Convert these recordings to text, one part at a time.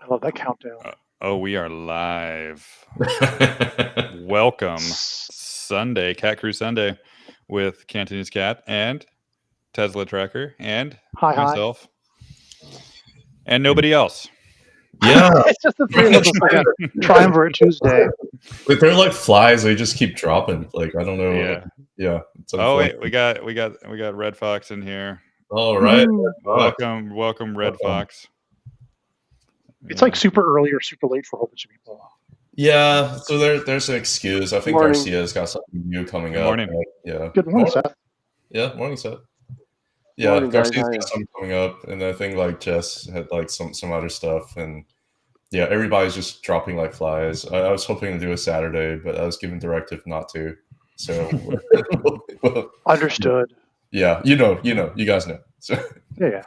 I love that countdown. Oh, we are live. Welcome, Sunday, Cat Crew Sunday, with Cantonese Cat and Tesla Tracker and myself. And nobody else. Yeah. It's just the three of us. It's like a triumvirate Tuesday. But they're like flies. They just keep dropping. Like, I don't know. Yeah. Oh, wait. We got Red Fox in here. All right. Welcome, Red Fox. It's like super early or super late for a whole bunch of people. Yeah, so there's an excuse. I think Garcia's got something new coming up. Morning. Yeah. Good morning, Seth. Yeah, morning, Seth. Yeah, Garcia's got something coming up, and I think like Jess had like some other stuff, and yeah, everybody's just dropping like flies. I was hoping to do a Saturday, but I was given directive not to. So understood. Yeah, you guys know. So yeah.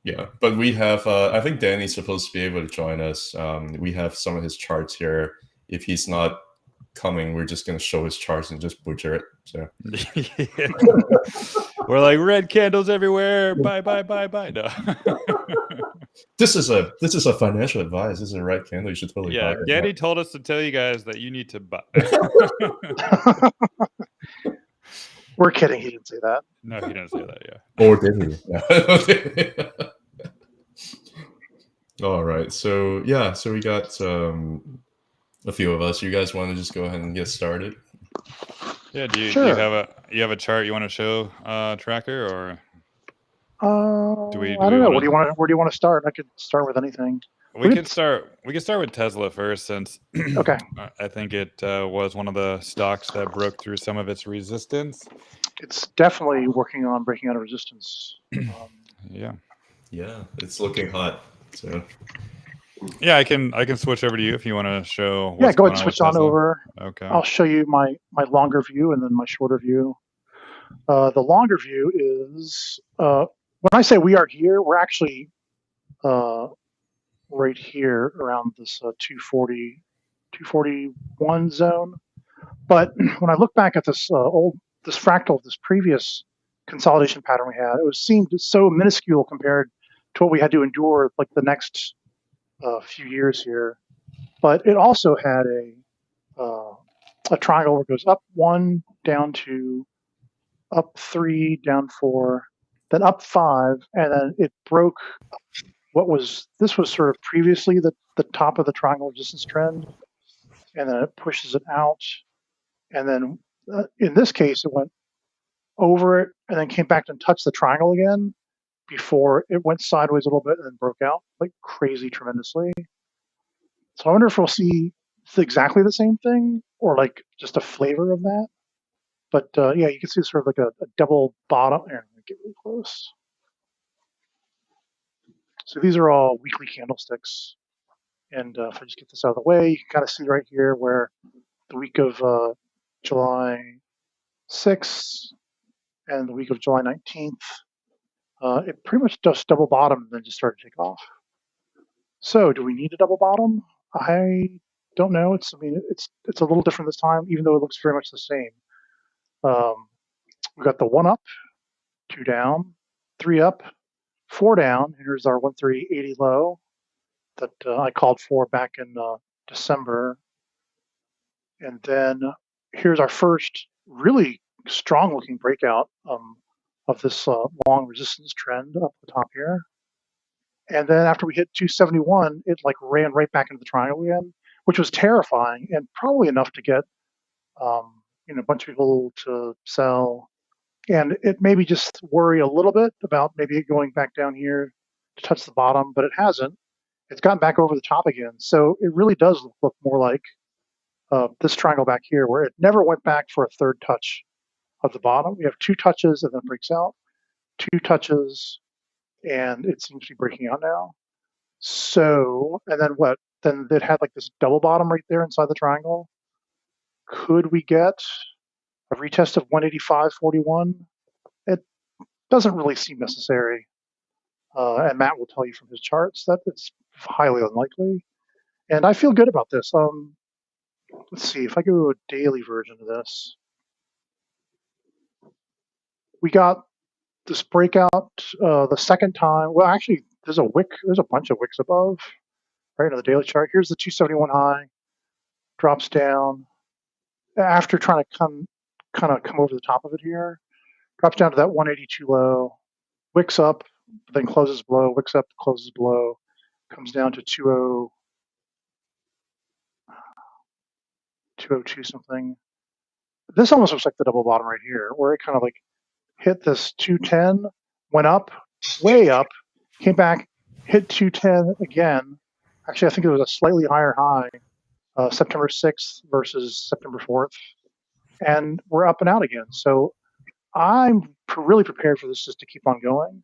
Yeah, but we have, I think Danny's supposed to be able to join us. We have some of his charts here. If he's not coming, we're just going to show his charts and just butcher it. So we're like, red candles everywhere. Bye. No. This is a financial advice. This is a red candle. You should totally buy it. Danny told us to tell you guys that you need to buy. We're kidding. He didn't say that. No, he didn't say that. Yeah. Or did he? All right. So we got a few of us. You guys want to just go ahead and get started? Yeah. Do you have a chart you want to show, Tracker, or? I don't know. Where do you want to start? I could start with anything. We can start with Tesla first, since okay. I think it was one of the stocks that broke through some of its resistance. It's definitely working on breaking out of resistance. Yeah, it's looking hot. So yeah, I can switch over to you if you want to show. Yeah, go ahead and switch on over. Okay, I'll show you my longer view and then my shorter view. The longer view is when I say we are here, we're actually right here around this 240, 241 zone. But when I look back at this this fractal, this previous consolidation pattern we had, it seemed so minuscule compared to what we had to endure like the next few years here. But it also had a triangle where it goes up 1, down 2, up 3, down 4, then up 5, and then it broke this was sort of previously the top of the triangle resistance trend, and then it pushes it out, and then in this case it went over it and then came back and touched the triangle again before it went sideways a little bit and then broke out like crazy tremendously. So I wonder if we'll see exactly the same thing or like just a flavor of that. But yeah, you can see sort of like a double bottom. Here, let me get really close. So these are all weekly candlesticks. And if I just get this out of the way, you can kind of see right here where the week of July 6th and the week of July 19th, it pretty much just double bottomed and then just started to take off. So do we need a double bottom? I don't know. It's a little different this time, even though it looks very much the same. We've got the 1 up, 2 down, 3 up, 4 down. Here's our 1380 low that I called for back in December. And then here's our first really strong looking breakout of this long resistance trend up the top here. And then after we hit 271, it like ran right back into the triangle again, which was terrifying and probably enough to get a bunch of people to sell. And it maybe just worry a little bit about maybe it going back down here to touch the bottom, but it hasn't. It's gotten back over the top again. So it really does look more like this triangle back here, where it never went back for a third touch of the bottom. We have 2 touches and then it breaks out, 2 touches, and it seems to be breaking out now. So, and then what? Then it had like this double bottom right there inside the triangle. Could we get a retest of 185.41? It doesn't really seem necessary. And Matt will tell you from his charts that it's highly unlikely. And I feel good about this. Let's see, if I go to a daily version of this, we got this breakout the second time. Well, actually, there's a bunch of wicks above. right on the daily chart. Here's the 271 high, drops down after trying to come over the top of it here, drops down to that 182 low, wicks up, then closes below, wicks up, closes below, comes down to 202 something. This almost looks like the double bottom right here, where it kind of like hit this 210, went up, way up, came back, hit 210 again. Actually, I think it was a slightly higher high, September 6th versus September 4th. And we're up and out again. So I'm really prepared for this just to keep on going.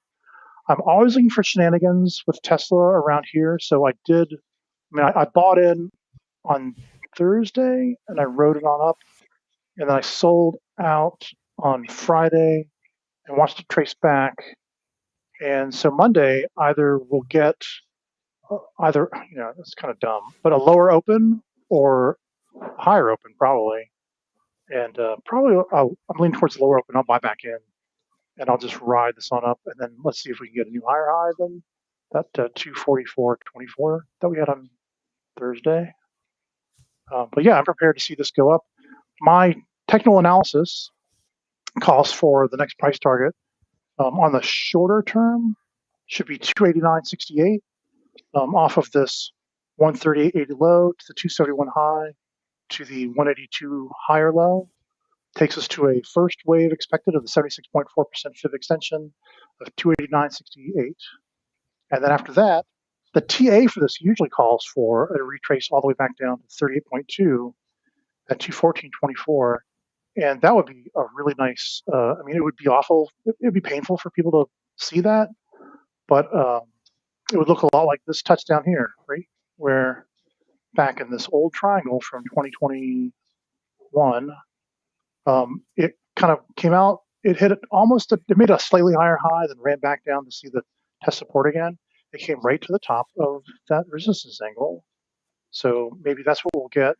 I'm always looking for shenanigans with Tesla around here. So I bought in on Thursday and I rode it on up, and then I sold out on Friday and watched it trace back. And so Monday, either we'll get it's kind of dumb, but a lower open or higher open probably. And probably I'm leaning towards the lower open. I'll buy back in, and I'll just ride this on up, and then let's see if we can get a new higher high than that 244.24 that we had on Thursday. But yeah, I'm prepared to see this go up. My technical analysis calls for the next price target on the shorter term should be 289.68 off of this 138.80 low to the 271 high to the 182 higher low. Takes us to a first wave expected of the 76.4% fib extension of 289.68. And then after that, the TA for this usually calls for a retrace all the way back down to 38.2 at 214.24. And that would be a really nice, it would be awful. It would be painful for people to see that, but it would look a lot like this touchdown here, right? Where back in this old triangle from 2021, it kind of came out, it hit it made a slightly higher high, then ran back down to see the test support again. It came right to the top of that resistance angle. So maybe that's what we'll get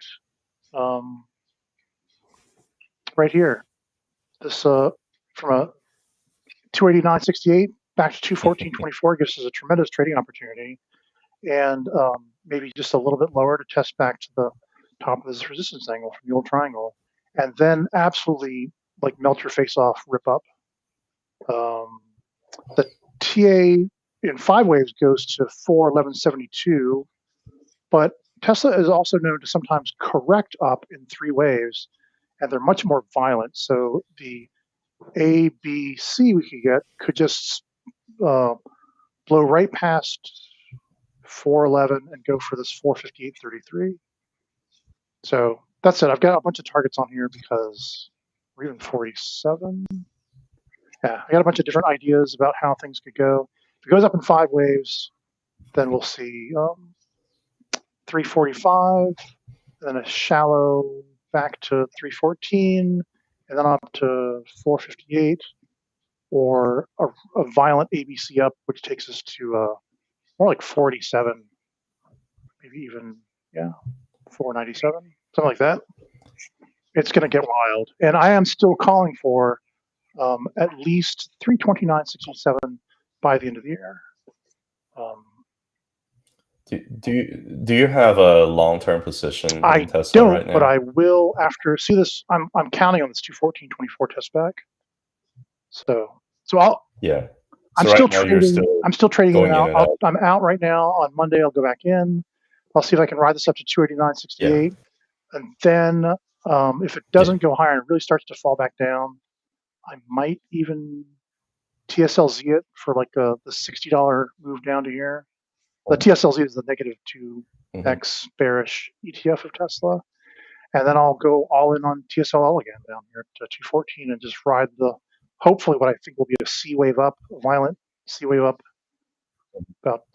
right here. This from a 289.68 back to 214.24 gives us a tremendous trading opportunity, and maybe just a little bit lower to test back to the top of this resistance angle from the old triangle, and then absolutely like melt your face off, rip up. The TA in 5 waves goes to 411.72, but Tesla is also known to sometimes correct up in 3 waves, and they're much more violent. So the A, B, C we could get could just blow right past 411 and go for this 458.33. So that's it. I've got a bunch of targets on here because we're even 47. Yeah, I got a bunch of different ideas about how things could go. If it goes up in 5 waves, then we'll see 345, then a shallow back to 314, and then up to 458, or a violent ABC up, which takes us to more like 47, maybe even, 497, something like that. It's going to get wild. And I am still calling for at least 329.67 by the end of the year. Do you have a long-term position in Tesla right now? But I will after. See this? I'm counting on this 214.24 test back. So I'll. Yeah. I'm still trading. I'm still trading in and out. I'm out right now. On Monday, I'll go back in. I'll see if I can ride this up to 289.68, and then if it doesn't go higher and it really starts to fall back down, I might even TSLZ it for like the $60 move down to here. The TSLZ is the negative 2x bearish ETF of Tesla. And then I'll go all in on TSLL again down here to 214 and just ride hopefully what I think will be a C wave up, a violent C wave up, about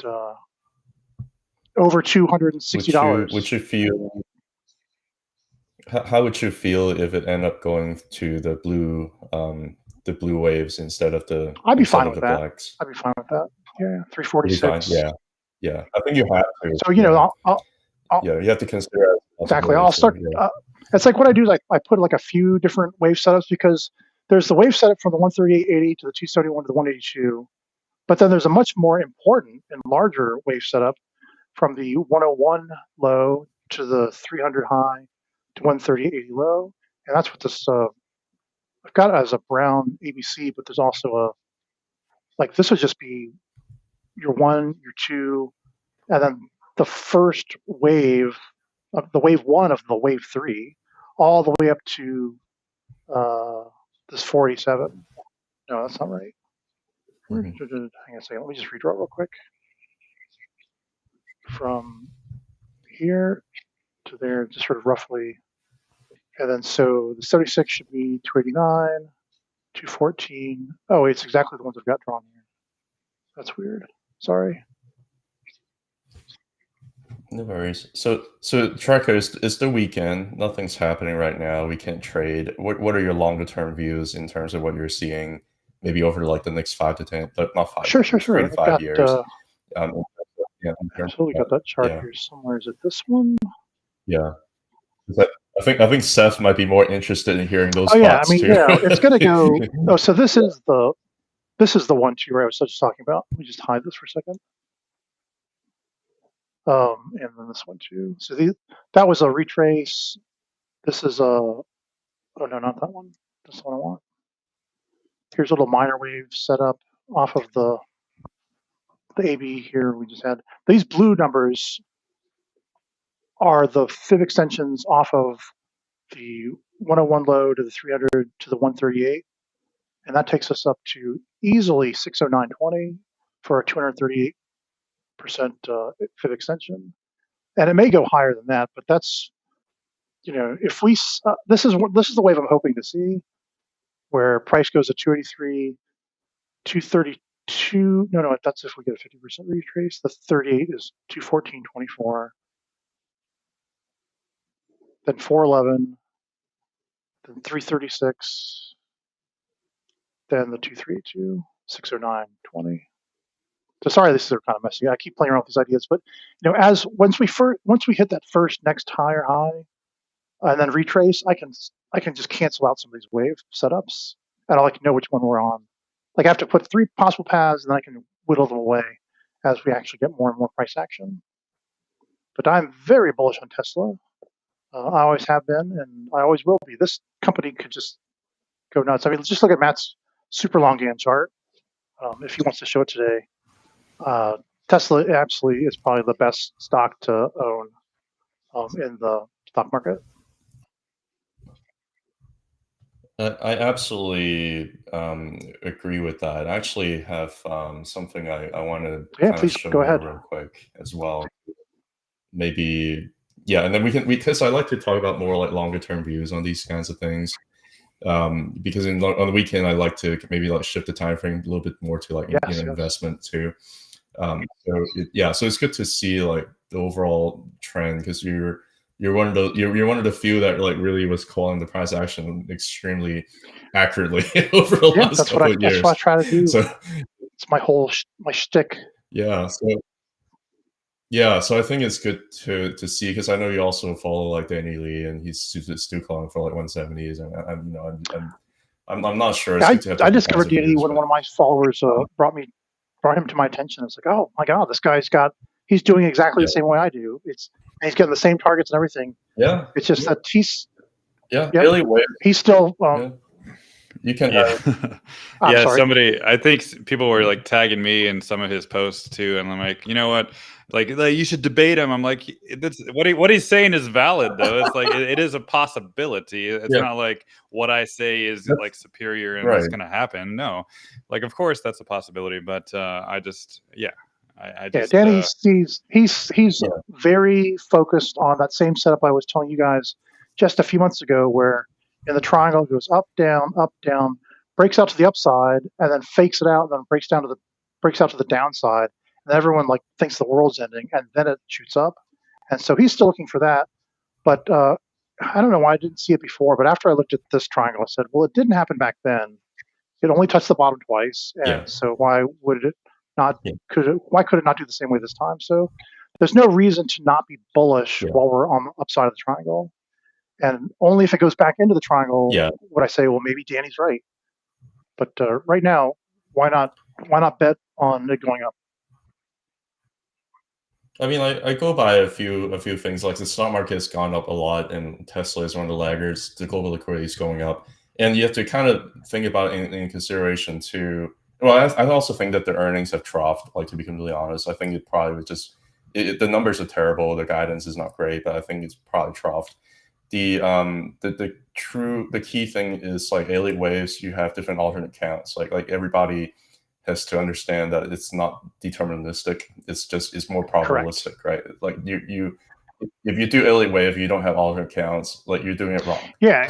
over $260. Would you feel? How would you feel if it ended up going to the blue waves instead of the? I'd be fine with that. Blacks? I'd be fine with that. Yeah, 346. Yeah. I think you have to. So I'll you have to consider exactly. I'll start. It's like what I do is I put like a few different wave setups, because there's the wave setup from the 138.80 to the 271 to the 182, but then there's a much more important and larger wave setup from the 101 low to the 300 high to 130.80 low, and that's what this. I've got it as a brown ABC, but there's also a like this would just be your 1, your 2, and then the first wave of the wave 1 of the wave 3, all the way up to this 487. No, that's not right. Hang on a second. Let me just redraw real quick. From here to there, just sort of roughly. And then so the 76 should be 289, 214. Oh, it's exactly the ones I've got drawn here. That's weird. Sorry. No worries. So Tracker, it's the weekend. Nothing's happening right now. We can't trade. What are your longer term views in terms of what you're seeing, maybe over like the next 5 to 10, but not 5, sure. 3 to 5 years? Yeah, absolutely got that chart here somewhere. Is it this one? Yeah. I think Seth might be more interested in hearing those. Oh yeah, I mean, too. Yeah, it's gonna go. Oh, so this is the one too, where I was just talking about. Let me just hide this for a second. And then this one too. So that was a retrace. This is a. Oh no, not that one. This one I want. Here's a little minor wave set up off of the AB here we just had. These blue numbers are the fib extensions off of the 101 low to the 300 to the 138. And that takes us up to easily 609.20 for a 238% fib extension. And it may go higher than that, but that's, if we, this is the wave I'm hoping to see, where price goes to 283, 232. No, that's if we get a 50% retrace. The 38 is 214.24. Then 411, then 336, then the 232, 609.20. So sorry, this is kind of messy. I keep playing around with these ideas, but once we hit that first next higher high, and then retrace, I can just cancel out some of these wave setups, and I'll know which one we're on. Like I have to put 3 possible paths, and then I can whittle them away as we actually get more and more price action. But I'm very bullish on Tesla. I always have been, and I always will be. This company could just go nuts. I mean, just look at Matt's super long Gann chart. If he wants to show it today, Tesla absolutely is probably the best stock to own in the stock market. I absolutely agree with that. I actually have something I want to please show go you ahead real quick as well. Maybe, yeah, and then because I like to talk about more like longer term views on these kinds of things. Because on the weekend I like to maybe like shift the time frame a little bit more to like investment too. So it's good to see like the overall trend, because you're one of the few that like really was calling the price action extremely accurately over the last couple of years. That's what I try to do. So it's my shtick. So I think it's good to see, because I know you also follow like Danny Lee, and he's still calling for like 170s, and I'm not sure. I discovered Danny when one of my followers brought him to my attention. It's like, oh my god, this guy's he's doing exactly the same way I do. He's getting the same targets and everything. Yeah, it's just that he's really weird. He's still you can somebody, I think people were like tagging me in some of his posts too, and I'm like, you know what, like you should debate him. I'm like, that's what he's saying is valid though. It's like it is a possibility. It's not like what I say is like superior and it's gonna happen. No, like of course that's a possibility, but I just Danny he's very focused on that same setup I was telling you guys just a few months ago, where in the triangle it goes up, down, breaks out to the upside, and then fakes it out, and then breaks out to the downside, and everyone like thinks the world's ending, and then it shoots up. And so he's still looking for that. But I don't know why I didn't see it before, but after I looked at this triangle, I said, well, it didn't happen back then. It only touched the bottom twice, and so why would it not? Why could it not do the same way this time? So there's no reason to not be bullish while we're on the upside of the triangle. And only if it goes back into the triangle would I say, well, maybe Danny's right. But right now, why not bet on it going up? I mean, I go by a few things. Like the stock market has gone up a lot, and Tesla is one of the laggards. The global liquidity is going up, and you have to kind of think about it in consideration too. Well, I also think that the earnings have troughed. Like, to be completely honest, I think it probably was just the numbers are terrible. The guidance is not great, but I think it's probably troughed. The key thing is like elite waves. You have different alternate counts. Like everybody has to understand that it's not deterministic. It's more probabilistic, right? Like you if you do elite wave, you don't have alternate counts. Like, you're doing it wrong. Yeah,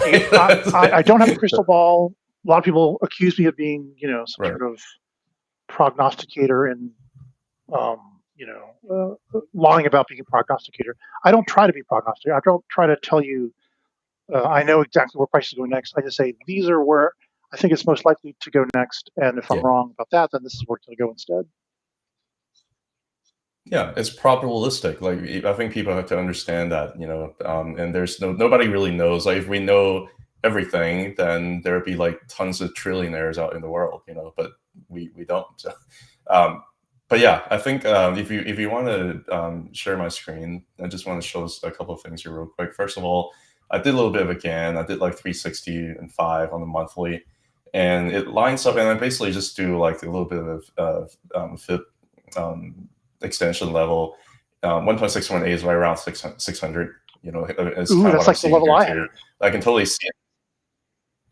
I don't have a crystal ball. A lot of people accuse me of being, some Right. sort of prognosticator and, lying about being a prognosticator. I don't try to be a prognosticator. I don't try to tell you I know exactly where prices go next. I just say these are where I think it's most likely to go next, and if I'm wrong about that, then this is where it's going to go instead. Yeah, it's probabilistic. Like, I think people have to understand that, and there's nobody really knows. Like, if we know everything, then there'd be like tons of trillionaires out in the world, but we don't. So, but yeah, I think if you want to share my screen, I just want to show us a couple of things here real quick. First of all, I did a little bit of a GAN. I did like 360 and 5 on the monthly, and it lines up. And I basically just do like a little bit of FIP extension level. 1.618 is right around 600. It's Ooh, that's like the level I had. I can totally see it.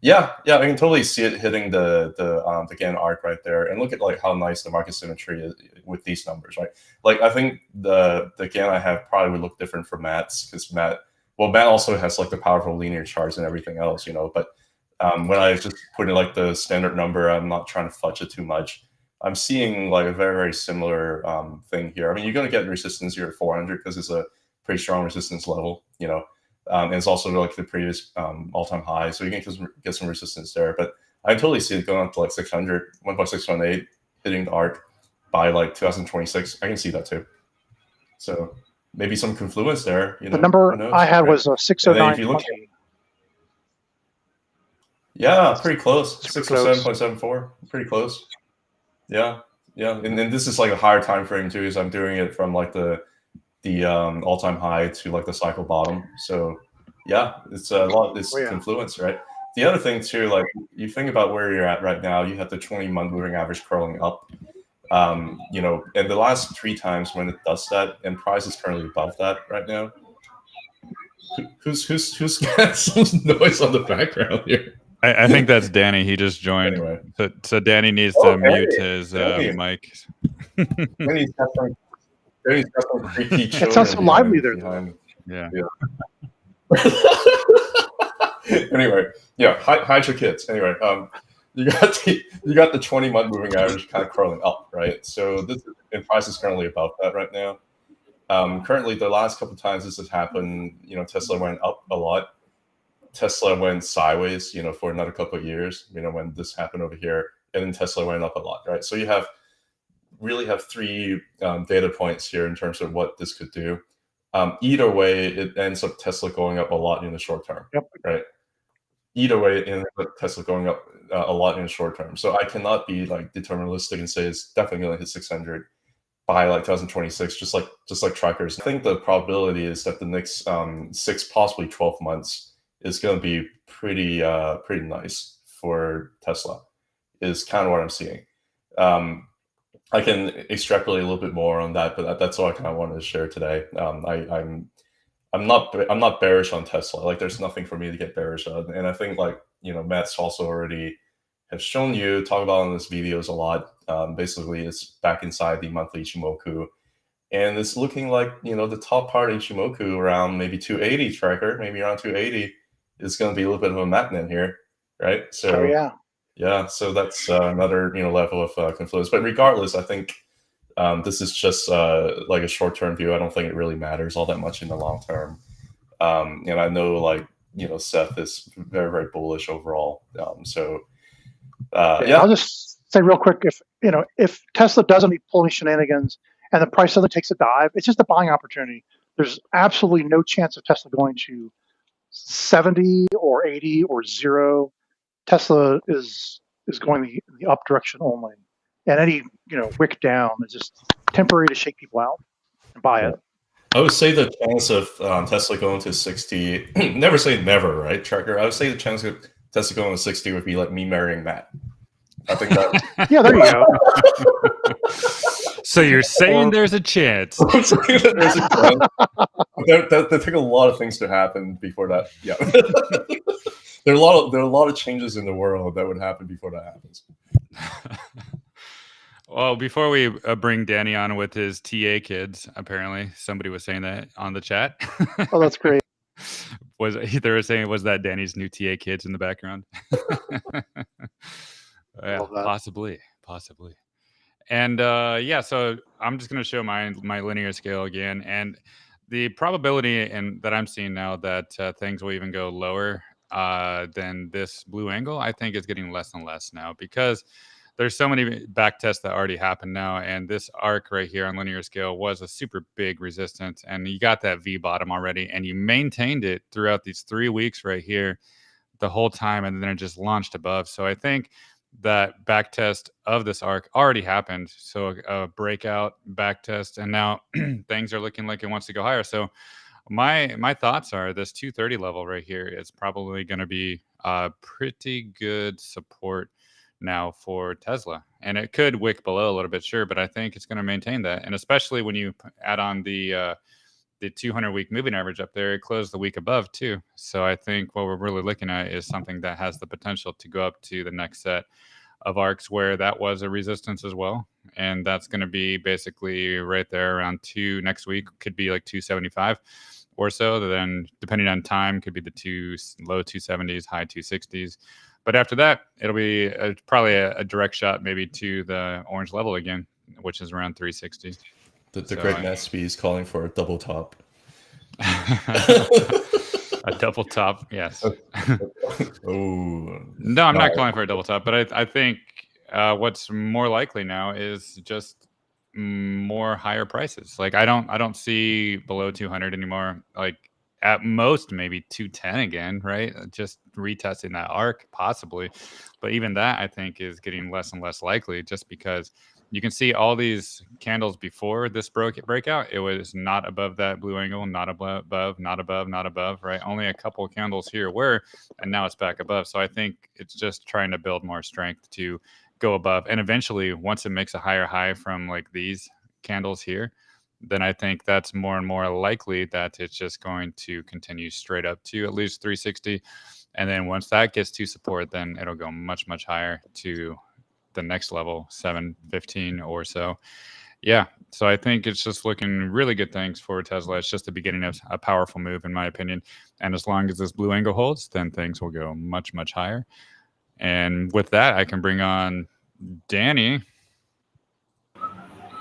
Yeah, I can totally see it hitting the GAN arc right there, and look at like how nice the market symmetry is with these numbers, right? Like, I think the GAN I have probably would look different from Matt's, because Matt also has like the powerful linear charts and everything else, but when I just put in like the standard number, I'm not trying to fudge it too much. I'm seeing like a very, very similar thing here. I mean, you're going to get resistance here at 400 because it's a pretty strong resistance level, and it's also like the previous all-time high, so you can get some resistance there. But I totally see it going up to like 600, 1.618, hitting the arc by like 2026. I can see that too. So maybe some confluence there. The number I had was 609.20. Yeah, pretty close. 607.74, pretty close. Yeah, and this is like a higher time frame too, because I'm doing it from like the all-time high to like the cycle bottom. So yeah, it's a lot. It's confluence, right? The other thing too, like, you think about where you're at right now. You have the 20-month moving average curling up. And the last 3 times when it does that, and price is currently above that right now. Who's got some noise on the background here? I think that's Danny. He just joined. Anyway. So Danny needs to mute his mic. Danny's got some freaky children. It sounds so lively there. Yeah. Anyway, yeah, hide your kids. Anyway, you got the 20-month moving average kind of curling up, right? So and price is currently above that right now. Currently, the last couple of times this has happened, Tesla went up a lot. Tesla went sideways, for another couple of years, when this happened over here, and then Tesla went up a lot, right? So you really have 3 data points here in terms of what this could do. Either way, it ends up Tesla going up a lot in the short term, right? Either way, it ends up Tesla going up a lot in the short term. So I cannot be like deterministic and say it's definitely going to hit 600 by like 2026, just like trackers. I think the probability is that the next 6, possibly 12 months is going to be pretty nice for Tesla, is kind of what I'm seeing. I can extrapolate a little bit more on that, but that's all I kind of wanted to share today. I'm not bearish on Tesla. Like, there's nothing for me to get bearish on, and I think like Matt's also already have shown you, talk about in his videos a lot. Basically, it's back inside the monthly Ichimoku, and it's looking like the top part of Ichimoku around maybe 280 tracker, maybe around 280 is going to be a little bit of a magnet here, right? So yeah, so that's another level of confluence. But regardless, I think this is just like a short-term view. I don't think it really matters all that much in the long term. And I know like Seth is very, very bullish overall. Yeah, I'll just say real quick, if Tesla doesn't pull any shenanigans and the price suddenly takes a dive, it's just a buying opportunity. There's absolutely no chance of Tesla going to 70 or 80 or 0. Tesla is going the up direction only, and any wick down is just temporary to shake people out. buy it. I would say the chance of Tesla going to 60, never say never, right, Tracker? I would say the chance of Tesla going to 60 would be like me marrying Matt. I think that. Yeah, there you go. So you're saying there's a chance? I'm saying that there's a chance. That take a lot of things to happen before that. Yeah, there are a lot of changes in the world that would happen before that happens. Well, before we bring Danny on with his TA kids, apparently somebody was saying that on the chat. Oh, that's great. They were saying, was that Danny's new TA kids in the background? Yeah, possibly. And yeah, so I'm just going to show my linear scale again, and the probability that I'm seeing now that things will even go lower than this blue angle, I think is getting less and less now, because there's so many back tests that already happened now, and this arc right here on linear scale was a super big resistance, and you got that V bottom already, and you maintained it throughout these 3 weeks right here the whole time, and then it just launched above. So I think that back test of this arc already happened. So a breakout back test, and now things are looking like it wants to go higher. So my thoughts are this 230 level right here is probably going to be a pretty good support now for Tesla, and it could wick below a little bit, sure, but I think it's going to maintain that. And especially when you add on the 200-week moving average up there, it closed the week above too. So I think what we're really looking at is something that has the potential to go up to the next set of arcs where that was a resistance as well, and that's going to be basically right there around next week, could be like 275 or so. Then depending on time, could be the low 270s, high 260s. But after that, it'll be probably a direct shot maybe to the orange level again, which is around 360. The great Matsby is calling for a double top. A double top, yes. Oh no, I'm not calling for a double top, but I think what's more likely now is just more higher prices. Like I don't see below 200 anymore. Like at most maybe 210 again, right? Just retesting that arc possibly, but even that I think is getting less and less likely, just because you can see all these candles before this breakout, it was not above that blue angle, not above, not above, not above, right? Only a couple of candles here were, and now it's back above. So I think it's just trying to build more strength to go above. And eventually, once it makes a higher high from like these candles here, then I think that's more and more likely that it's just going to continue straight up to at least 360. And then once that gets to support, then it'll go much, much higher to the next level, 715 or so. Yeah, so I think it's just looking really good things for Tesla. It's just the beginning of a powerful move, in my opinion. And as long as this blue angle holds, then things will go much, much higher. And with that, I can bring on Danny.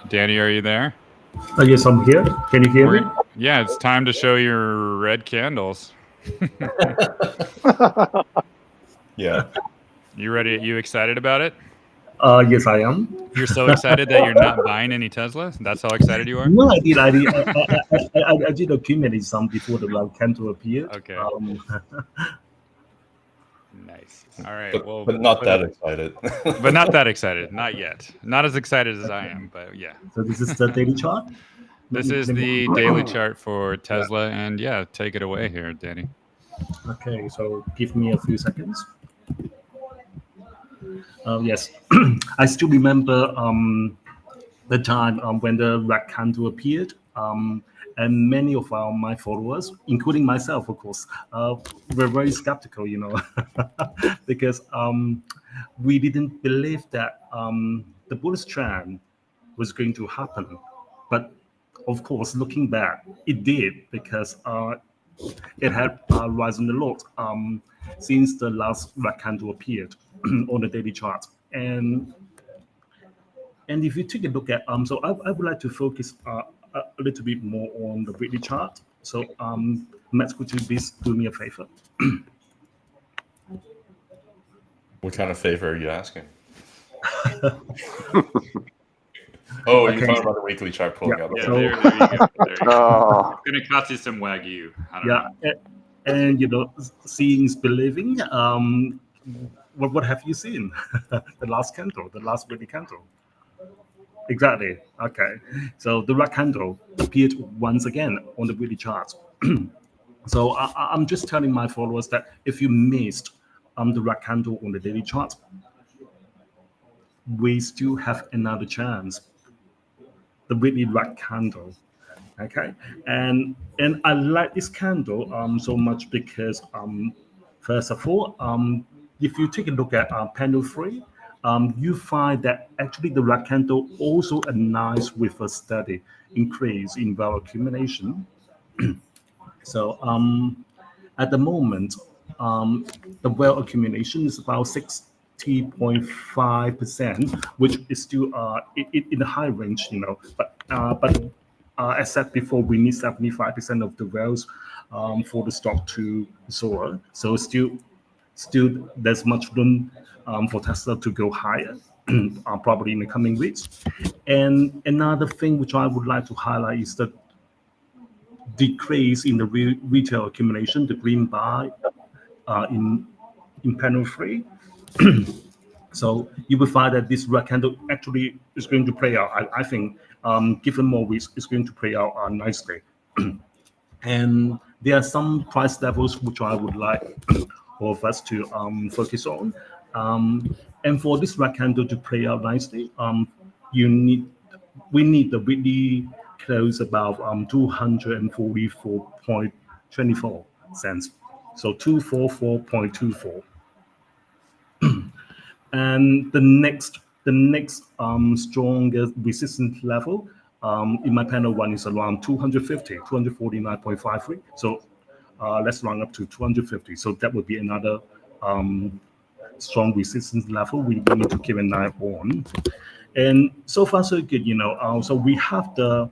Danny, are you there? Yes, I'm here. Can you hear me? Yeah, it's time to show your red candles. Yeah. You ready? You excited about it? Yes, I am. You're so excited that you're not buying any Tesla? That's how excited you are? No, I did. I did accumulate some before the red candle appeared. Okay. Nice. All right. But not that excited. But not that excited. Not yet. Not as excited as I am, but yeah. So this is the daily chart? This is the daily chart for Tesla. And yeah, take it away here, Danny. Okay, so give me a few seconds. Yes, I still remember the time when the red candle appeared, and many of my followers, including myself, of course, were very skeptical, because we didn't believe that the bullish trend was going to happen. But of course, looking back, it did, because it had risen a lot since the last red candle appeared on the daily chart. And if you take a look at, so I would like to focus a little bit more on the weekly chart. So Matt, could you please do me a favor? What kind of favor are you asking? Oh, okay. You're talking about the weekly chart pulling up. Yeah, there you go. There you go. It's going to cost you some Wagyu. I don't know. And seeing is believing. What have you seen? The last candle, the last weekly candle. Exactly. Okay. So the red candle appeared once again on the weekly chart. So I'm just telling my followers that if you missed the red candle on the daily chart, we still have another chance. The weekly red candle. Okay, and I like this candle so much because first of all if you take a look at panel 3, you find that actually the red candle also aligns with a steady increase in value accumulation. So at the moment, the wealth accumulation is about 60.5%, which is still in the high range, but as said before, we need 75% of the wealth for the stock to soar. So still there's much room for Tesla to go higher, probably in the coming weeks. And another thing which I would like to highlight is the decrease in the retail accumulation, the green bar in panel 3. So you will find that this red candle actually is going to play out. I think given more weeks, it's going to play out nicely. And there are some price levels which I would like all of us to focus on. And for this red candle to play out nicely, we need the weekly close above 244.24 cents. So 244.24. And the next strongest resistance level in my panel 1 is around 249.53. So let's round up to 250. So that would be another strong resistance level we need to keep an eye on. And so far so good, so we have the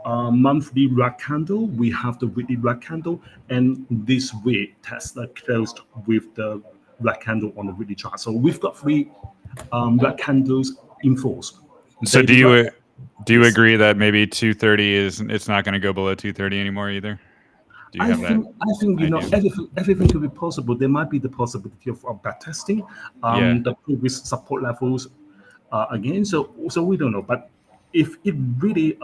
monthly red candle, we have the weekly red candle, and this week Tesla closed with the red candle on the weekly chart. So we've got 3 red candles in force. So do you agree that maybe 230 it's not going to go below 230 anymore either? Do you have that? I think everything could be possible. There might be the possibility of backtesting the previous support levels again. So we don't know, but if it really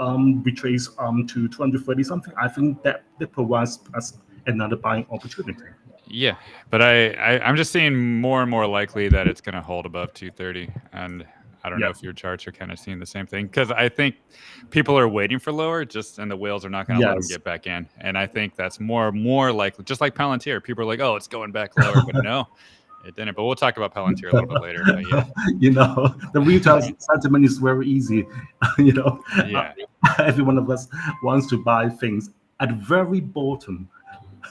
betrays to 230 something, I think that provides us another buying opportunity. Yeah, but I'm just seeing more and more likely that it's going to hold above 230, and I don't know if your charts are kind of seeing the same thing, because I think people are waiting for lower, and the whales are not going to let them get back in, and I think that's more likely. Just like Palantir, people are like, "Oh, it's going back lower," but no. It didn't, but we'll talk about Palantir a little bit later. But yeah, the retail sentiment is very easy. Every one of us wants to buy things at the very bottom.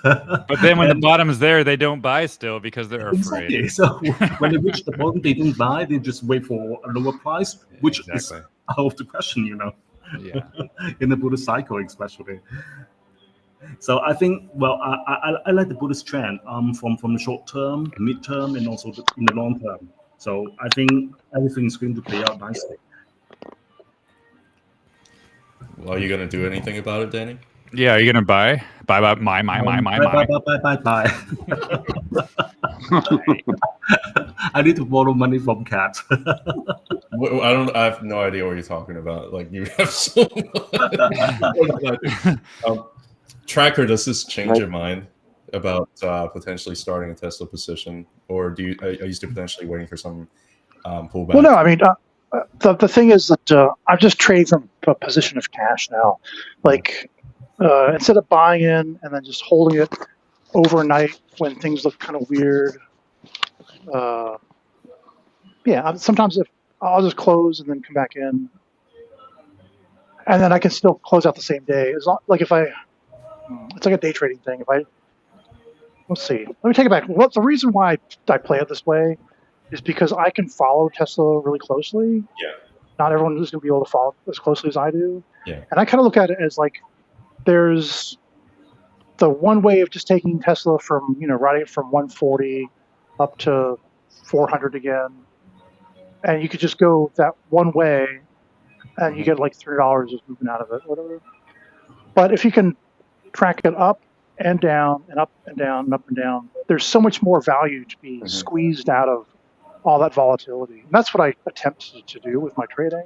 But then when the bottom is there, they don't buy still because they're afraid. Exactly. So when they reach the bottom, they don't buy. They just wait for a lower price, which is out of the question, Yeah. In the Buddhist cycle, especially. So I think, I like the Buddhist trend from the short term, mid term, and also in the long term. So I think everything is going to play out nicely. Well, are you going to do anything about it, Danny? Yeah, are you going to buy? Buy. I need to borrow money from Cat. I have no idea what you're talking about. Like, you have so much. Tracker, does this change your mind about potentially starting a Tesla position, or are you still potentially waiting for some pullback? Well, no, I mean, the thing is that I'm just trading from a position of cash now. Like, instead of buying in and then just holding it overnight when things look kind of weird. Sometimes if I'll just close and then come back in, and then I can still close out the same day. It's like it's like a day trading thing. Let's see. Let me take it back. What's the reason why I play it this way is because I can follow Tesla really closely. Yeah. Not everyone is going to be able to follow as closely as I do. Yeah. And I kind of look at it as like there's the one way of just taking Tesla from, riding it from 140 up to 400 again. And you could just go that one way and you get like $3 just moving out of it, whatever. But if you can track it up and down and up and down and up and down, there's so much more value to be squeezed out of all that volatility. And that's what I attempt to do with my trading.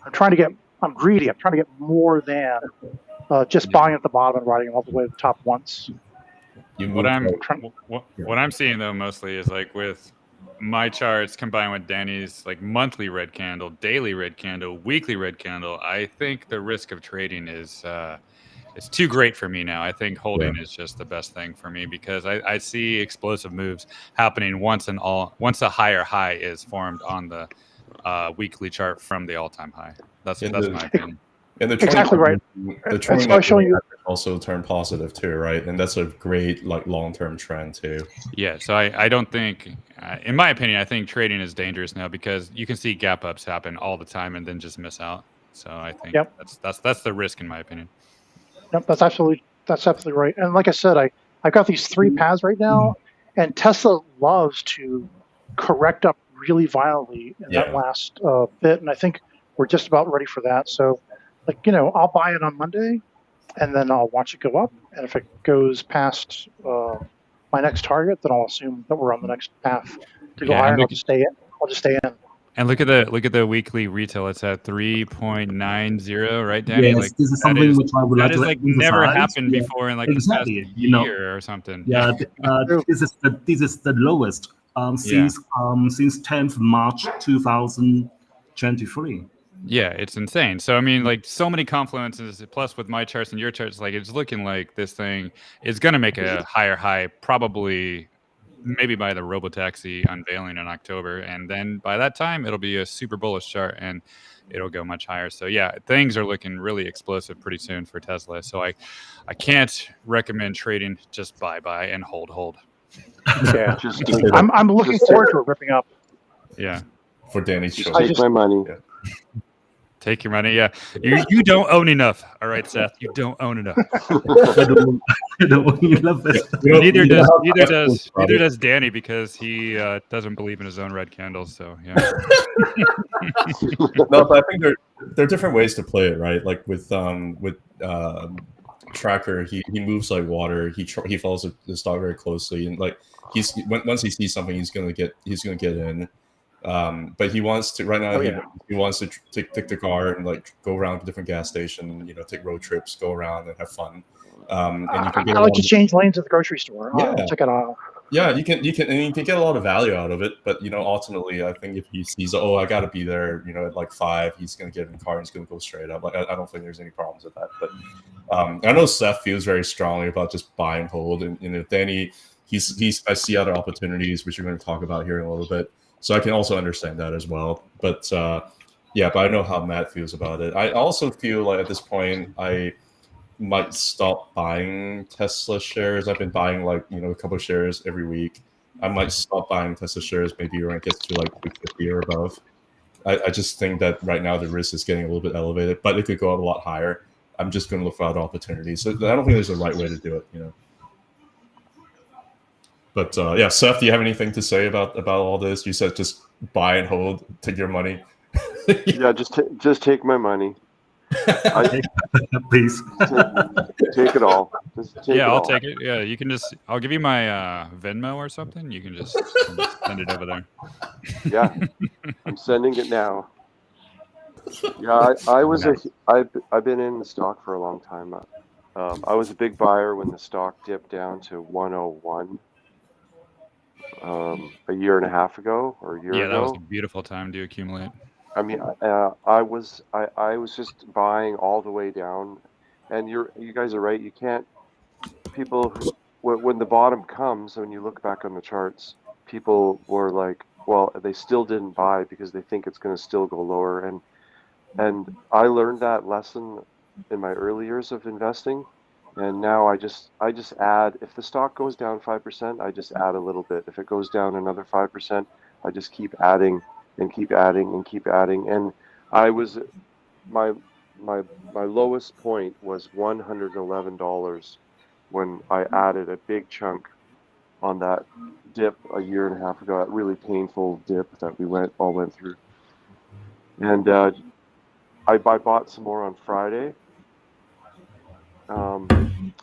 I'm greedy. I'm trying to get more than just buying at the bottom and riding all the way to the top once. What I'm seeing though mostly is like with my charts combined with Danny's like monthly red candle, daily red candle, weekly red candle. I think the risk of trading is it's too great for me now. I think holding is just the best thing for me because I see explosive moves happening once a higher high is formed on the weekly chart from like all-time high. That's my opinion. And the exactly right. The 20 also turned positive too, right? And that's a great like long-term trend too. Yeah, so I don't think, in my opinion, I think trading is dangerous now because you can see gap ups happen all the time and then just miss out. So I think that's the risk in my opinion. Yep, that's absolutely right. And like I said, I've got these 3 paths right now, and Tesla loves to correct up really violently in that last bit, and I think we're just about ready for that. So, like, I'll buy it on Monday, and then I'll watch it go up, and if it goes past my next target, then I'll assume that we're on the next path to go higher, and I'll just stay in. And look at the weekly retail. It's at 3.90, right, Danny? Yes, like this is something which I would like to like never happened before in like the past year or something. Yeah, this is the lowest since 10th March 2023. Yeah, it's insane. So I mean, like so many confluences. Plus, with my charts and your charts, like it's looking like this thing is going to make a higher high, probably. Maybe by the Robotaxi unveiling in October, and then by that time it'll be a super bullish chart and it'll go much higher. So yeah, things are looking really explosive pretty soon for Tesla. So I can't recommend trading. Just buy and hold. Yeah, I'm looking forward to it ripping up. Yeah, for Danny's show. Take my money. Yeah. Take your money. Yeah, you don't own enough. All right, Seth, you don't own enough. I don't own enough. Neither does Danny because he doesn't believe in his own red candles. So yeah. No, but I think there are different ways to play it, right? Like with Tracker, he moves like water. He follows the stock very closely, and like once he sees something, he's gonna get in. But he wants to right now. He wants to take the car and like go around to different gas station. Take road trips, go around and have fun. And you can I like to change lanes at the grocery store. Yeah, check it out. Yeah, you can get a lot of value out of it. But ultimately, I think if he sees, I got to be there, at like 5, he's gonna get in the car and he's gonna go straight up. Like I don't think there's any problems with that. But I know Seth feels very strongly about just buy and hold, and Danny, I see other opportunities which we're going to talk about here in a little bit. So I can also understand that as well. But but I know how Matt feels about it. I also feel like at this point I might stop buying Tesla shares. I've been buying like a couple of shares every week. I might stop buying Tesla shares maybe when it gets to like 250 or above. I just think that right now the risk is getting a little bit elevated, but it could go up a lot higher. I'm just going to look for other opportunities. So I don't think there's a right way to do it, But Seth, do you have anything to say about all this? You said just buy and hold, take your money. Yeah, just take my money. Please take it all. I'll take it. Yeah, you can I'll give you my Venmo or something. You can just send it over there. Yeah, I'm sending it now. Yeah, I've been in the stock for a long time. I was a big buyer when the stock dipped down to 101. A year and a half ago or a year ago. Yeah, that was a beautiful time to accumulate. I mean, I was just buying all the way down, and you guys are right. You can't. People, when the bottom comes, when you look back on the charts, people were like, well, they still didn't buy because they think it's going to still go lower, and I learned that lesson in my early years of investing. And now I just add, if the stock goes down 5%, I just add a little bit. If it goes down another 5%, I just keep adding and keep adding and keep adding. And I was my lowest point was $111 when I added a big chunk on that dip a year and a half ago, that really painful dip that we all went through. And I bought some more on Friday.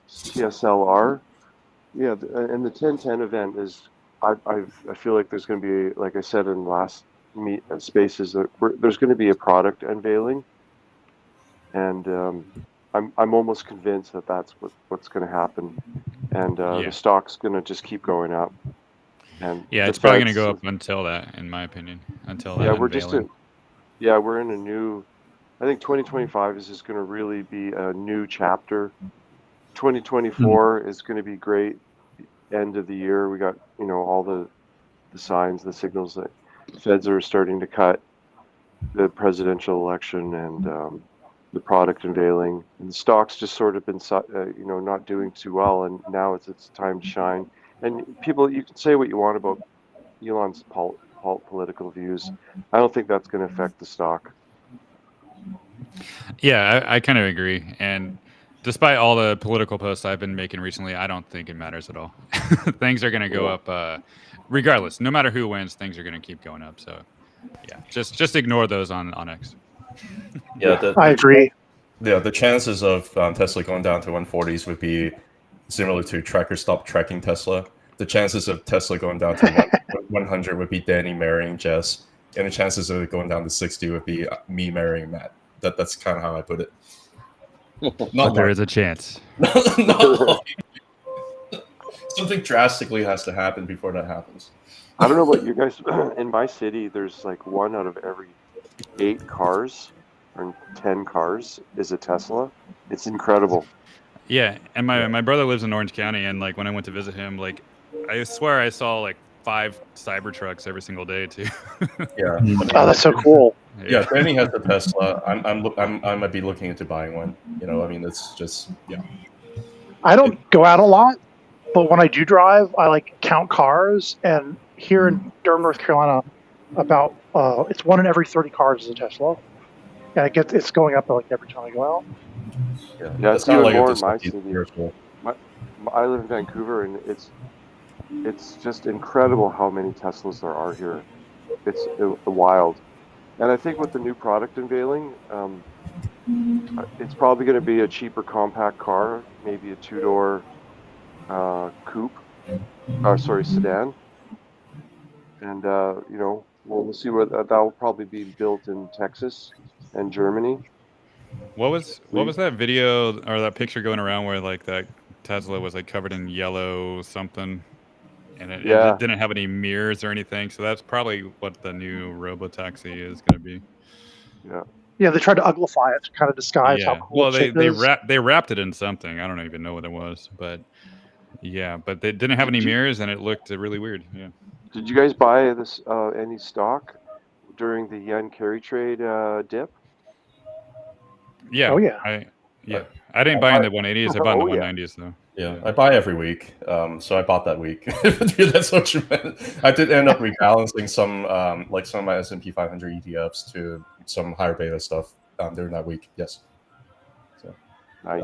TSLR, yeah, and the 10/10 event is. I feel like there's going to be, like I said in the last spaces, that there's going to be a product unveiling and I'm almost convinced that that's what's going to happen, and the stock's going to just keep going up. And yeah, it's probably going to go up until that, in my opinion, until that. Yeah, we're in a new. I think 2025 is just going to really be a new chapter. 2024 is going to be great. End of the year, we got all the signs, the signals that Feds are starting to cut, the presidential election and the product unveiling, and the stock's just sort of been not doing too well, and now it's time to shine. And people, you can say what you want about Elon's political views. I don't think that's going to affect the stock. Yeah, I kind of agree. And despite all the political posts I've been making recently, I don't think it matters at all. Things are going to go up regardless. No matter who wins, things are going to keep going up. So, yeah, just ignore those on X. Yeah, I agree. Yeah, the chances of Tesla going down to 140s would be similar to tracker stop tracking Tesla. The chances of Tesla going down to 100 would be Danny marrying Jess, and the chances of it going down to 60 would be me marrying Matt. That's kind of how I put it. But there is a chance. Something drastically has to happen before that happens. I don't know about you guys. In my city, there's like 1 out of every 8 cars or 10 cars is a Tesla. It's incredible. Yeah, and my brother lives in Orange County, and like when I went to visit him, like I swear I saw like 5 Cybertrucks every single day too. Yeah. Oh, that's so cool. Yeah, Danny has a Tesla. I might be looking into buying one. I mean, it's just I don't go out a lot, but when I do drive, I like count cars. And here in Durham, North Carolina, about it's 1 in every 30 cars is a Tesla, and it's going up like every time I go out. Yeah, it's even more in my city. I live in Vancouver, and it's just incredible how many Teslas there are here. It's wild. And I think with the new product unveiling, it's probably going to be a cheaper compact car, maybe a 2-door sedan. And we'll see what that will probably be built in Texas and Germany. What was that video or that picture going around where like that Tesla was like covered in yellow something, and it didn't have any mirrors or anything? So that's probably what the new robotaxi is going to be. Yeah, they tried to uglify it to kind of disguise how cool it is. They wrapped it in something. I don't even know what it was, but but they didn't have any mirrors, and it looked really weird. Yeah. Did you guys buy this any stock during the yen carry trade dip? Yeah. Oh yeah. I didn't buy in the 180s. I bought in the 190s though. Yeah, I buy every week. So I bought that week. That's what you meant. I did end up rebalancing some of my S&P 500 ETFs to some higher beta stuff during that week. Yes. So nice.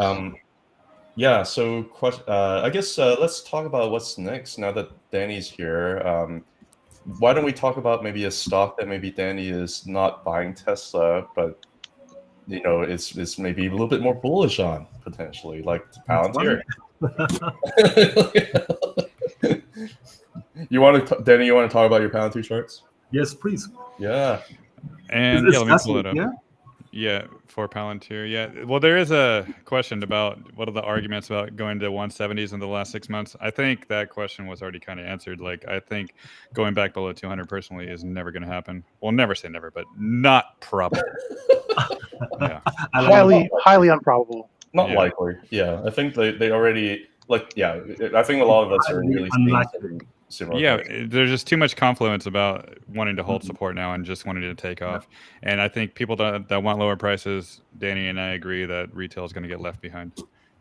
So I guess let's talk about what's next now that Danny's here. Why don't we talk about maybe a stock that maybe Danny is not buying Tesla, but it's maybe a little bit more bullish on potentially, like Palantir. Danny, you want to talk about your Palantir charts? Yes, please. Yeah. And let me pull it up. Yeah, for Palantir. Yeah. Well, there is a question about what are the arguments about going to 170s in the last 6 months. I think that question was already kind of answered. Like, I think going back below 200 personally is never going to happen. Well, never say never, but not probable. Yeah. Highly improbable. Not likely. Yeah. I think they already I think a lot of us are really seeing similar. Yeah, there's just too much confluence about wanting to hold support now and just wanting to take off. And I think people that want lower prices, Danny and I agree that retail is going to get left behind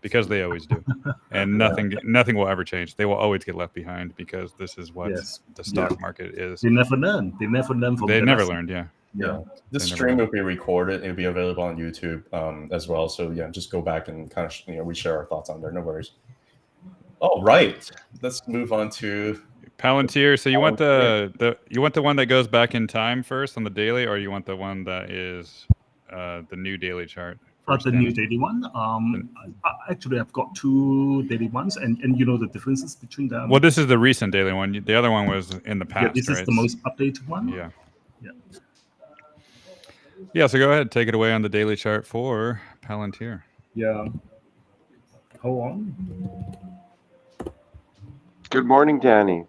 because they always do. And nothing will ever change. They will always get left behind because this is what the stock market is. They never learn. They never learn from They never learned, Yeah. This stream will be recorded. It'll be available on YouTube as well. So just go back and kind of we share our thoughts on there. No worries. All right. Let's move on to Palantir. So you want the one that goes back in time first on the daily, or you want the one that is the new daily chart? The new daily one. Actually, I've got 2 daily ones, and the differences between them. Well, this is the recent daily one. The other one was in the past. Yeah, this is the most updated one. Yeah. So go ahead, take it away on the daily chart for Palantir. Yeah. Hold on. Good morning, Danny.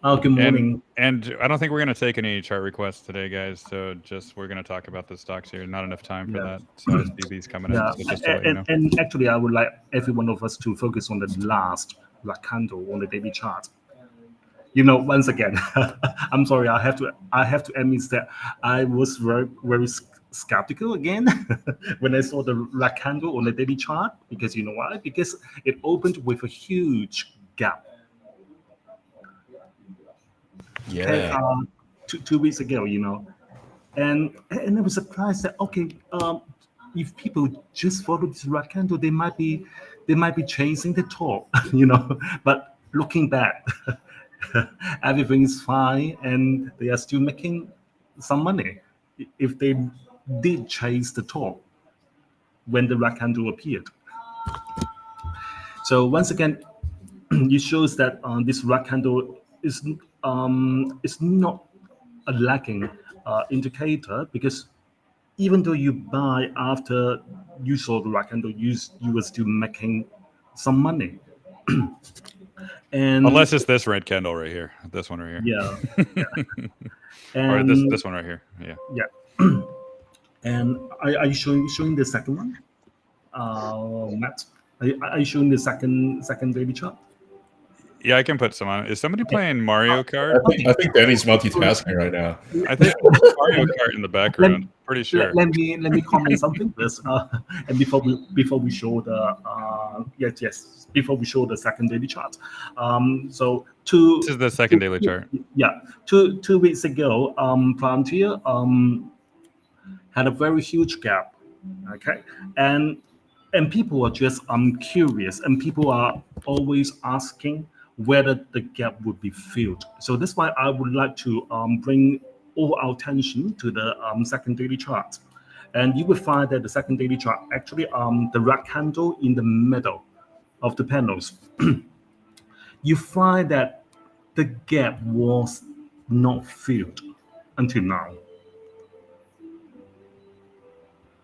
Oh, good morning. And I don't think we're going to take any chart requests today, guys. So we're going to talk about the stocks here. Not enough time for that. So I see these coming in. So just to let you know. And actually, I would like every one of us to focus on the last black candle on the daily chart. Once again, I'm sorry. I have to admit that I was very, very skeptical again when I saw the black candle on the daily chart, because you know why? Because it opened with a huge gap. Yeah. Okay, 2 weeks ago, and I was surprised that if people just follow this black candle, they might be chasing the top, But looking back, everything is fine, and they are still making some money if they did chase the top when the black candle appeared. So once again, it shows that this black candle is not a lagging indicator, because even though you buy after you saw the black candle, you were still making some money. And unless it's this red candle right here, this one right here. Yeah. Or this one right here. Yeah. And are you showing the second one, Matt? Are you showing the second daily chart? Yeah, I can put some on. Is somebody playing Mario Kart? I think Danny's multitasking right now. I think Mario Kart in the background. Pretty sure. Let me comment something first, and before we show the before we show the second daily chart. This is the second daily chart. Yeah, 2 weeks ago, Palantir had a very huge gap. Okay, and people are just curious, and people are always asking whether the gap would be filled. So that's why I would like to bring all our attention to the second daily chart. And you will find that the second daily chart, actually the red candle in the middle of the panels, you find that the gap was not filled until now.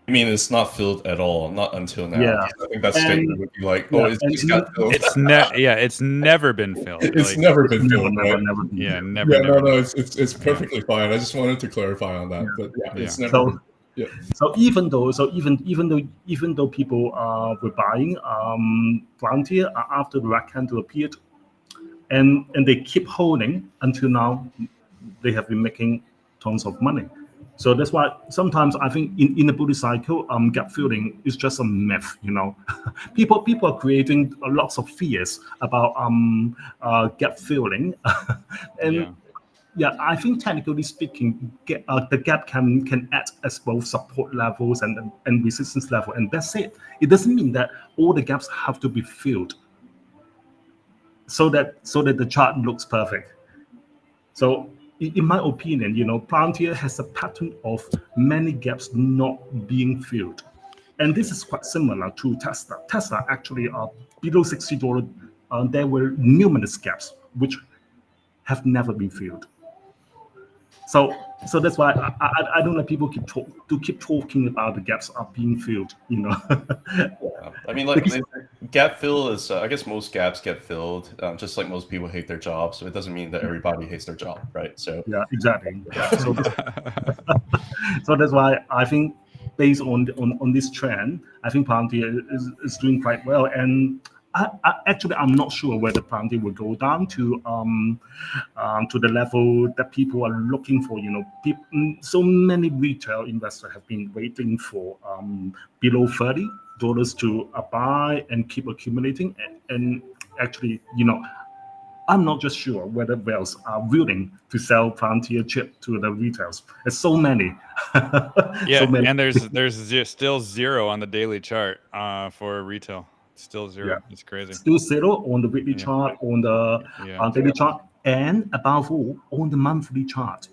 I mean, it's not filled at all, not until now. Yeah. I think that statement would be like, "Oh, it's just got filled." It's never been filled. It's never been filled, right? Never been. Yeah, never. Yeah, never. no, it's perfectly fine. I just wanted to clarify on that, but it's never. So, so even though people were buying Palantir after the red candle appeared, and they keep holding until now, they have been making tons of money. So that's why sometimes I think in the bullish cycle, gap filling is just a myth. People are creating lots of fears about gap filling, and I think technically speaking, the gap can act as both support levels and resistance level, and that's it. It doesn't mean that all the gaps have to be filled so that the chart looks perfect. So, in my opinion, Palantir has a pattern of many gaps not being filled. And this is quite similar to Tesla. Tesla actually below $60, there were numerous gaps which have never been filled. So that's why I don't let people keep talking about the gaps are being filled. I mean, like gap fill is. I guess most gaps get filled, just like most people hate their job. So it doesn't mean that everybody hates their job, right? So yeah, exactly. Yeah. So that's why I think, based on this trend, I think Palantir is doing quite well. And I'm not sure whether Palantir will go down to the level that people are looking for. So many retail investors have been waiting for below $30 to buy and keep accumulating. And actually, I'm not just sure whether whales are willing to sell Palantir chip to the retailers. There's so many. Yeah, so many. And there's still zero on the daily chart for retail. Still zero. Yeah. It's crazy. Still zero on the weekly chart, on the daily chart, and above all, on the monthly chart.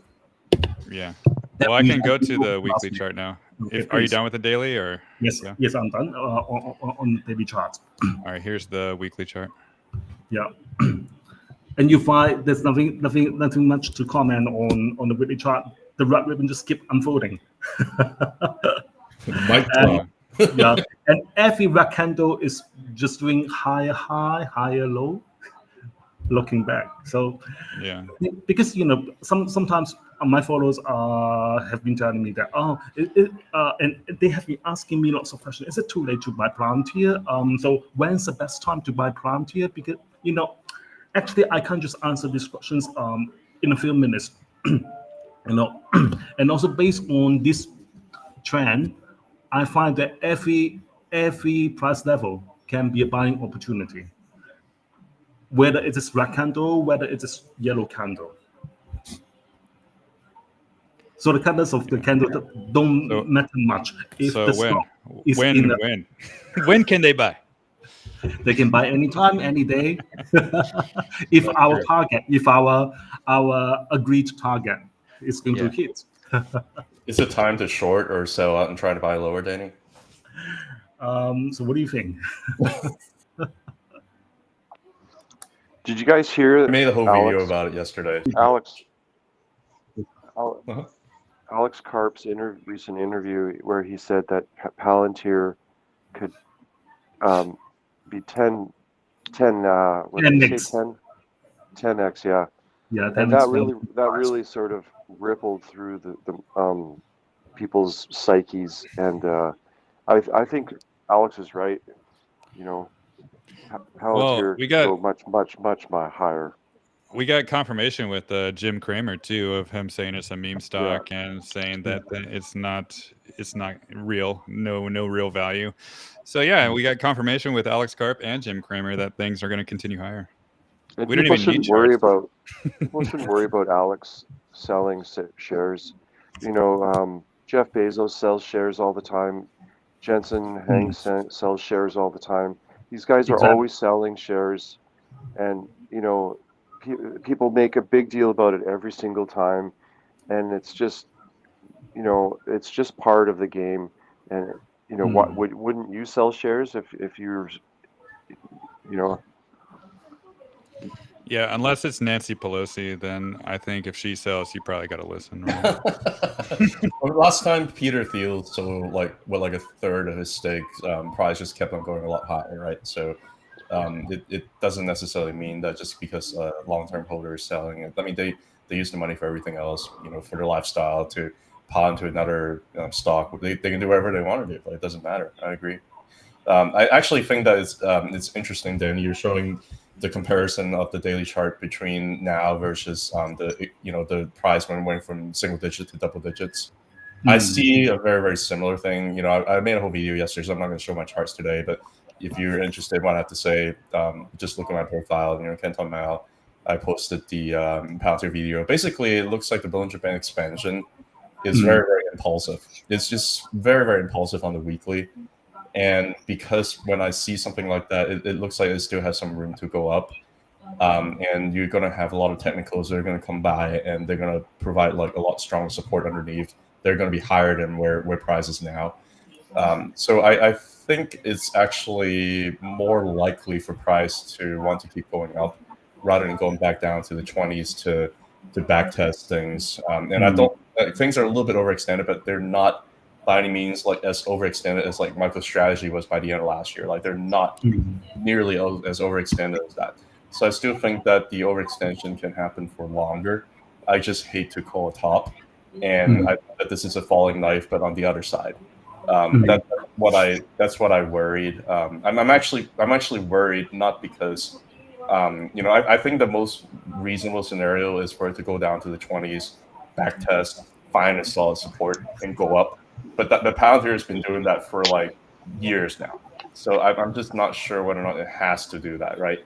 Yeah. Well, I can go to the weekly chart now. Okay, are you done with the daily, or? Yes. Yeah? Yes, I'm done on the daily chart. All right. Here's the weekly chart. Yeah. And you find there's nothing much to comment on the weekly chart. The red ribbon just keep unfolding. Yeah, and every red candle is just doing higher high, higher low, looking back. So yeah, because sometimes my followers have been telling me that and they have been asking me lots of questions. Is it too late to buy Palantir? So when's the best time to buy Palantir? Because actually I can't just answer these questions in a few minutes. And also based on this trend, I find that every price level can be a buying opportunity, whether it is red candle, whether it is yellow candle. So the colors of the candle don't matter much if the stock is in. When can they buy? They can buy anytime, any day. If That's our true. target, if our agreed target is going to hit. Is it time to short or sell out and try to buy lower, Danny? So what do you think? Did you guys hear? I made a whole video about it yesterday. Alex Karp's recent interview where he said that Palantir could be 10 what did he say, 10x, yeah. Yeah, and that really sort of rippled through the people's psyches, and I think Alex is right. Palantir go much higher. We got confirmation with Jim Cramer too of him saying it's a meme stock and saying that it's not real, no real value. So yeah, we got confirmation with Alex Karp and Jim Cramer that things are going to continue higher. And we don't even need worry about people shouldn't worry about Alex selling shares. Jeff Bezos sells shares all the time. Jensen Huang sells shares all the time. These guys are always selling shares, and people make a big deal about it every single time, and it's just part of the game. And what wouldn't you sell shares if you're Yeah, unless it's Nancy Pelosi, then I think if she sells, you probably got to listen. Right? Well, last time Peter Thiel sold like a third of his stake, price just kept on going a lot higher, right? So it doesn't necessarily mean that just because a long-term holder is selling it. I mean, they use the money for everything else, for their lifestyle, to pawn to another stock. They can do whatever they want to do. Like, it doesn't matter. I agree. I actually think that it's interesting, Danny. You're showing the comparison of the daily chart between now versus the price when it went from single digit to double digits. I see a very, very similar thing. I made a whole video yesterday, so I'm not going to show my charts today. But if you're interested in what I have to say, just look at my profile. Kenton Mao, I posted the Palantir video. Basically, it looks like the Bollinger Band expansion is very, very impulsive. It's just very, very impulsive on the weekly. And because when I see something like that, it looks like it still has some room to go up. And you're going to have a lot of technicals that are going to come by, and they're going to provide like a lot stronger support underneath. They're going to be higher than where price is now. So I think it's actually more likely for price to want to keep going up rather than going back down to the 20s to back test things. And I don't things are a little bit overextended, but they're not by any means like as overextended as like MicroStrategy was by the end of last year. Like, they're not nearly as overextended as that. So I still think that the overextension can happen for longer. I just hate to call a top, and I think that this is a falling knife, but on the other side. That's what I worried. I'm actually worried, not because I think the most reasonable scenario is for it to go down to the 20s, back test, find a solid support, and go up. But the Palantir has been doing that for like years now. So I'm just not sure whether or not it has to do that, right?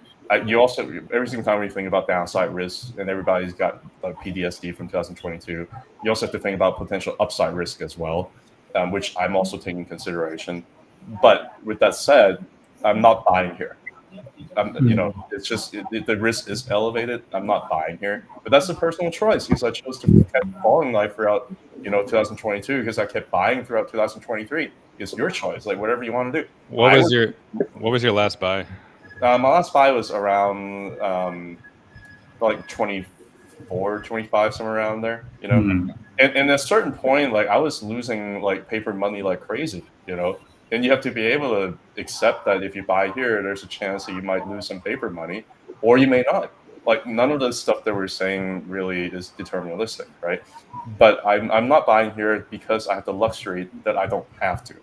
You also, every single time when you think about downside risks, and everybody's got like PTSD from 2022, you also have to think about potential upside risk as well, which I'm also taking into consideration. But with that said, I'm not buying here. It's just the risk is elevated. I'm not buying here, but that's a personal choice, because I chose to keep falling knife throughout 2022, because I kept buying throughout 2023. It's your choice, like whatever you want to do. What was your last buy? My last buy was around like 24, 25, somewhere around there. And at a certain point, like, I was losing like paper money like crazy. And you have to be able to accept that if you buy here, there's a chance that you might lose some paper money, or you may not. Like, none of the stuff that we're saying really is deterministic, right? But I'm not buying here because I have the luxury that I don't have to,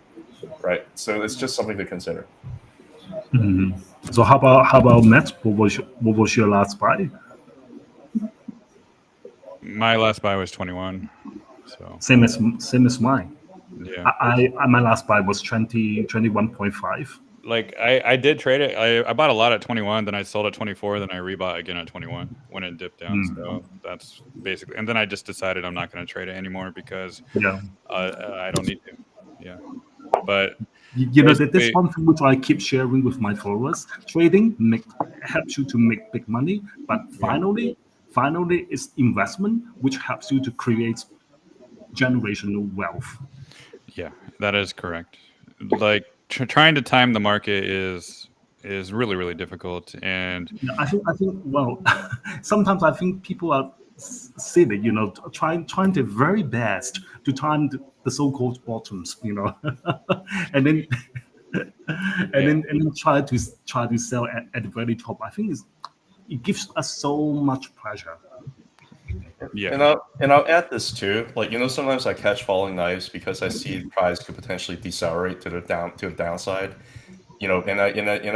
right? So it's just something to consider. Mm-hmm. So how about Matt? What was your last buy? My last buy was 21. So same as mine. Yeah. I my last buy was 21.5. Like I did trade it. I bought a lot at 21, then I sold at 24, then I rebought again at 21 when it dipped down. So that's basically, and then I just decided I'm not going to trade it anymore because I don't need to. Yeah. But you know that this one thing which I keep sharing with my followers: trading helps you to make big money, but finally it's investment which helps you to create generational wealth. Yeah, that is correct. Like trying to time the market is really, really difficult. And I think well, sometimes I think people are silly, you know, trying their very best to time the so-called bottoms, you know, and then and then try to sell at the very top. I think it gives us so much pleasure. Yeah. And I'll add this too. Like, you know, sometimes I catch falling knives because I see the price could potentially decelerate to the downside. You know, and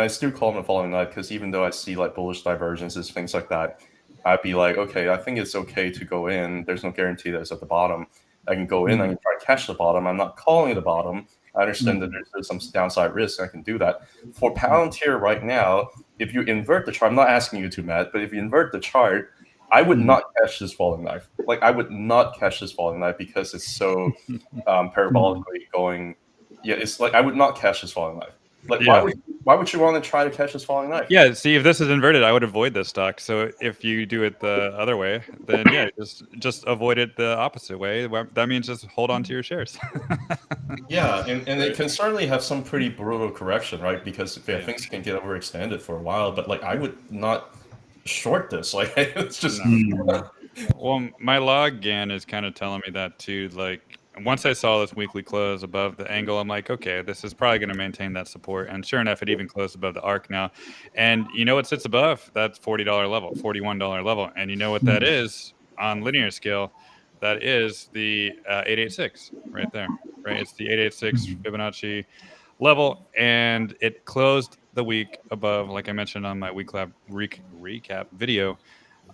I still call them a falling knife because even though I see like bullish divergences, things like that, I'd be like, okay, I think it's okay to go in. There's no guarantee that it's at the bottom. I can go in, I can try to catch the bottom. I'm not calling it the bottom. I understand that there's some downside risk. I can do that. For Palantir right now, if you invert the chart, I'm not asking you to, Matt, but if you invert the chart, I would not catch this falling knife. Like, I would not catch this falling knife because it's so parabolically going. Yeah, it's like I would not catch this falling knife. Like, why would you want to try to catch this falling knife? Yeah, see, if this is inverted, I would avoid this stock. So if you do it the other way, then just avoid it the opposite way. That means just hold on to your shares. Yeah, and it can certainly have some pretty brutal correction, right? Because things can get overextended for a while. But like, I would not short this. Like, it's just. Well, my log GAN is kind of telling me that too. Like, once I saw this weekly close above the angle, I'm like, okay, this is probably going to maintain that support. And sure enough, it even closed above the ARC now. And you know what sits above? That's $40 level, $41 level. And you know what that is on linear scale? That is the 886 right there, right? It's the 886 Fibonacci level. And it closed the week above, like I mentioned on my weekly recap video,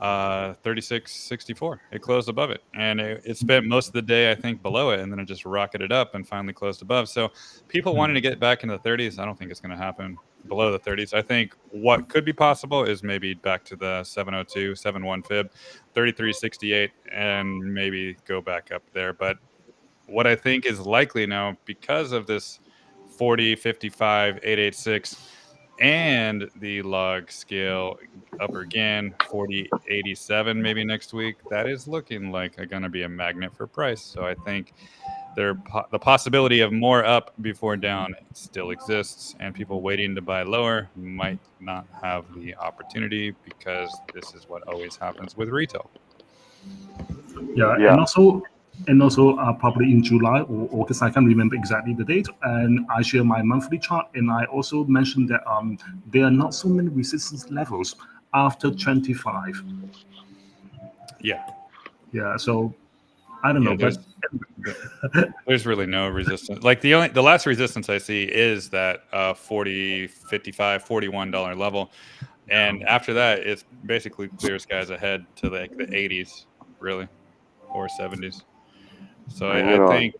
36.64. It closed above it, and it spent most of the day, I think, below it, and then it just rocketed up and finally closed above. So people wanting to get back into the 30s, I don't think it's going to happen below the 30s. I think what could be possible is maybe back to the 702, 71 fib, 33.68, and maybe go back up there. But what I think is likely now, because of this 40, 55, 886, and the log scale upper GAN 4087 maybe next week, that is looking like going to be a magnet for price. So I think the possibility of more up before down still exists, and people waiting to buy lower might not have the opportunity because this is what always happens with retail. Yeah. And also probably in July or August, I can't remember exactly the date, and I share my monthly chart, and I also mentioned that there are not so many resistance levels after 25. Yeah, so I don't know, but there's really no resistance. Like the last resistance I see is that 40, 55, $41 level, and after that it's basically clear skies ahead to like the 80s, really, or 70s. So I think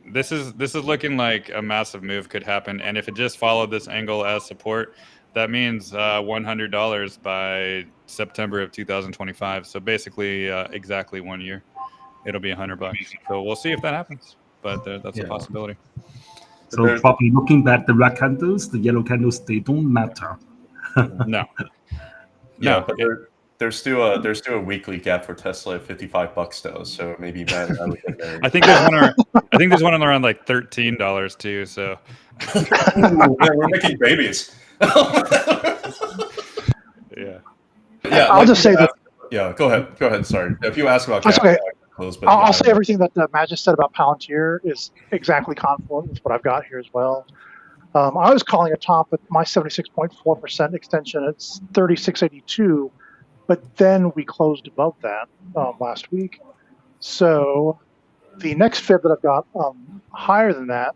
this is looking like a massive move could happen, and if it just followed this angle as support, that means $100 by September of 2025. So basically, exactly 1 year, it'll be $100. So we'll see if that happens, but that's a possibility. So probably looking back, the red candles, the yellow candles, they don't matter. No. Yeah, but there's still a weekly gap for Tesla at $55 though, so maybe that I would get there. I think there's one around like $13 too. So we're making babies. Yeah. I'll just say that. Yeah, go ahead. Sorry, if you ask about that's okay. I'll say yeah. everything that Matt just said about Palantir is exactly confluent with what I've got here as well. I was calling a top with my 76.4% extension. It's 3682, but then we closed above that last week. So the next fib that I've got higher than that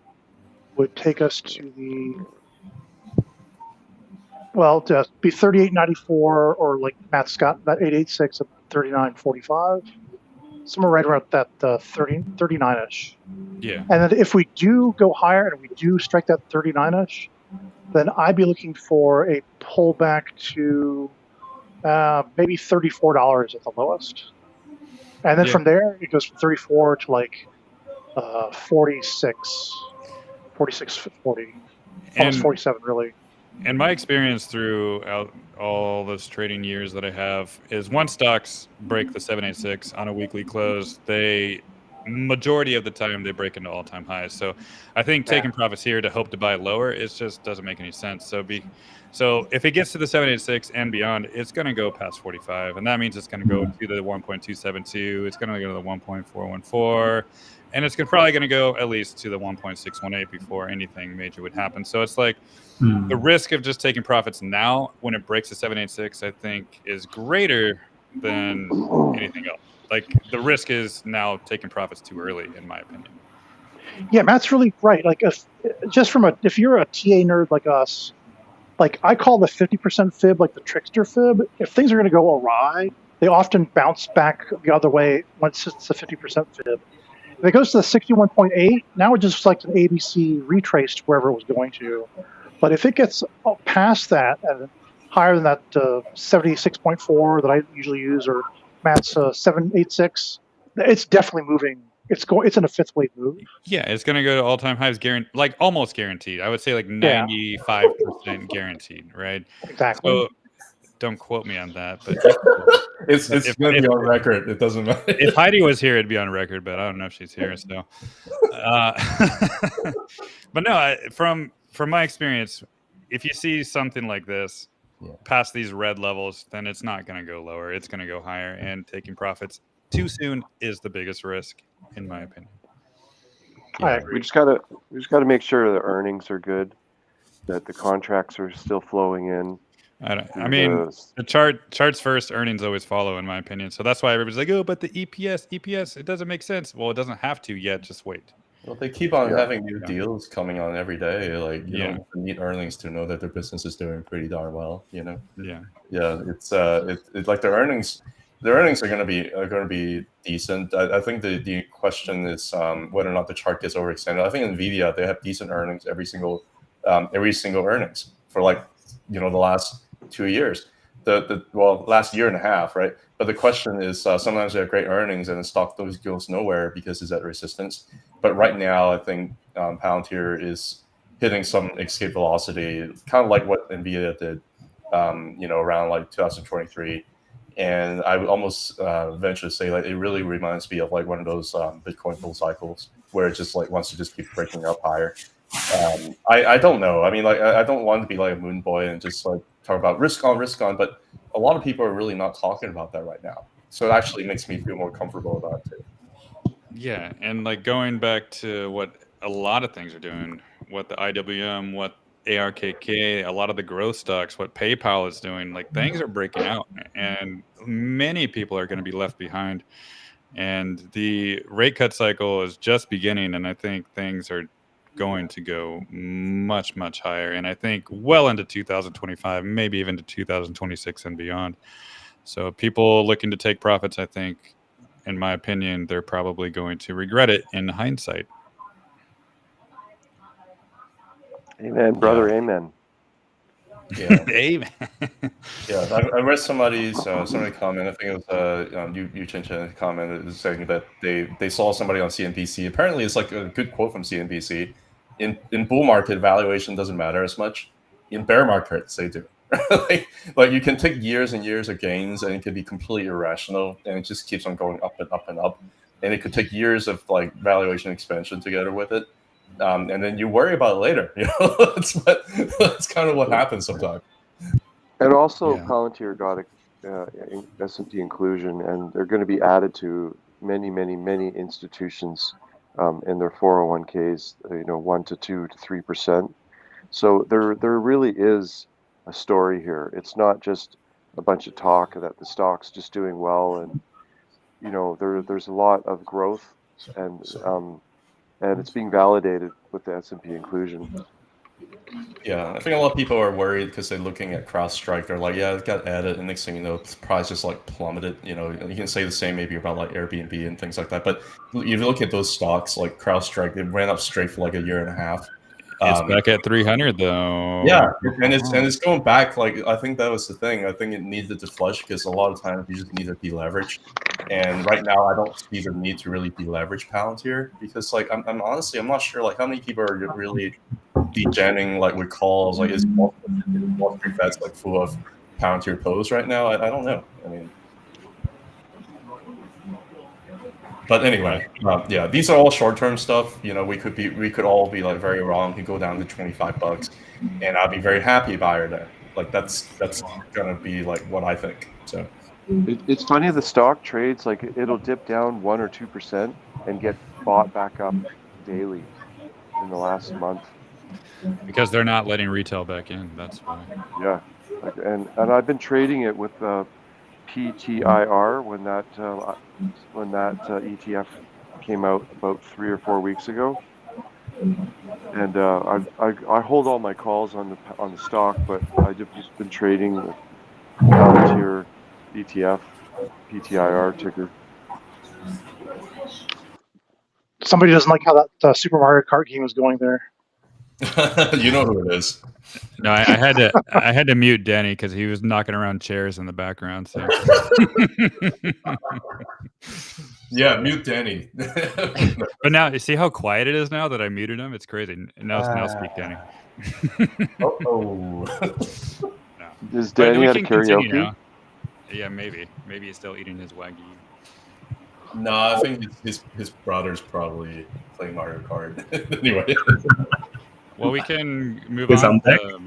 would take us to the, well, to be 3894, or like Matt Scott, that 886 at 3945. Somewhere right around that 39-ish. Yeah. And then if we do go higher and we do strike that 39-ish, then I'd be looking for a pullback to maybe $34 at the lowest. And then from there, it goes from 34 to like 46, 40, almost 47, really. And my experience throughout all those trading years that I have is once stocks break the 786 on a weekly close, majority of the time they break into all-time highs. So I think taking profits here to hope to buy lower, it just doesn't make any sense. So if it gets to the 786 and beyond, it's going to go past 45, and that means it's going to go to the 1.272. It's going to go to the 1.414, and it's probably going to go at least to the 1.618 before anything major would happen. So it's like the risk of just taking profits now when it breaks the 786, I think, is greater than anything else. Like the risk is now taking profits too early, in my opinion. Yeah, Matt's really right. Like if you're a TA nerd like us, like I call the 50% fib like the trickster fib. If things are going to go awry, they often bounce back the other way once it's the 50% fib. If it goes to the 61.8, now it just like an ABC retraced wherever it was going to. But if it gets past that and higher than that 76.4 that I usually use, or Matt's 786, it's definitely moving. It's in a fifth wave move. Yeah, it's going to go to all-time highs, like almost guaranteed. I would say like 95% guaranteed, right? Exactly. So don't quote me on that, but it's going to be on record. It doesn't matter. If Heidi was here, it'd be on record, but I don't know if she's here. So, but no, from my experience, if you see something like this past these red levels, then it's not going to go lower. It's going to go higher, and taking profits too soon is the biggest risk, in my opinion. I agree. We just gotta make sure the earnings are good, that the contracts are still flowing in. I mean, the charts first, earnings always follow, in my opinion. So that's why everybody's like, oh, but the EPS, it doesn't make sense. Well, it doesn't have to yet. Just wait. Well, they keep on having new deals coming on every day. Like you don't need earnings to know that their business is doing pretty darn well. You know. Yeah. It's like the earnings. The earnings are going to be decent. I think the question is whether or not the chart gets overextended. I think Nvidia, they have decent earnings every single earnings for like the last 2 years. Last year and a half, right? But the question is sometimes they have great earnings and the stock goes nowhere because it's at resistance. But right now, I think Palantir is hitting some escape velocity, kind of like what Nvidia did, around like 2023. And I would almost venture to say like it really reminds me of like one of those Bitcoin bull cycles where it just like wants to just keep breaking up higher. I don't know. I mean, like I don't want to be like a moon boy and just like talk about risk on, but a lot of people are really not talking about that right now. So it actually makes me feel more comfortable about it too. Yeah, and like going back to what a lot of things are doing, what the IWM, what ARKK, a lot of the growth stocks, what PayPal is doing, like things are breaking out, and many people are going to be left behind. And the rate cut cycle is just beginning, and I think things are going to go much, much higher. And I think well into 2025, maybe even to 2026 and beyond. So people looking to take profits, I think, in my opinion, they're probably going to regret it in hindsight. Amen, brother. Yeah. Amen. Yeah. Amen. I read somebody comment. I think it was you changed a comment saying that they saw somebody on CNBC. Apparently, it's like a good quote from CNBC. In bull market, valuation doesn't matter as much. In bear markets, they do. like you can take years and years of gains, and it can be completely irrational, and it just keeps on going up and up and up. And it could take years of like valuation expansion together with it. And then you worry about it later. That's kind of what happens sometimes. And also, Palantir got a S&P inclusion, and they're going to be added to many, many, many institutions in their 401ks. 1 to 2 to 3%. So there really is a story here. It's not just a bunch of talk that the stock's just doing well, and there's a lot of growth, and it's being validated with the S&P inclusion. Yeah, I think a lot of people are worried because they're looking at CrowdStrike. They're like, yeah, it got added, and next thing you know, the price just like plummeted. You can say the same maybe about like Airbnb and things like that. But if you look at those stocks like CrowdStrike, it ran up straight for like a year and a half. It's back at 300 though. Yeah, and it's going back. Like I think that was the thing. I think it needed to flush because a lot of times you just need to deleverage. And right now, I don't see the need to really deleverage Palantir because, like, I'm honestly, I'm not sure, like, how many people are really degenning, like, with calls, like, is Wall Street Bets like full of Palantir posts right now? I don't know. I mean, but anyway, yeah, these are all short-term stuff. We could all be like very wrong. Could go down to $25, and I'd be very happy buyer there. Like that's gonna be like what I think. So. It's funny, the stock trades like it'll dip down 1 or 2% and get bought back up daily in the last month. Because they're not letting retail back in. That's why. Yeah, and I've been trading it with PTIR when that ETF came out about 3 or 4 weeks ago, and I hold all my calls on the stock, but I've just been trading with Palantir ETF, PTIR ticker. Somebody doesn't like how that Super Mario Kart game is going there. You know who it is. No, I had to mute Danny because he was knocking around chairs in the background. So. Yeah, mute Danny. But now, you see how quiet it is now that I muted him? It's crazy. Now speak, Danny. Oh. Is Danny at a karaoke? Yeah, maybe. Maybe he's still eating his Wagyu. No, I think his brother's probably playing Mario Kart. Anyway. Well, we can move on to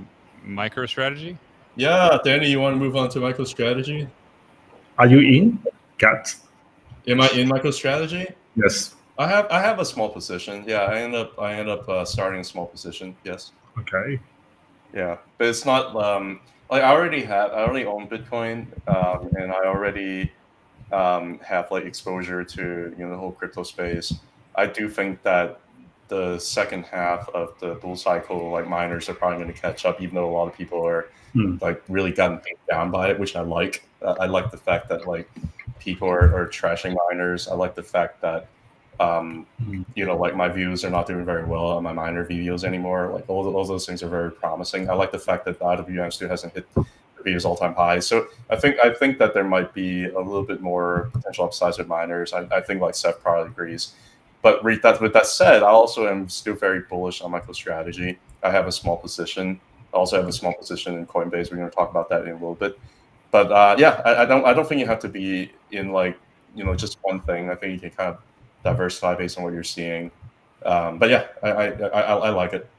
MicroStrategy. Yeah, Danny, you want to move on to MicroStrategy? Are you in, Kat? Am I in MicroStrategy? Yes. I have a small position. Yeah, I end up starting a small position. Yes. Okay. Yeah, but it's not like I already own Bitcoin, and I already have like exposure to the whole crypto space. I do think that the second half of the bull cycle, like miners are probably going to catch up, even though a lot of people are like really gotten beat down by it, which I like. I like the fact that like people are trashing miners. I like the fact that like my views are not doing very well on my miner videos anymore. Like all those things are very promising. I like the fact that the IWM still hasn't hit previous all-time highs. So I think that there might be a little bit more potential upsides with miners. I think like Seth probably agrees. But with that said, I also am still very bullish on MicroStrategy. I have a small position. I also have a small position in Coinbase. We're going to talk about that in a little bit. But yeah, I don't think you have to be in like just one thing. I think you can kind of diversify based on what you're seeing. But yeah, I like it.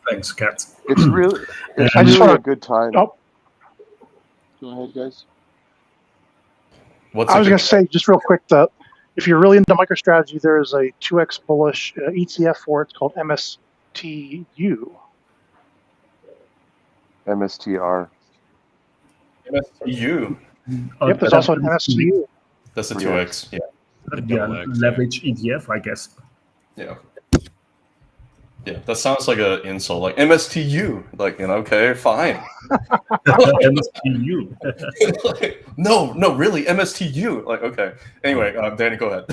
Thanks, Kat. It's really a good time. Oh. Go ahead, guys. I was going to say just real quick that if you're really into MicroStrategy, there is a 2x bullish ETF for it. It's called MSTU. MSTR. MSTU. Yep, there's also an MSTU. That's the 2x. Yeah. Leverage ETF, I guess. Yeah. Yeah, that sounds like an insult, like MSTU. Like, okay, fine. MSTU. No, really, MSTU. Like, okay. Anyway, Danny, go ahead.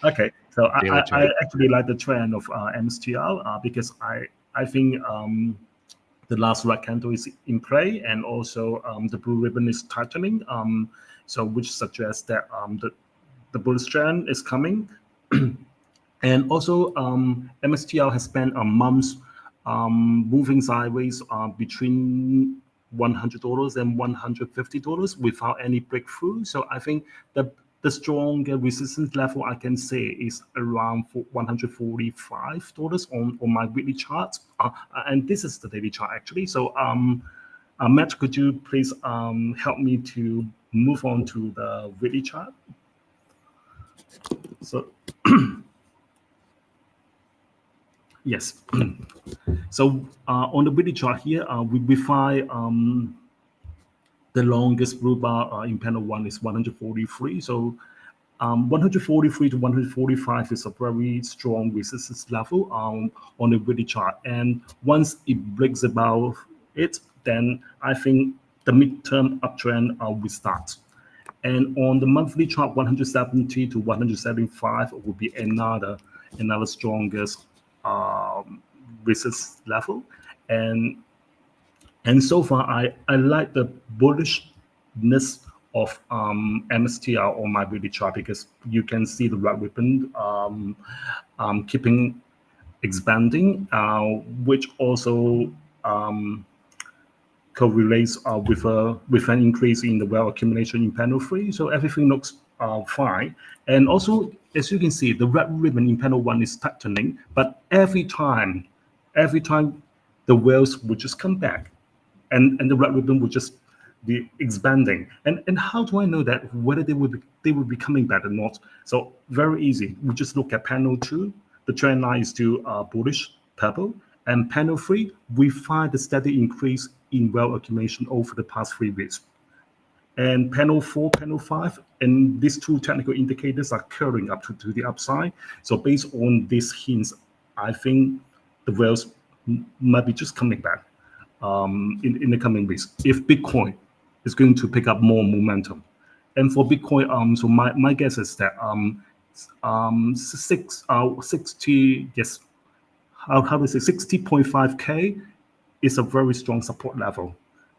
Okay, so I actually like the trend of MSTR because I think the last red candle is in play, and also the blue ribbon is tightening. So which suggests that the bullish trend is coming. And also, MSTR has spent a month moving sideways between $100 and $150 without any breakthrough. So I think the stronger resistance level I can say is around $145 on my weekly chart. And this is the daily chart actually. So Matt, could you please help me to move on to the weekly chart? So Yes. So on the weekly chart here, we find the longest blue bar in panel 1 is 143. So 143 to 145 is a very strong resistance level on the weekly chart. And once it breaks above it, then I think the midterm uptrend will start. And on the monthly chart, 170 to 175 will be another strongest resistance level. And so far, I like the bullishness of MSTR on my weekly chart, because you can see the red ribbon keeping expanding, which also correlates with an increase in the wealth accumulation in panel 3. So everything looks fine. And also, as you can see, the red ribbon in panel 1 is tightening, but every time the wealth will just come back, and the red ribbon will just be expanding. And how do I know that whether they will be coming back or not? So very easy. We just look at panel 2. The trend line is still bullish, purple. And panel 3, we find the steady increase in wealth accumulation over the past 3 weeks. And panel 4, panel 5, and these two technical indicators are curling up to the upside. So based on these hints, I think the wealth might be just coming back in the coming weeks, if Bitcoin is going to pick up more momentum. And for Bitcoin, so my guess is that 60, yes, how do we say, 60.5K is a very strong support level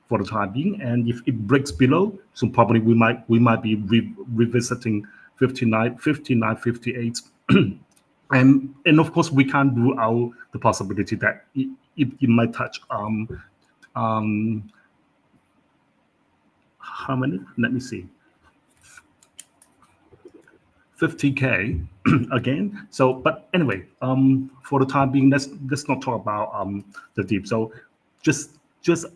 for the time being. And if it breaks below, so probably we might be revisiting 59, 58. And of course, we can't rule out the possibility that it might touch how many? Let me see. 50K again. So, but anyway, for the time being, let's not talk about the dip. So, just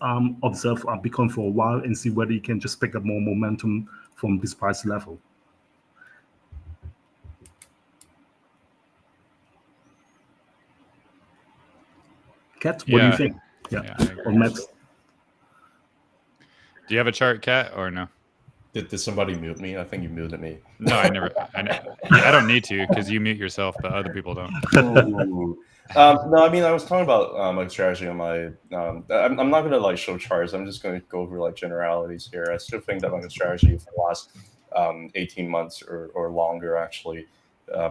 observe Bitcoin for a while and see whether you can just pick up more momentum from this price level. Kat, what do you think? Yeah, or Max? Do you have a chart, Kat, or no? Did somebody mute me? I think you muted me. No, I never. I don't need to, because you mute yourself, but other people don't. No, I mean, I was talking about MicroStrategy on my. I'm not gonna like show charts. I'm just gonna go over like generalities here. I still think that MicroStrategy for the last 18 months or longer actually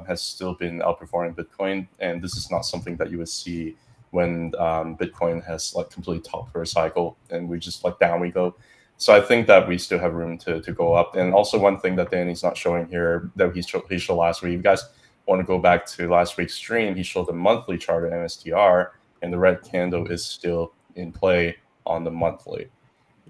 has still been outperforming Bitcoin, and this is not something that you would see when Bitcoin has like completely topped for a cycle and we just like down we go. So I think that we still have room to go up. And also one thing that Danny's not showing here that he showed last week, you guys want to go back to last week's stream, he showed the monthly chart of MSTR, and the red candle is still in play on the monthly.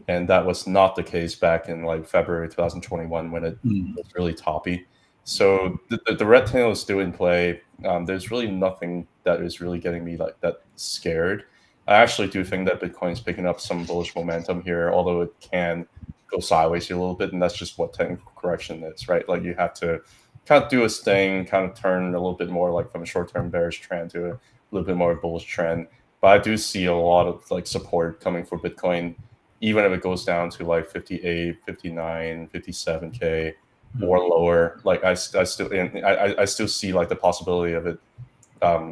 And that was not the case back in like February 2021 when it was really toppy. So the red candle is still in play. There's really nothing that is really getting me like that scared. I actually do think that Bitcoin is picking up some bullish momentum here, although it can go sideways here a little bit, and that's just what technical correction is, right? Like you have to kind of do its thing, kind of turn a little bit more like from a short-term bearish trend to a little bit more bullish trend. But I do see a lot of like support coming for Bitcoin, even if it goes down to like 58, 59, 57K or lower. Like I still see like the possibility of it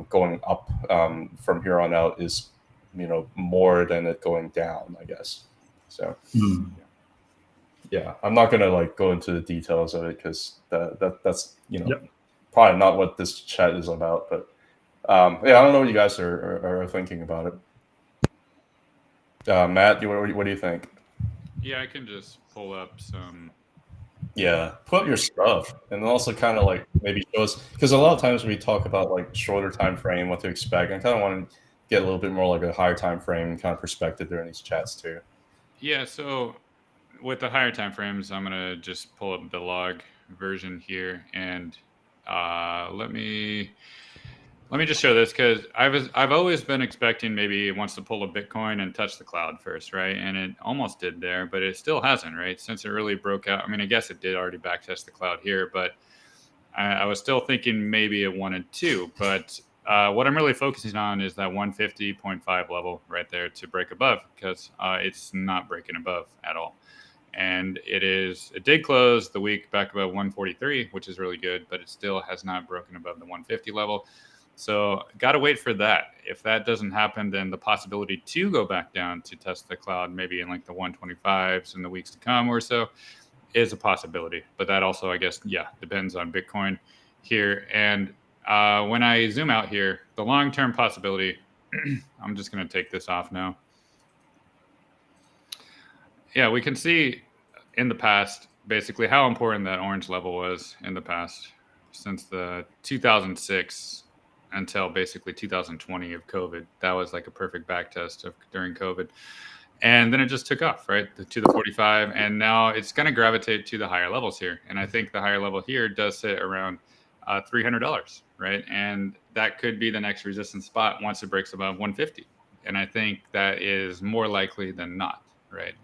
going up from here on out is, you know, more than it going down, I guess. So yeah, I'm not gonna like go into the details of it because that's you know probably not what this chat is about. But yeah, I don't know what you guys are thinking about it. Matt, what do you think? Yeah, I can just pull up some. Yeah, put up your stuff, and also kind of like maybe show us, because a lot of times we talk about like shorter time frame, what to expect. I kind of want to get a little bit more like a higher time frame kind of perspective during these chats too. Yeah, so with the higher time frames, I'm gonna just pull up the log version here, and let me just show this, because I've always been expecting maybe it wants to pull a Bitcoin and touch the cloud first, right? And it almost did there, but it still hasn't, right? Since it really broke out. I mean, I guess it did already backtest the cloud here, but I was still thinking maybe it wanted to. But what I'm really focusing on is that 150.5 level right there to break above, because it's not breaking above at all. And it did close the week back above 143, which is really good, but it still has not broken above the 150 level. So got to wait for that. If that doesn't happen, then the possibility to go back down to test the cloud, maybe in like the 125s in the weeks to come or so, is a possibility. But that also, I guess, depends on Bitcoin here. And when I zoom out here, the long-term possibility, I'm just going to take this off now. Yeah, we can see in the past basically how important that orange level was in the past, since the 2006 until basically 2020 of COVID. That was like a perfect back test during COVID. And then it just took off, right, to the 45. And now it's going to gravitate to the higher levels here. And I think the higher level here does sit around $300, right? And that could be the next resistance spot once it breaks above 150. And I think that is more likely than not, right?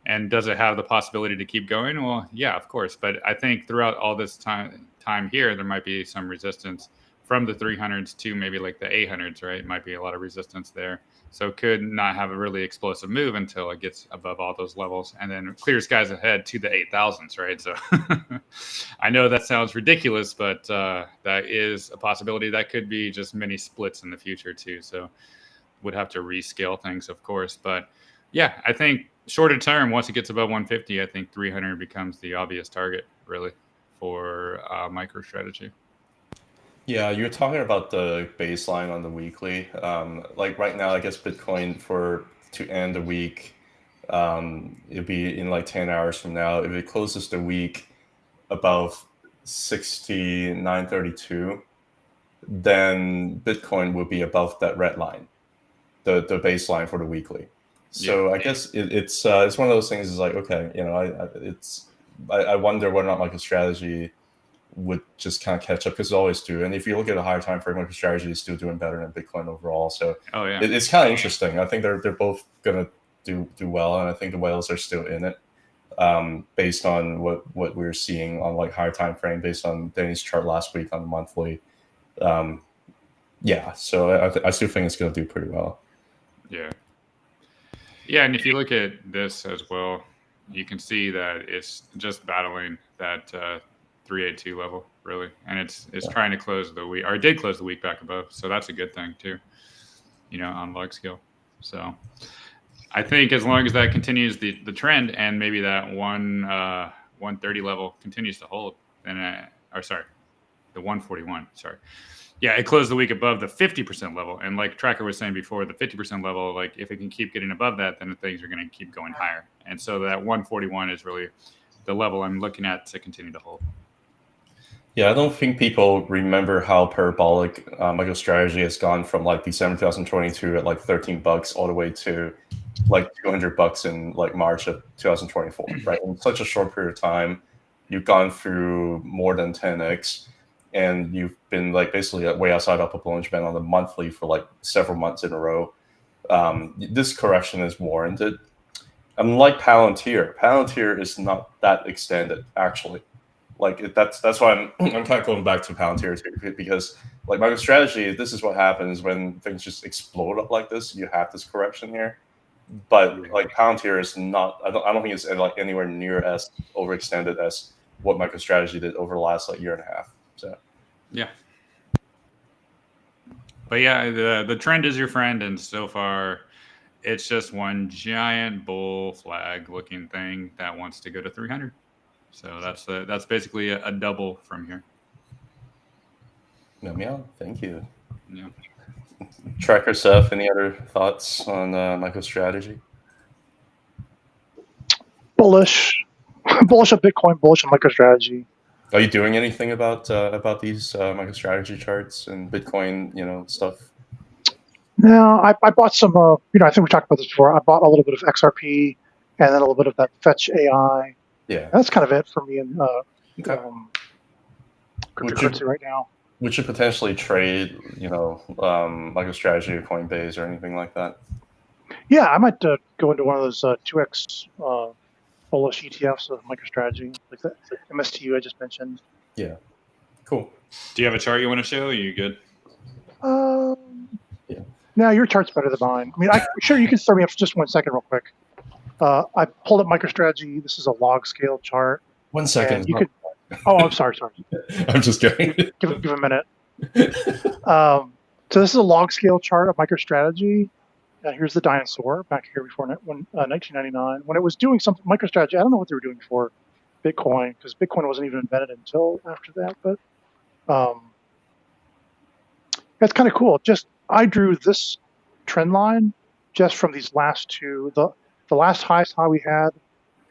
And does it have the possibility to keep going? Well, yeah, of course. But I think throughout all this time here, there might be some resistance from the 300s to maybe like the 800s, right? Might be a lot of resistance there. So it could not have a really explosive move until it gets above all those levels and then clear skies ahead to the 8,000s, right? So I know that sounds ridiculous, but that is a possibility. That could be just many splits in the future too. So would have to rescale things, of course. But yeah, I think shorter term, once it gets above 150, I think 300 becomes the obvious target, really, for MicroStrategy. Yeah, you're talking about the baseline on the weekly. Like right now, I guess Bitcoin to end the week, it'd be in like 10 hours from now. If it closes the week above 69.32, then Bitcoin would be above that red line, the baseline for the weekly. So yeah. I guess it's one of those things. Is like, okay, I wonder whether or not MicroStrategy would just kind of catch up, because it always do. And if you look at a higher time frame, MicroStrategy is still doing better than Bitcoin overall. So it's kind of interesting. I think they're both gonna do well, and I think the whales are still in it, based on what we're seeing on like higher time frame, based on Danny's chart last week on the monthly. So I still think it's gonna do pretty well. Yeah, and if you look at this as well, you can see that it's just battling that 382 level, really, and it's trying to close the week, or it did close the week back above, so that's a good thing too, on log scale. So I think as long as that continues the trend, and maybe that 130 level continues to hold, then the 141. Yeah, it closed the week above the 50% level. And like Tracker was saying before, the 50% level, like if it can keep getting above that, then the things are going to keep going higher. And so that 141 is really the level I'm looking at to continue to hold. Yeah, I don't think people remember how parabolic MicroStrategy has gone from like December 2022 at like $13 all the way to like $200 in like March of 2024, right? In such a short period of time, you've gone through more than 10x. And you've been like basically way outside upper Bollinger Band on the monthly for like several months in a row. This correction is warranted. Unlike Palantir is not that extended actually. Like that's why I'm kind of going back to Palantir too, because like MicroStrategy, this is what happens when things just explode up like this. You have this correction here, but like Palantir is not. I don't think it's like anywhere near as overextended as what MicroStrategy did over the last like year and a half. So, yeah, but yeah, the trend is your friend, and so far, it's just one giant bull flag looking thing that wants to go to 300. So that's basically a double from here. Meow, thank you. Yeah. Tracker Seth, any other thoughts on MicroStrategy? Bullish on Bitcoin, bullish on MicroStrategy. Are you doing anything about these MicroStrategy charts and Bitcoin, stuff? No, I bought some. I think we talked about this before. I bought a little bit of XRP and then a little bit of that Fetch AI. Yeah, that's kind of it for me in cryptocurrency right now. Would you potentially trade, MicroStrategy or Coinbase or anything like that? Yeah, I might go into one of those 2x bullish ETFs of MicroStrategy, like the MSTU I just mentioned. Yeah, cool. Do you have a chart you want to show? Or are you good? Yeah. No, your chart's better than mine. I mean, sure, you can throw me up for just 1 second real quick. I pulled up MicroStrategy. This is a log scale chart. 1 second. You could. Oh, I'm sorry. I'm just kidding. Give a minute. So this is a log scale chart of MicroStrategy. Here's the dinosaur back here before 1999 when it was doing something. MicroStrategy. I don't know what they were doing before Bitcoin, because Bitcoin wasn't even invented until after that. But that's kind of cool. I drew this trend line just from these last two, the last highest high we had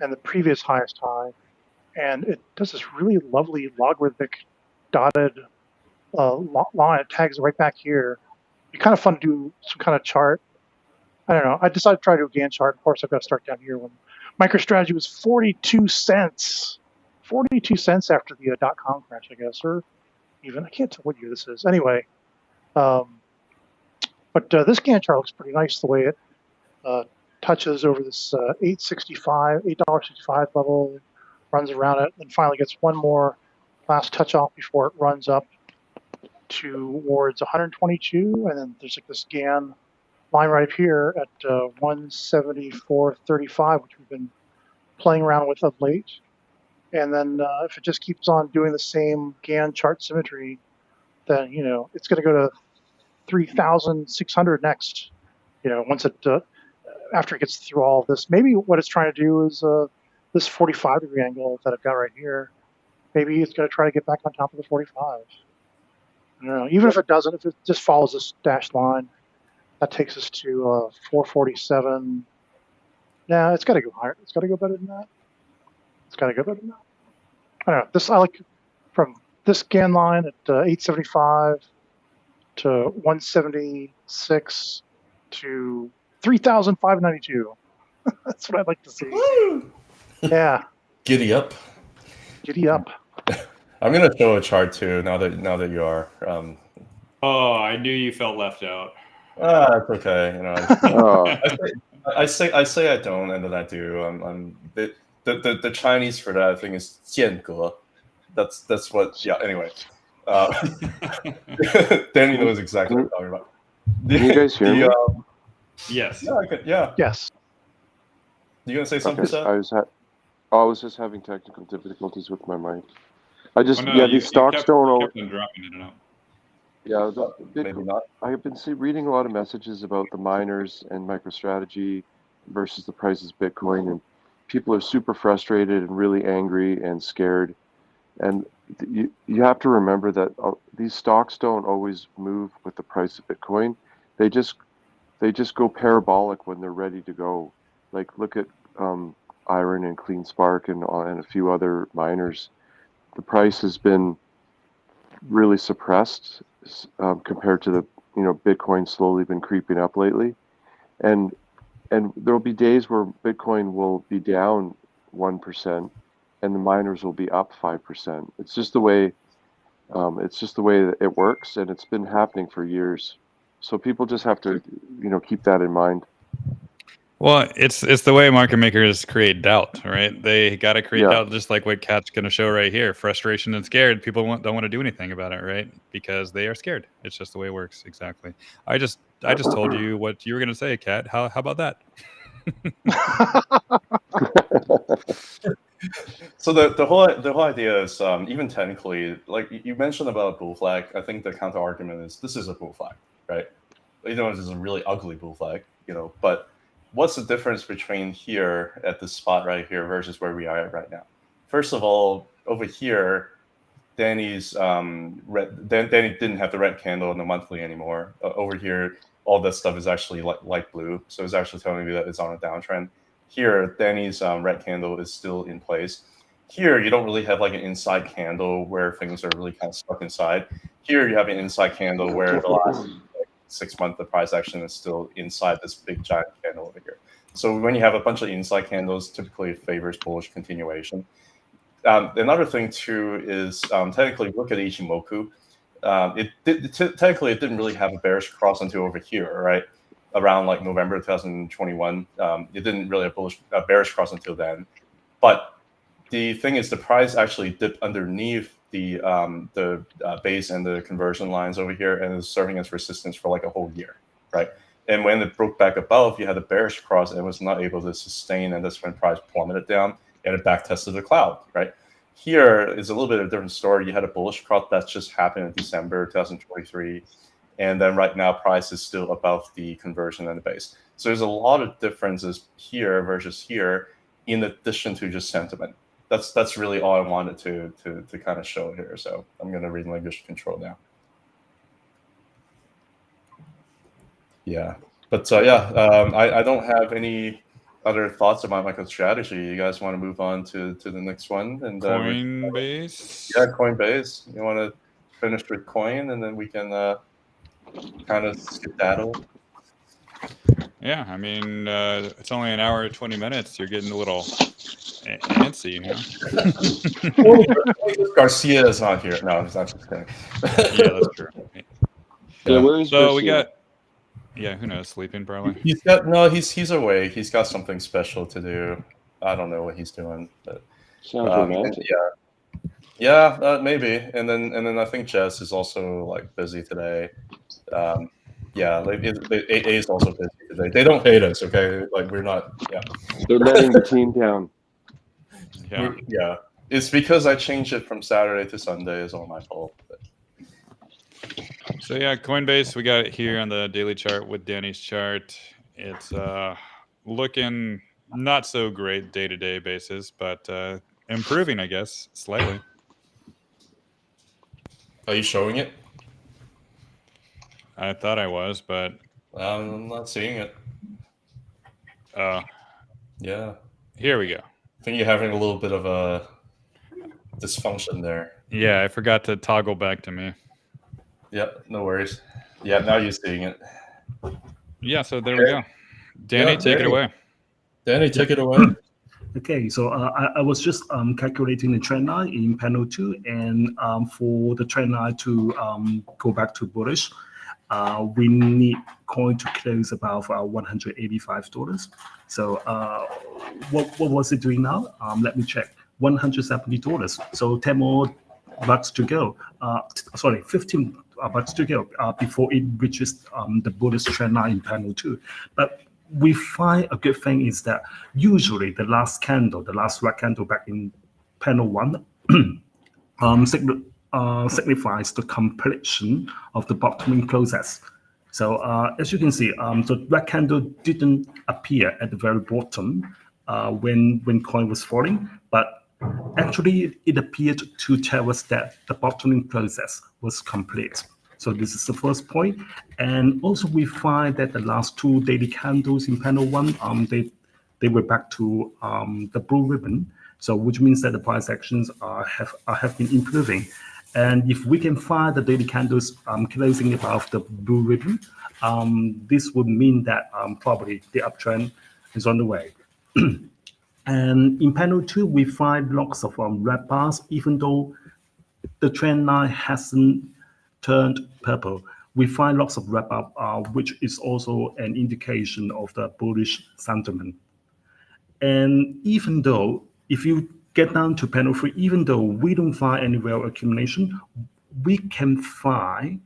and the previous highest high. And it does this really lovely logarithmic dotted line. It tags right back here. It'd be kind of fun to do some kind of chart. I don't know. I decided to try to do a Gantt chart. Of course, I've got to start down here when MicroStrategy was 42 cents. 42 cents after the .com crash, I guess, or even, I can't tell what year this is. Anyway, but this Gantt chart looks pretty nice the way it touches over this $8.65 level, runs around it, and finally gets one more last touch off before it runs up towards 122, and then there's like this Gann line right here at 174.35, which we've been playing around with of late. And then if it just keeps on doing the same Gann chart symmetry, then it's going to go to 3,600 next. Once it after it gets through all of this, maybe what it's trying to do is this 45-degree angle that I've got right here. Maybe it's going to try to get back on top of the 45. I don't know. Even if it doesn't, if it just follows this dashed line, that takes us to 447. Nah, it's got to go higher. It's got to go better than that. It's got to go better than that. I don't know. I like from this Gann line at 875 to 176 to 3,592. That's what I'd like to see. Woo! Yeah. Giddy up. Giddy up. I'm gonna show a chart too. Now that you are. Oh, I knew you felt left out. It's okay. I say I don't, and then I do. The Chinese for that I think is 间隔. That's what. Yeah. Anyway, Danny knows exactly what I'm talking about. Can you guys hear me? Yes. Yeah. Yes. You gonna say something, Seth? I was just having technical difficulties with my mic. These stocks don't. Kept on dropping in and out. Yeah, maybe not. I have been reading a lot of messages about the miners and MicroStrategy versus the prices of Bitcoin, and people are super frustrated and really angry and scared. And you have to remember that these stocks don't always move with the price of Bitcoin. They just go parabolic when they're ready to go. Like look at Iron and CleanSpark and a few other miners. The price has been really suppressed compared to the Bitcoin slowly been creeping up lately, and there will be days where Bitcoin will be down 1% and the miners will be up 5%. It's just the way that it works, and it's been happening for years. So people just have to keep that in mind. Well, it's the way market makers create doubt, right? They got to create doubt, just like what Kat's going to show right here. Frustration and scared. People don't want to do anything about it, right? Because they are scared. It's just the way it works. Exactly. I just told you what you were going to say, Kat. How about that? So the whole idea is even technically, like you mentioned about a bull flag. I think the counter argument is this is a bull flag, right? This is a really ugly bull flag, but what's the difference between here at this spot right here versus where we are at right now? First of all, over here, Danny's Danny didn't have the red candle in the monthly anymore. Over here, all that stuff is actually light blue, so it's actually telling me that it's on a downtrend. Here, Danny's red candle is still in place. Here, you don't really have like an inside candle where things are really kind of stuck inside. Here, you have an inside candle where the last 6 months, the price action is still inside this big giant candle over here. So when you have a bunch of inside candles, typically it favors bullish continuation. Another thing too is technically look at Ichimoku. Technically it didn't really have a bearish cross until over here, right? Around like November 2021, it didn't really have a bearish cross until then. But the thing is, the price actually dipped underneath the base and the conversion lines over here, and is serving as resistance for like a whole year, right? And when it broke back above, you had a bearish cross and was not able to sustain, and that's when price plummeted down and it back tested the cloud, right? Here is a little bit of a different story. You had a bullish cross that just happened in December 2023, and then right now price is still above the conversion and the base. So there's a lot of differences here versus here, in addition to just sentiment. That's really all I wanted to kind of show here. So I'm going to relinquish control now. Yeah, but I don't have any other thoughts about MicroStrategy. You guys want to move on to the next one? And Coinbase. Yeah, Coinbase. You want to finish with Coin, and then we can kind of skedaddle. Yeah, I mean, it's only an hour and 20 minutes. You're getting a little antsy, Garcia is not here. No, he's not. Just kidding. Yeah, that's true. Yeah, where is so Garcia? we got. Yeah, who knows? Sleeping probably. He's awake. He's got something special to do. I don't know what he's doing, but Sounds romantic. Maybe. And then I think Jess is also like busy today. Like A is also busy today. They don't hate us, okay? Like we're not. Yeah. They're letting the team down. Yeah. It's because I changed it from Saturday to Sunday. Is all my fault. But. So yeah, Coinbase, we got it here on the daily chart with Danny's chart. It's looking not so great day-to-day basis, but improving, I guess, slightly. Are you showing it? I thought I was, but I'm not seeing it. Yeah. Here we go. I think you're having a little bit of a dysfunction there. Yeah, I forgot to toggle back to me. Yeah, no worries. Yeah, now you're seeing it. Yeah, so there we go. Danny, take it away. Danny, take it away. Okay, so I was just calculating the trend line in panel 2, and for the trend line to go back to bullish, we need coin to close above $185. So what was it doing now? Let me check. $170. So 10 more bucks to go. 15 bucks to go before it reaches the bullish trend line in panel 2. But we find a good thing is that usually the last red candle back in panel 1 signifies the completion of the bottoming process. So as you can see, the red candle didn't appear at the very bottom when coin was falling, but actually it appeared to tell us that the bottoming process was complete. So this is the first point. And also we find that the last 2 daily candles in panel 1, they were back to the blue ribbon. So which means that the price actions have been improving. And if we can find the daily candles closing above the blue ribbon, this would mean that probably the uptrend is on the way. And in panel 2, we find lots of red bars, even though the trend line hasn't turned purple. We find lots of red bars, which is also an indication of the bullish sentiment. And even though, if you get down to panel 3, even though we don't find any real accumulation, we can find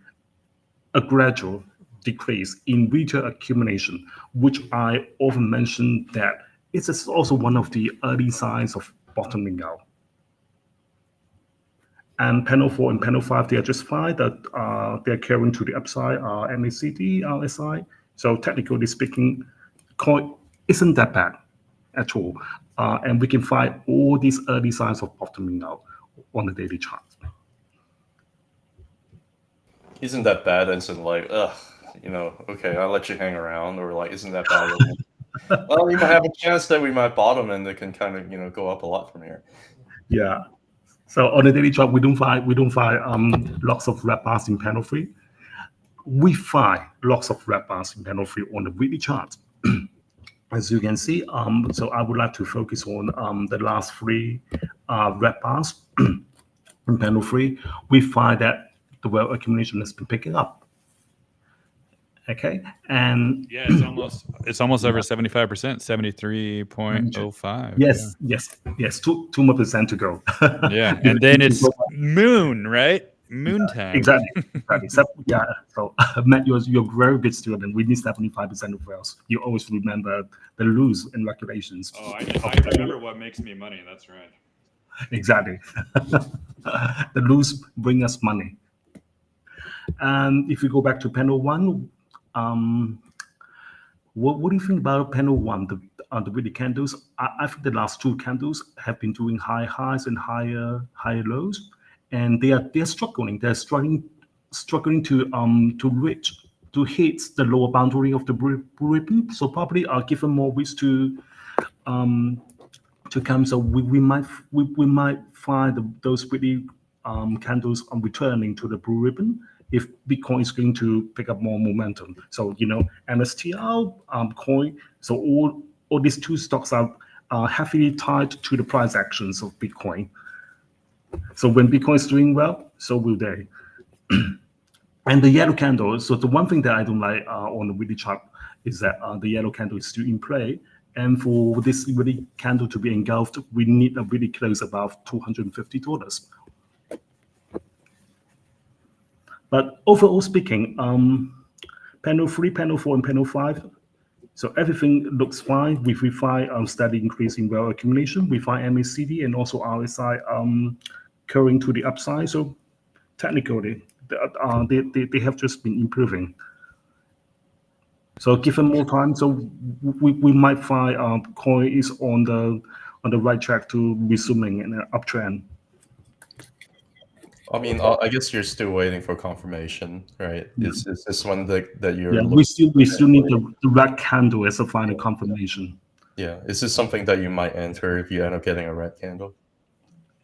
a gradual decrease in retail accumulation, which I often mention that it is also one of the early signs of bottoming out. And panel 4 and panel 5, they are just fine. That they're carrying to the upside, MACD, RSI. So technically speaking, coin isn't that bad at all. And we can find all these early signs of bottoming out on the daily chart. Isn't that bad? And so like, okay, I'll let you hang around, or like, isn't that bad? Well, we might have a chance that we might bottom and it can kind of, go up a lot from here. Yeah. So on the daily chart, we don't find lots of red bars in panel 3. We find lots of red bars in panel 3 on the weekly chart. As you can see, so I would like to focus on the last 3 red bars in panel 3. We find that the wealth accumulation has been picking up. Okay, and yeah, it's almost over 75%, 73.05. Yes, yes, 2% to go. Yeah, and then it's moon, right? Moon time. Exactly. So, yeah. So, Matt, you're a very good student. We need 75% of whales. You always remember the rules and regulations. Oh, I remember what makes me money. That's right. Exactly. The rules bring us money. And if you go back to panel 1, what do you think about panel 1, the weekly candles? I think the last 2 candles have been doing high highs and higher lows, and they're struggling. They're struggling to hit the lower boundary of the blue ribbon. So probably are given more weeks to come. So we might find those weekly candles on returning to the blue ribbon if Bitcoin is going to pick up more momentum. So, MSTR, coin. So all these 2 stocks are heavily tied to the price actions of Bitcoin. So when Bitcoin is doing well, so will they. And the yellow candle. So the one thing that I don't like on the weekly chart is that the yellow candle is still in play. And for this really candle to be engulfed, we need a really close above $250. But overall speaking, panel 3, panel 4, and panel 5, so everything looks fine. We find steady increase in wealth accumulation. We find MACD and also RSI curving to the upside. So technically, they have just been improving. So given more time, so we might find coin is on the right track to resuming an uptrend. I mean, I guess you're still waiting for confirmation, right? Is this one that you're? Yeah, we still need the red candle as a final confirmation. Yeah, is this something that you might enter if you end up getting a red candle?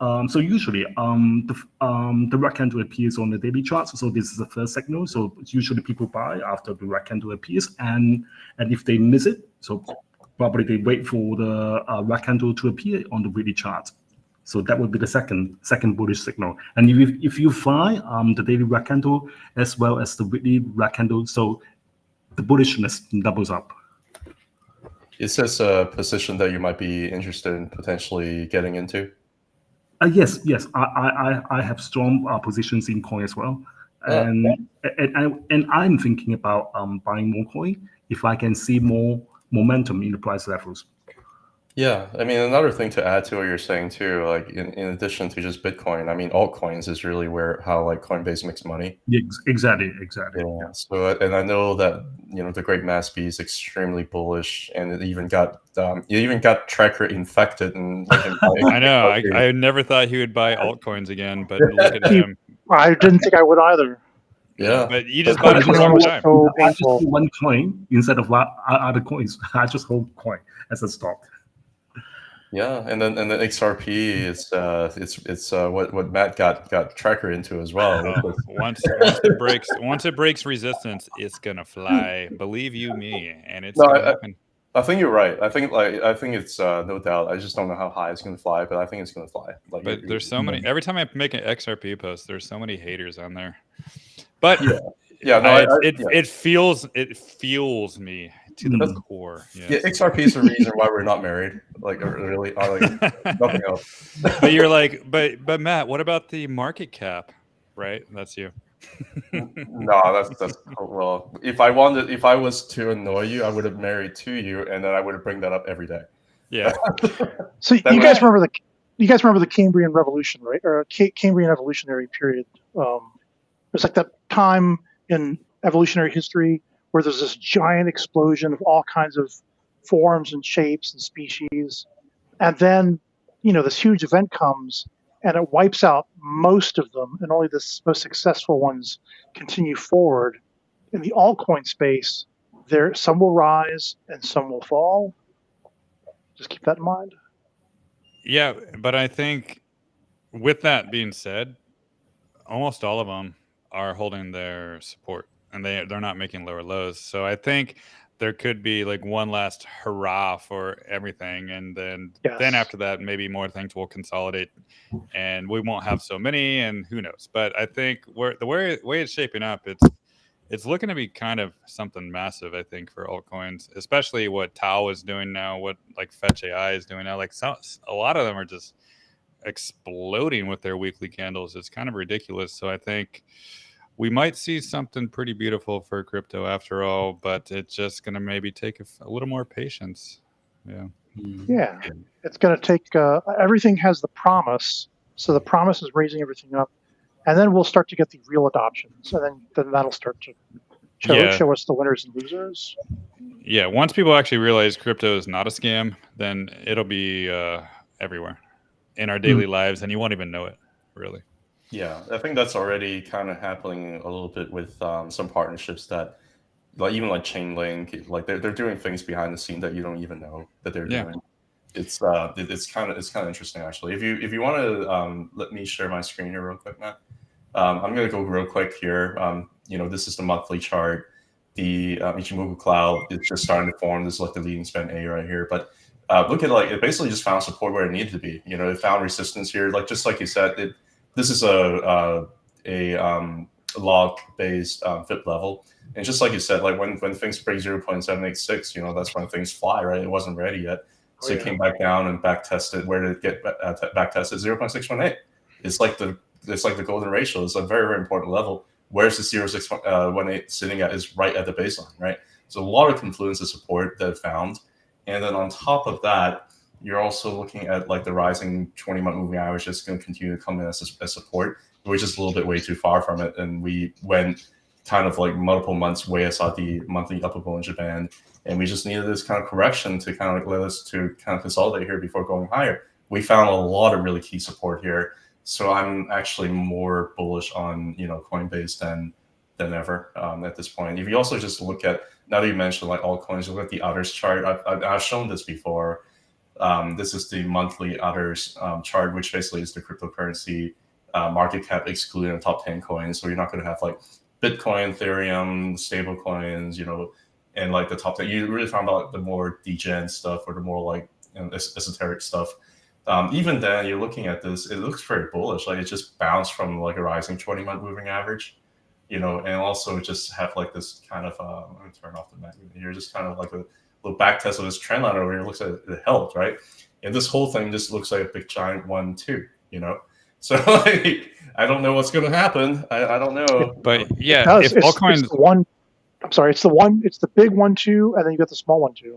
So usually, the red candle appears on the daily charts. So this is the first signal. So usually people buy after the red candle appears, and if they miss it, so probably they wait for the red candle to appear on the weekly chart. So that would be the second bullish signal. And if you find the daily red candle as well as the weekly red candle, so the bullishness doubles up. Is this a position that you might be interested in potentially getting into? Yes. I have strong positions in coin as well, and I'm thinking about buying more coin if I can see more momentum in the price levels. Yeah, I mean, another thing to add to what you're saying too, like in addition to just Bitcoin, I mean, altcoins is really how like Coinbase makes money. Exactly. Yeah. So, and I know that the great Mass B is extremely bullish, and it even got Tracker infected, and I know. I never thought he would buy altcoins again, but look at him. I didn't think I would either. Yeah, but you just bought it for a long time. So I just hold one coin instead of other coins. I just hold coin as a stock. Yeah, and then XRP it's what Matt got Tracker into as well. Once it breaks resistance, it's gonna fly. Believe you me, and it's gonna happen. I think you're right. I think it's no doubt. I just don't know how high it's gonna fly, but I think it's gonna fly. But there's so many. Every time I make an XRP post, there's so many haters on there. But it fuels me to the core. Yes. Yeah, XRP is the reason why we're not married. Like really, nothing else. But you're like, but Matt, what about the market cap? Right, that's you. No, that's well. If I was to annoy you, I would have married to you, and then I would have bring that up every day. Yeah. So you guys remember the Cambrian Revolution, right? Or Cambrian evolutionary period. There's like that time in evolutionary history where there's this giant explosion of all kinds of forms and shapes and species. And then, this huge event comes and it wipes out most of them, and only the most successful ones continue forward. In the altcoin space, some will rise and some will fall. Just keep that in mind. Yeah, but I think with that being said, almost all of them are holding their support, and they're not making lower lows. So I think there could be like one last hurrah for everything, and then after that, maybe more things will consolidate, and we won't have so many, and who knows. But I think the way it's shaping up, it's looking to be kind of something massive, I think, for altcoins, especially what Tao is doing now, what like Fetch AI is doing now. Like a lot of them are just exploding with their weekly candles. It's kind of ridiculous. So I think we might see something pretty beautiful for crypto after all, but it's just going to maybe take a little more patience. Yeah. Yeah. It's going to take, everything has the promise. So the promise is raising everything up. And then we'll start to get the real adoptions. And then that'll start to show us the winners and losers. Yeah. Once people actually realize crypto is not a scam, then it'll be everywhere in our daily lives, and you won't even know it, really. Yeah, I think that's already kind of happening a little bit with some partnerships that, like even like Chainlink, like they're doing things behind the scene that you don't even know that they're doing. It's kind of interesting actually. If you want to let me share my screen here real quick, Matt. I'm gonna go real quick here. This is the monthly chart. The Ichimoku cloud is just starting to form. This is like the leading span A right here, but look at it basically just found support where it needed to be. It found resistance here, just like you said. This is a log-based FIP level, and just like you said, like when things break 0.786, that's when things fly, right? It wasn't ready yet, so it came back down and back tested. Where did it get back tested? 0.618. It's like the golden ratio. It's a very, very important level. Where's the 0.618 sitting at? Is right at the baseline, right? So a lot of confluence of support that it found, and then on top of that, you're also looking at like the rising 20-month moving average that's going to continue to come in as support. We're just a little bit way too far from it, and we went kind of like multiple months way outside the monthly upper Bollinger Band, and we just needed this kind of correction to kind of let us to kind of consolidate here before going higher. We found a lot of really key support here, so I'm actually more bullish on Coinbase than ever at this point. If you also just look at, now that you mentioned like altcoins, look at the others chart. I've shown this before. This is the monthly others chart, which basically is the cryptocurrency market cap excluding the top 10 coins. So you're not going to have like Bitcoin, Ethereum, stable coins, and like the top 10. You really found out the more degen stuff or the more like esoteric stuff. Even then, you're looking at this, it looks very bullish. Like it just bounced from like a rising 20-month moving average, and also just have like this kind of, let me turn off the magnet here, just kind of like a little back test of this trend line over here. It looks like it held, right? And this whole thing just looks like a big giant 1-2, So like, I don't know what's going to happen. I don't know. But yeah, if altcoins, it's the one. I'm sorry, it's the big 1-2, and then you got the small 1-2.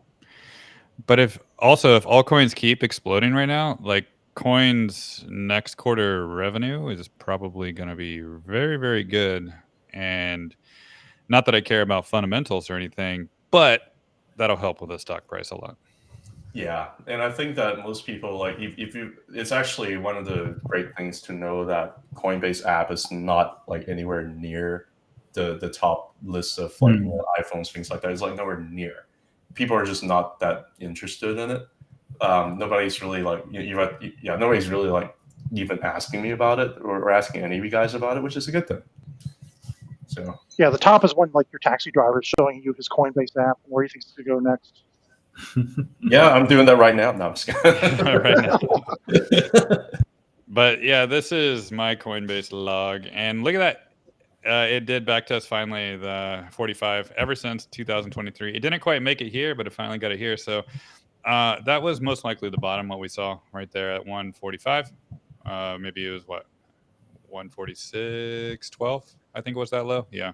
But if altcoins keep exploding right now, like Coin's next quarter revenue is probably going to be very, very good. And not that I care about fundamentals or anything, but that'll help with the stock price a lot. Yeah, and I think that most people, like, if you, it's actually one of the great things to know that Coinbase app is not like anywhere near the top list of like iPhones, things like that. It's like nowhere near. People are just not that interested in it. Nobody's really like, nobody's really like even asking me about it or asking any of you guys about it, which is a good thing. So yeah, the top is when like your taxi driver is showing you his Coinbase app and where he thinks to go next. Yeah, I'm doing that right now. No, I'm just kidding. Right now. But yeah, this is my Coinbase log, and look at that. It did backtest finally the 45 ever since 2023. It didn't quite make it here, but it finally got it here. So that was most likely the bottom, what we saw right there at 145. Maybe it was what, 146.12. I think it was that low. Yeah.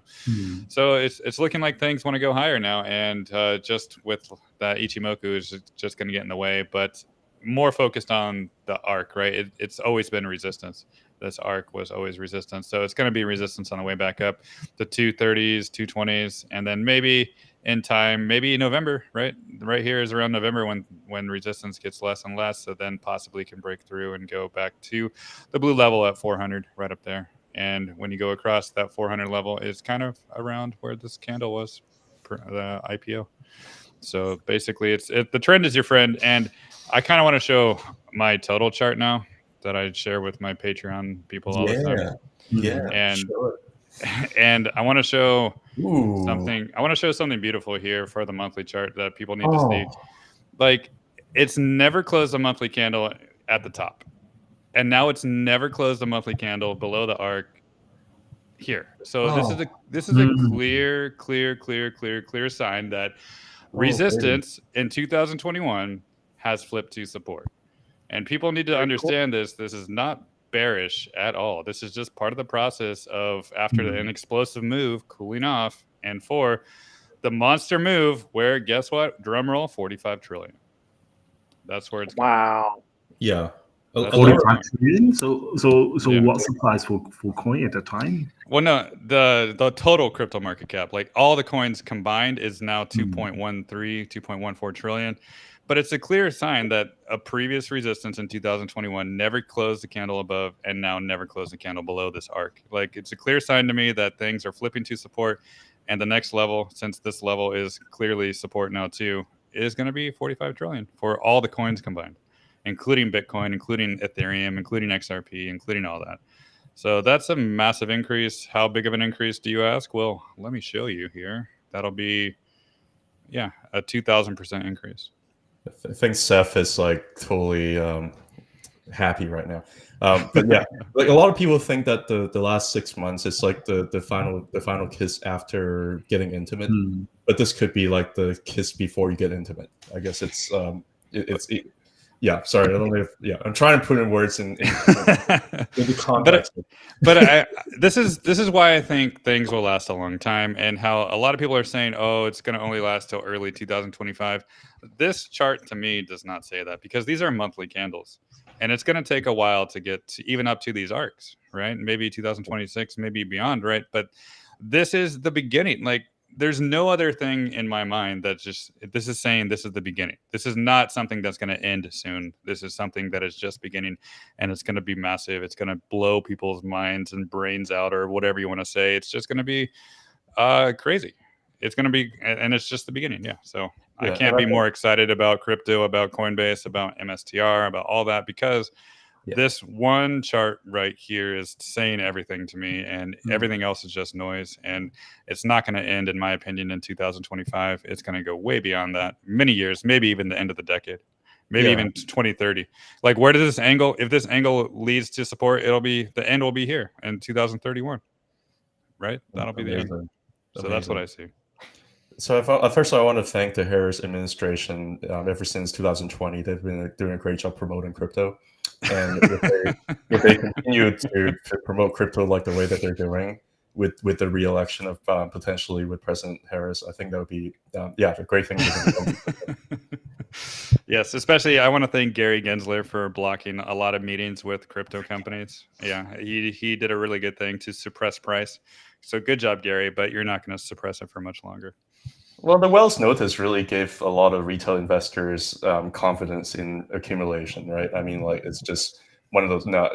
So it's looking like things want to go higher now, and just with that Ichimoku is just going to get in the way, but more focused on the arc, right? It's always been resistance. This arc was always resistance, so it's going to be resistance on the way back up, the 230s, 220s, and then maybe in time, maybe November, right here is around November when resistance gets less and less, so then possibly can break through and go back to the blue level at 400 right up there. And when you go across that 400 level, is kind of around where this candle was, the IPO. So basically, the trend is your friend. And I kind of want to show my total chart now that I share with my Patreon people all the time. Yeah. And I want to show something. I want to show something beautiful here for the monthly chart that people need to see. Like, it's never closed a monthly candle at the top. And now it's never closed a monthly candle below the arc here. So this is a clear sign that resistance in 2021 has flipped to support. And people need to understand this. This is not bearish at all. This is just part of the process of after an explosive move cooling off, and for the monster move where, guess what? Drum roll, 45 trillion. That's where it's going. Wow. Yeah. 45 trillion? So what's the price for coin at the time? Well, no, the total crypto market cap, like all the coins combined, is now 2.13, 2.14 trillion. But it's a clear sign that a previous resistance in 2021 never closed the candle above, and now never closed the candle below this arc. Like, it's a clear sign to me that things are flipping to support, and the next level, since this level is clearly support now too, is going to be 45 trillion for all the coins combined, including Bitcoin, including Ethereum, including XRP, including all that. So that's a massive increase. How big of an increase do you ask? Well, let me show you here. That'll be, a 2,000% increase. I think Seth is like totally happy right now. But yeah, like a lot of people think that the last 6 months is like the final kiss after getting intimate. But this could be like the kiss before you get intimate. I guess it's yeah, sorry. I don't know if, I'm trying to put in words in the context. But this is why I think things will last a long time, and how a lot of people are saying, oh, it's going to only last till early 2025. This chart to me does not say that, because these are monthly candles, and it's going to take a while to get to even up to these arcs, right? Maybe 2026, maybe beyond, right? But this is the beginning. Like, there's no other thing in my mind that this is saying this is the beginning. This is not something that's going to end soon. This is something that is just beginning, and it's going to be massive. It's going to blow people's minds and brains out, or whatever you want to say. It's just going to be crazy. It's going to be, and it's just the beginning. Yeah. So I can't be more excited about crypto, about Coinbase, about MSTR, about all that, because this one chart right here is saying everything to me, and everything else is just noise. And it's not going to end, in my opinion, in 2025. It's going to go way beyond that, many years, maybe even the end of the decade, maybe even 2030. Like, where does this angle, if this angle leads to support, the end will be here in 2031, right? That'll be the end. So that's what I see. So first I want to thank the Harris administration. Ever since 2020, they've been doing a great job promoting crypto. And if they continue to promote crypto like the way that they're doing with the re-election of potentially with President Harris, I think that would be a great thing to do. Yes, especially I want to thank Gary Gensler for blocking a lot of meetings with crypto companies. Yeah, he did a really good thing to suppress price. So good job, Gary, but you're not going to suppress it for much longer. Well, the Wells notice really gave a lot of retail investors confidence in accumulation, right? I mean, like, it's just one of those. No,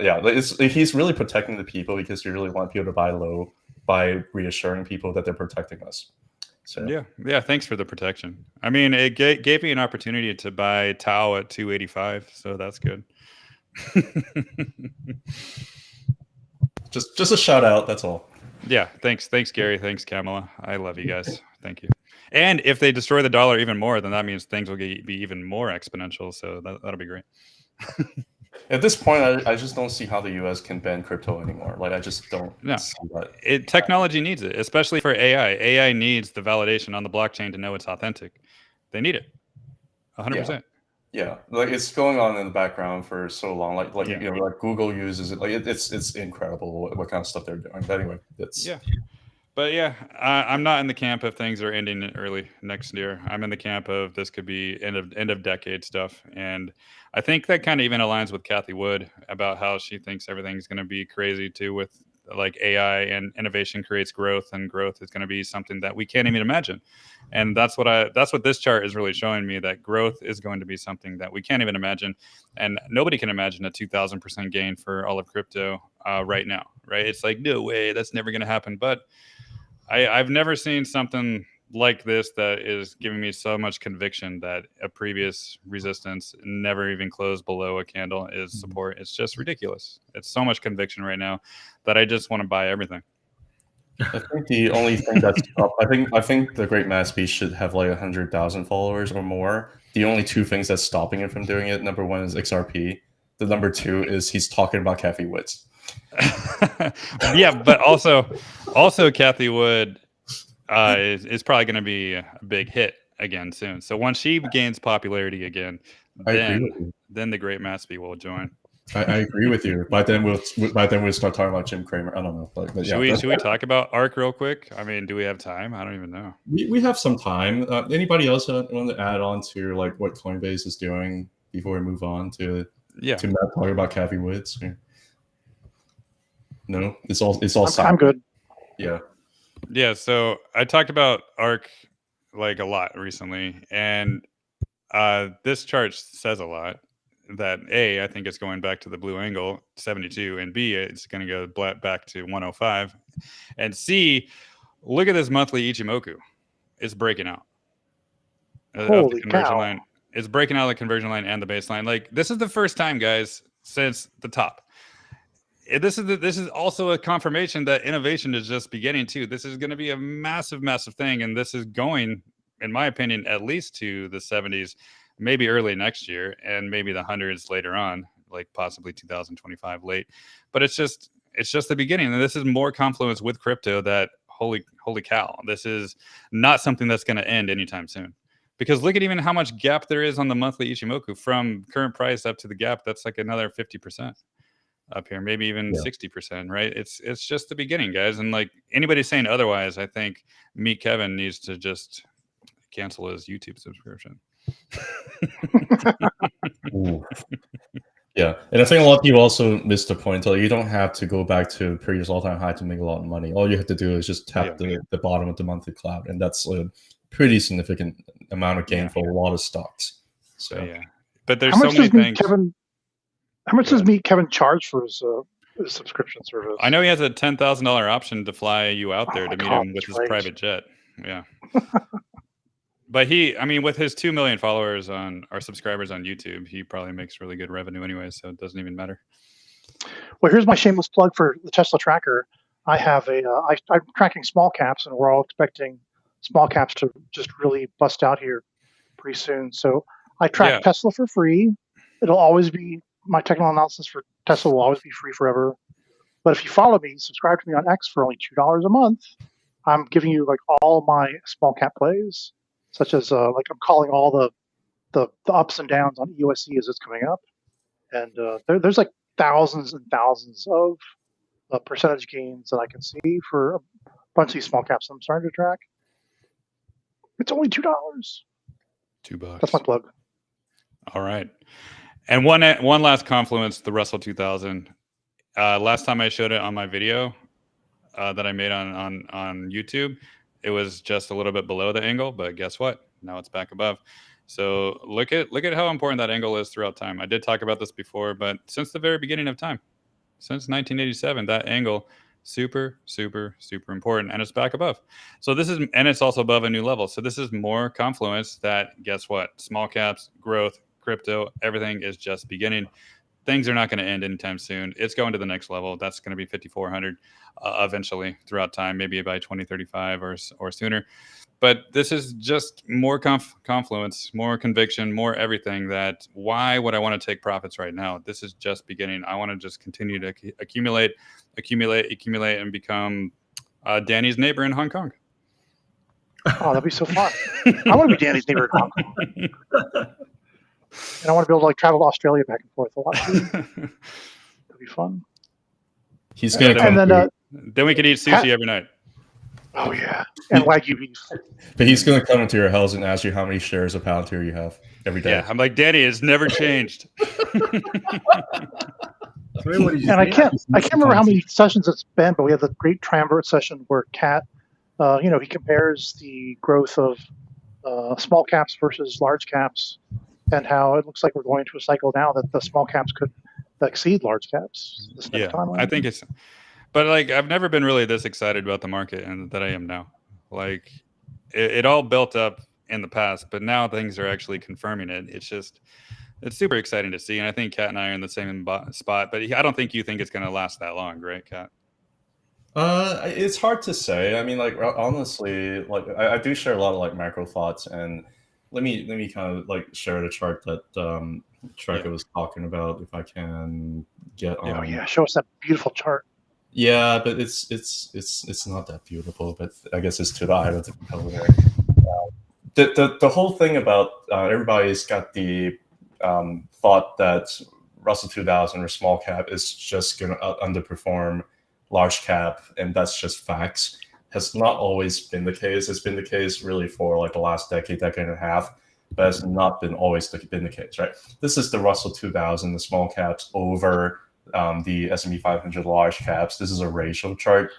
he's really protecting the people, because you really want people to buy low by reassuring people that they're protecting us. So yeah. Thanks for the protection. I mean, it gave me an opportunity to buy Tau at 285, so that's good. just a shout out. That's all. Yeah, thanks, Gary. Thanks, Kamala. I love you guys. Thank you. And if they destroy the dollar even more, then that means things will be even more exponential. So that'll be great. At this point, I just don't see how the U.S. can ban crypto anymore. Like, I just don't see that. Technology needs it, especially for AI. AI needs the validation on the blockchain to know it's authentic. They need it, 100%. Yeah, like, it's going on in the background for so long. Like Google uses it. Like, it's incredible what kind of stuff they're doing. But anyway, But I'm not in the camp of things are ending early next year. I'm in the camp of this could be end of decade stuff. And I think that kind of even aligns with Cathie Wood about how she thinks everything's going to be crazy too, with like AI, and innovation creates growth, and growth is going to be something that we can't even imagine. And that's what this chart is really showing me, that growth is going to be something that we can't even imagine. And nobody can imagine a 2,000% gain for all of crypto right now, right? It's like, no way, that's never going to happen. But I've never seen something like this that is giving me so much conviction that a previous resistance never even closed below a candle is support. It's just ridiculous. It's so much conviction right now that I just want to buy everything. I think the only thing that's up, I think the Great Mass Beast should have like 100,000 followers or more. The only two things that's stopping him from doing it, number one is XRP. The number two is he's talking about Cathie Woods. Yeah, but also Kathy Wood is probably going to be a big hit again soon. So once she gains popularity again, then the Great Matsby will join. I agree with you. By then we'll start talking about Jim Cramer. I don't know. But yeah. Should we talk about ARK real quick? I mean, do we have time? I don't even know. We have some time. Anybody else want to add on to like what Coinbase is doing before we move on to Matt talking about Kathy Woods? No, it's all. I'm good. Yeah. Yeah. So I talked about ARK like a lot recently, and this chart says a lot. That A, I think it's going back to the blue angle 72, and B, it's going to go back to 105, and C, look at this monthly Ichimoku. It's breaking out of the conversion line. It's breaking out of the conversion line and the baseline. Like, this is the first time, guys, since the top. This is also a confirmation that innovation is just beginning too. This is going to be a massive, massive thing, and this is going, in my opinion, at least to the 70s. Maybe early next year, and maybe the hundreds later on, like possibly 2025 late. But it's just the beginning, and this is more confluence with crypto. That holy cow, this is not something that's going to end anytime soon. Because look at even how much gap there is on the monthly Ichimoku from current price up to the gap. That's like another 50% up here, maybe even 60%, right? It's just the beginning, guys. And like anybody saying otherwise, I think Meet Kevin needs to just cancel his YouTube subscription. Yeah, and I think a lot of people also miss the point. Like, you don't have to go back to previous all-time high to make a lot of money. All you have to do is just tap the bottom of the monthly cloud, and that's a pretty significant amount of gain for a lot of stocks. So but there's so many things. How much does Meet Kevin charge for his subscription service? I know he has a $10,000 option to fly you out there to meet him with his private jet. Yeah. But with his 2 million followers our subscribers on YouTube, he probably makes really good revenue anyway, so it doesn't even matter. Well, here's my shameless plug for the Tesla tracker. I have I'm tracking small caps, and we're all expecting small caps to just really bust out here pretty soon. So I track Tesla for free. It'll always be, my technical analysis for Tesla will always be free forever. But if you follow me, subscribe to me on X for only $2 a month, I'm giving you like all my small cap plays. Such as like I'm calling all the ups and downs on EUSD as it's coming up, and there's like thousands and thousands of percentage gains that I can see for a bunch of these small caps I'm starting to track. It's only $2. $2. That's my plug. All right, and one last confluence, the Russell 2000. Last time I showed it on my video that I made on YouTube. It was just a little bit below the angle, but guess what? Now it's back above. So look at how important that angle is throughout time. I did talk about this before, but since the very beginning of time, since 1987, that angle super, super, super important, and it's back above. So and it's also above a new level. So this is more confluence that, guess what? Small caps, growth, crypto, everything is just beginning. Things are not going to end anytime soon. It's going to the next level. That's going to be 5,400 eventually throughout time, maybe by 2035 or sooner. But this is just more confluence, more conviction, more everything. That why would I want to take profits right now? This is just beginning. I want to just continue to accumulate, and become Danny's neighbor in Hong Kong. Oh, that'd be so fun. I want to be Danny's neighbor in Hong Kong. And I want to be able to like travel to Australia back and forth a lot. That'd be fun. He's gonna come. And then we could eat sushi every night. Oh yeah, and Wagyu beef. But he's gonna come into your house and ask you how many shares of Palantir you have every day. Yeah, I'm like, Danny, it's never changed. And I can't remember how many sessions it's been, but we have the great triumvirate session where Kat, he compares the growth of small caps versus large caps. And how it looks like we're going to a cycle now that the small caps could exceed large caps. I think it's, but like I've never been really this excited about the market and that I am now. Like it all built up in the past, but now things are actually confirming it. It's super exciting to see, and I think Kat and I are in the same spot. But I don't think you think it's going to last that long, right, Kat? It's hard to say. I mean, like honestly, like I do share a lot of like macro thoughts and. Let me kind of like share the chart that chart I was talking about. If I can get on. Oh yeah, show us that beautiful chart. Yeah, but it's not that beautiful. But I guess it's to the eye of the beholder. The whole thing about everybody's got the thought that Russell 2000 or small cap is just going to underperform large cap, and that's just facts. Has not always been the case. It's been the case really for like the last decade and a half, but it's not been always been the case, right? This is the Russell 2000, the small caps over the S&P 500 large caps. This is a ratio chart,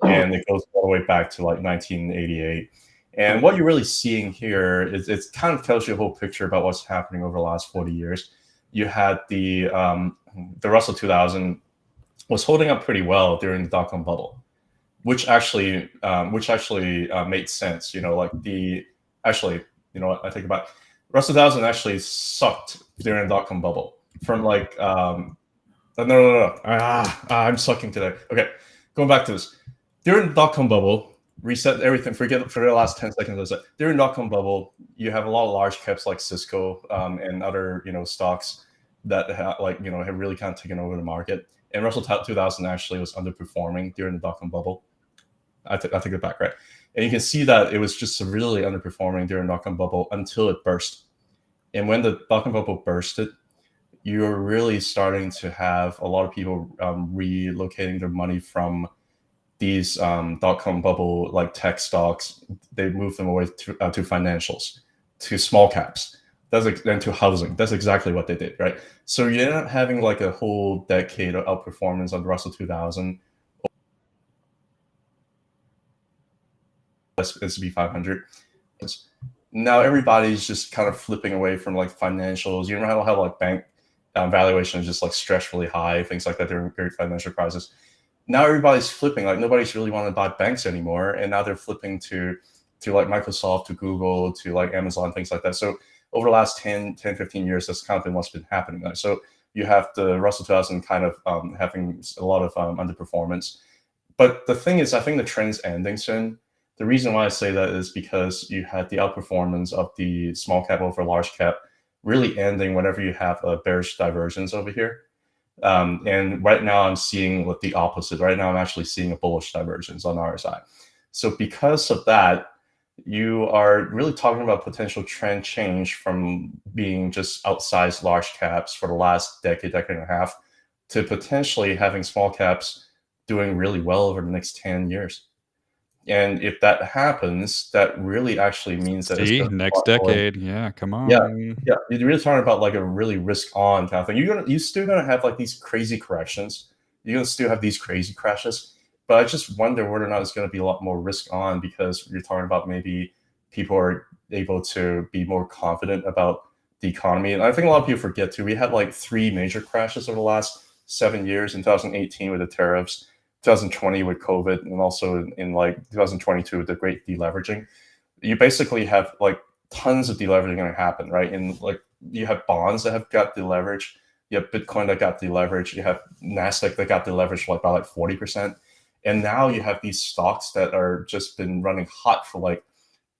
and it goes all the way back to like 1988. And what you're really seeing here is it kind of tells you a whole picture about what's happening over the last 40 years. You had the Russell 2000 was holding up pretty well during the dot-com bubble, which actually made sense. You know, like you know what I think about Russell 2000 actually sucked during the dot-com bubble from like no. I'm sucking today. Okay, going back to this. During the dot-com bubble, reset everything. Forget for the last 10 seconds. I said during dot-com bubble, you have a lot of large caps like Cisco and other stocks that have really kind of taken over the market. And Russell 2000 actually was underperforming during the dot-com bubble. I take it back, right? And you can see that it was just really underperforming during the dot-com bubble until it burst. And when the dot-com bubble bursted, you're really starting to have a lot of people relocating their money from these dot-com bubble like tech stocks. They move them away to financials, to small caps, and to housing. That's exactly what they did, right? So you end up having like a whole decade of outperformance on the Russell 2000, S&P 500. Now everybody's just kind of flipping away from like financials. You know how like bank valuation is just like stretched really high, things like that during great financial crisis. Now everybody's flipping, like nobody's really wanting to buy banks anymore, and now they're flipping to like Microsoft, to Google, to like Amazon, things like that. So over the last 10, 15 years, that's kind of been what's been happening. So you have the Russell 2000 kind of having a lot of underperformance. But the thing is, I think the trend's ending soon. The reason why I say that is because you had the outperformance of the small cap over large cap really ending whenever you have a bearish divergence over here. And right now I'm seeing the opposite. Right now I'm actually seeing a bullish divergence on RSI. So because of that, you are really talking about potential trend change from being just outsized large caps for the last decade and a half to potentially having small caps doing really well over the next 10 years. And if that happens, that really actually means that it's next decade. Yeah, come on. Yeah, you're really talking about like a really risk-on kind of thing. You're still gonna have like these crazy corrections. You're gonna still have these crazy crashes. But I just wonder whether or not it's going to be a lot more risk-on, because you're talking about maybe people are able to be more confident about the economy. And I think a lot of people forget too. We had like 3 major crashes over the last 7 years. In 2018 with the tariffs, 2020 with COVID, and also in like 2022 with the great deleveraging. You basically have like tons of deleveraging going to happen, right? And like you have bonds that have got deleveraged. You have Bitcoin that got deleveraged. You have Nasdaq that got deleveraged by like 40%. And now you have these stocks that are just been running hot for like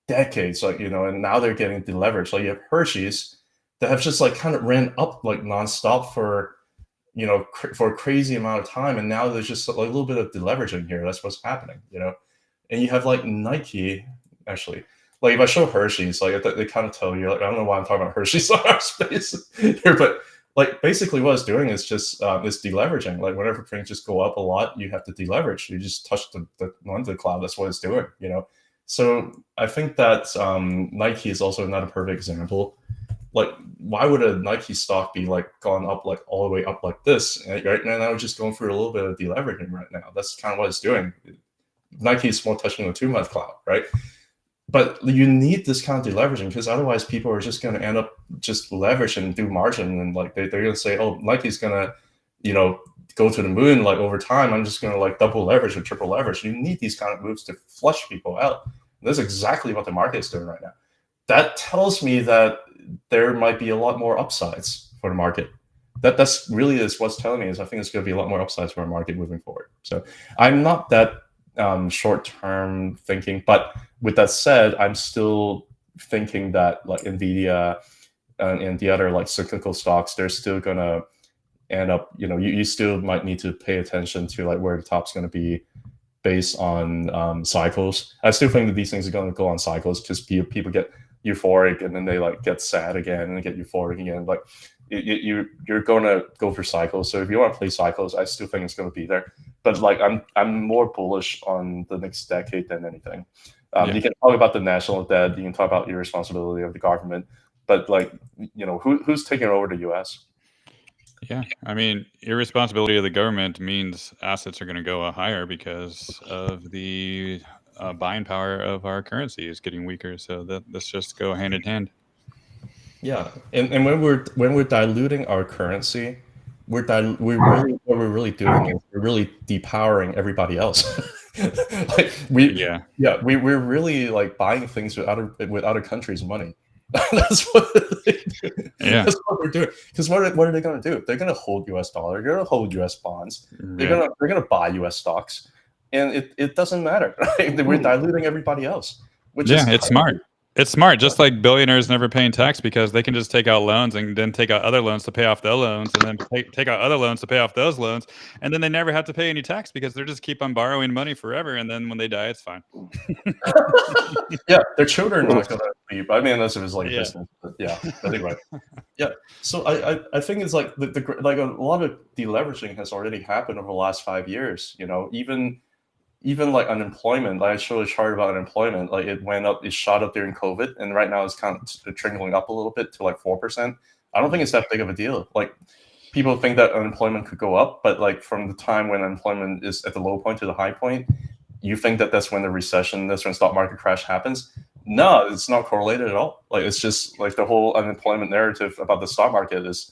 decades, like, and now they're getting deleveraged. Like you have Hershey's that have just like kind of ran up like nonstop for, for a crazy amount of time. And now there's just like a little bit of deleveraging here. That's what's happening, And you have like Nike, actually. Like if I show Hershey's, like they kind of tell you, like, I don't know why I'm talking about Hershey's on our space here, but like basically what it's doing is just this deleveraging. Like whenever things just go up a lot, you have to deleverage. You just touch the cloud. That's what it's doing, So I think that Nike is also not a perfect example. Like why would a Nike stock be like gone up like all the way up like this, right? And now it's just going through a little bit of deleveraging right now. That's kind of what it's doing. Nike is more touching the 2-month cloud, right? But you need this kind of deleveraging, because otherwise people are just going to end up just leverage and do margin, and like they're going to say, oh, Nike's going to go to the moon like over time. I'm just going to like double leverage or triple leverage. You need these kind of moves to flush people out. And that's exactly what the market is doing right now. That tells me that there might be a lot more upsides for the market. That's really is what's telling me, is I think it's going to be a lot more upsides for our market moving forward. So I'm not that short-term thinking, but with that said, I'm still thinking that like Nvidia, and the other like cyclical stocks, they're still gonna end up, you still might need to pay attention to like where the top's going to be based on cycles. I still think that these things are going to go on cycles because people get euphoric and then they like get sad again and get euphoric again. Like you're going to go for cycles. So if you want to play cycles, I still think it's going to be there. But like I'm more bullish on the next decade than anything. You can talk about the national debt, you can talk about the irresponsibility of the government, but like who's taking over the U.S.? Yeah, I mean, irresponsibility of the government means assets are going to go higher because of the buying power of our currency is getting weaker. So let's just go hand in hand. Yeah, and when we're diluting our currency, what we're really doing is we're really depowering everybody else. Like we're really like buying things with other countries' money. That's what that's what we're doing. Because what are they going to do? They're going to hold U.S. dollar. They're going to hold U.S. bonds. They're going to buy U.S. stocks, and it doesn't matter. Right? We're diluting everybody else. It's smart. It's smart. Just like billionaires never paying tax because they can just take out loans and then take out other loans to pay off their loans and then take out other loans to pay off those loans, and then they never have to pay any tax because they're just keep on borrowing money forever, and then when they die, it's fine. Yeah, their children are not going to leave. I mean, unless it was like business. But yeah, anyway. Yeah, so I think it's like like a lot of deleveraging has already happened over the last 5 years. Even like unemployment, like I showed a chart about unemployment, like it shot up during COVID, and right now it's kind of trickling up a little bit to like 4%. I don't think it's that big of a deal. Like people think that unemployment could go up, but like from the time when unemployment is at the low point to the high point, you think that that's when the recession, that's when stock market crash happens. No, it's not correlated at all. Like it's just like the whole unemployment narrative about the stock market is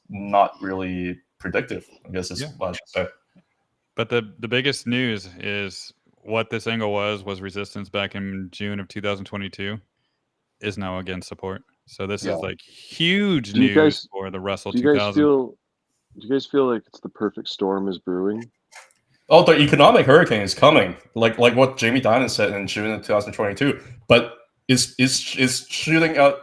not really predictive, I guess is what I should say. But the biggest news is what this angle was resistance back in June of 2022 is now again support. So this is like huge news for the Russell 2000. Do you guys feel like it's the perfect storm is brewing? Oh, the economic hurricane is coming, like what Jamie Dimon said in June of 2022. But it's shooting out.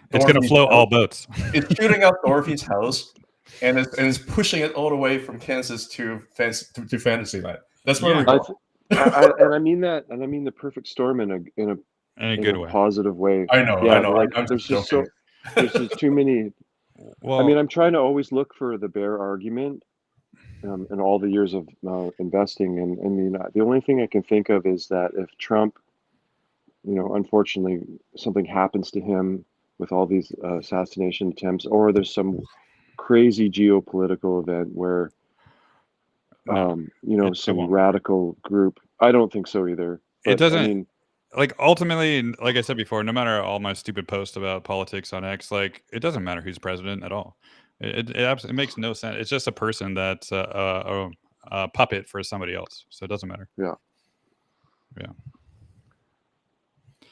It's going to float all boats. It's shooting out Dorothy's house. And it's pushing it all the way from Kansas to Fantasyland. That's where we're going. And I mean that, and I mean the perfect storm in a good way, positive way. I know. Like, there's just too many. Well, I mean, I'm trying to always look for the bear argument in all the years of investing, and I mean, the only thing I can think of is that if Trump, unfortunately, something happens to him with all these assassination attempts, or there's some crazy geopolitical event where some radical group. I don't think so either. It doesn't. I mean, like ultimately, like I said before, no matter all my stupid posts about politics on X, like it doesn't matter who's president at all. It makes no sense. It's just a person that's a puppet for somebody else, so it doesn't matter. Yeah.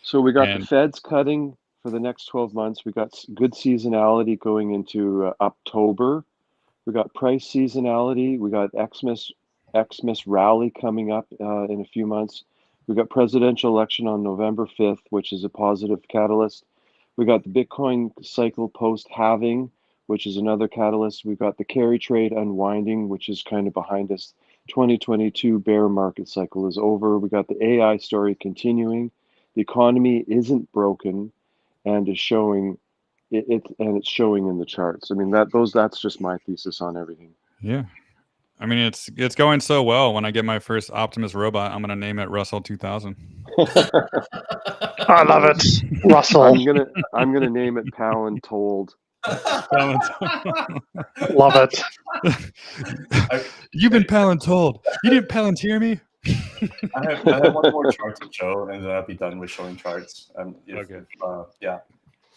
So we got the Feds cutting for the next 12 months. We got good seasonality going into October. We got price seasonality. We got Xmas rally coming up in a few months. We got presidential election on November 5th, which is a positive catalyst. We got the Bitcoin cycle post-halving, which is another catalyst. We got the carry trade unwinding, which is kind of behind us. 2022 bear market cycle is over. We got the AI story continuing. The economy isn't broken and is showing it's showing in the charts. I mean, that's just my thesis on everything. Yeah. I mean, it's going so well. When I get my first Optimus robot, I'm going to name it Russell 2000. I love it. Russell. I'm gonna name it Palantir. Love it. You've been Palantir. You didn't Palantir me? I have one more chart to show, and then I'll be done with showing charts. Okay.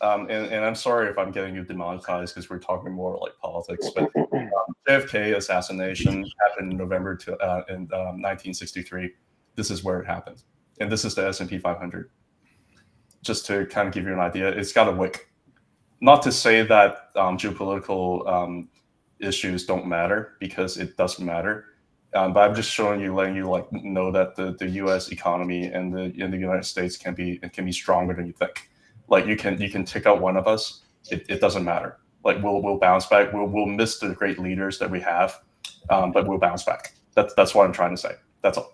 And I'm sorry if I'm getting you demonetized because we're talking more like politics. But JFK assassination happened in November in 1963. This is where it happened, and this is the S&P 500. Just to kind of give you an idea, it's got a wick. Not to say that geopolitical issues don't matter, because it doesn't matter. But I'm just letting you know that the U.S. economy and the United States can be stronger than you think. like you can take out one of us. It doesn't matter. Like we'll bounce back. We'll miss the great leaders that we have, but we'll bounce back. That's what I'm trying to say. That's all.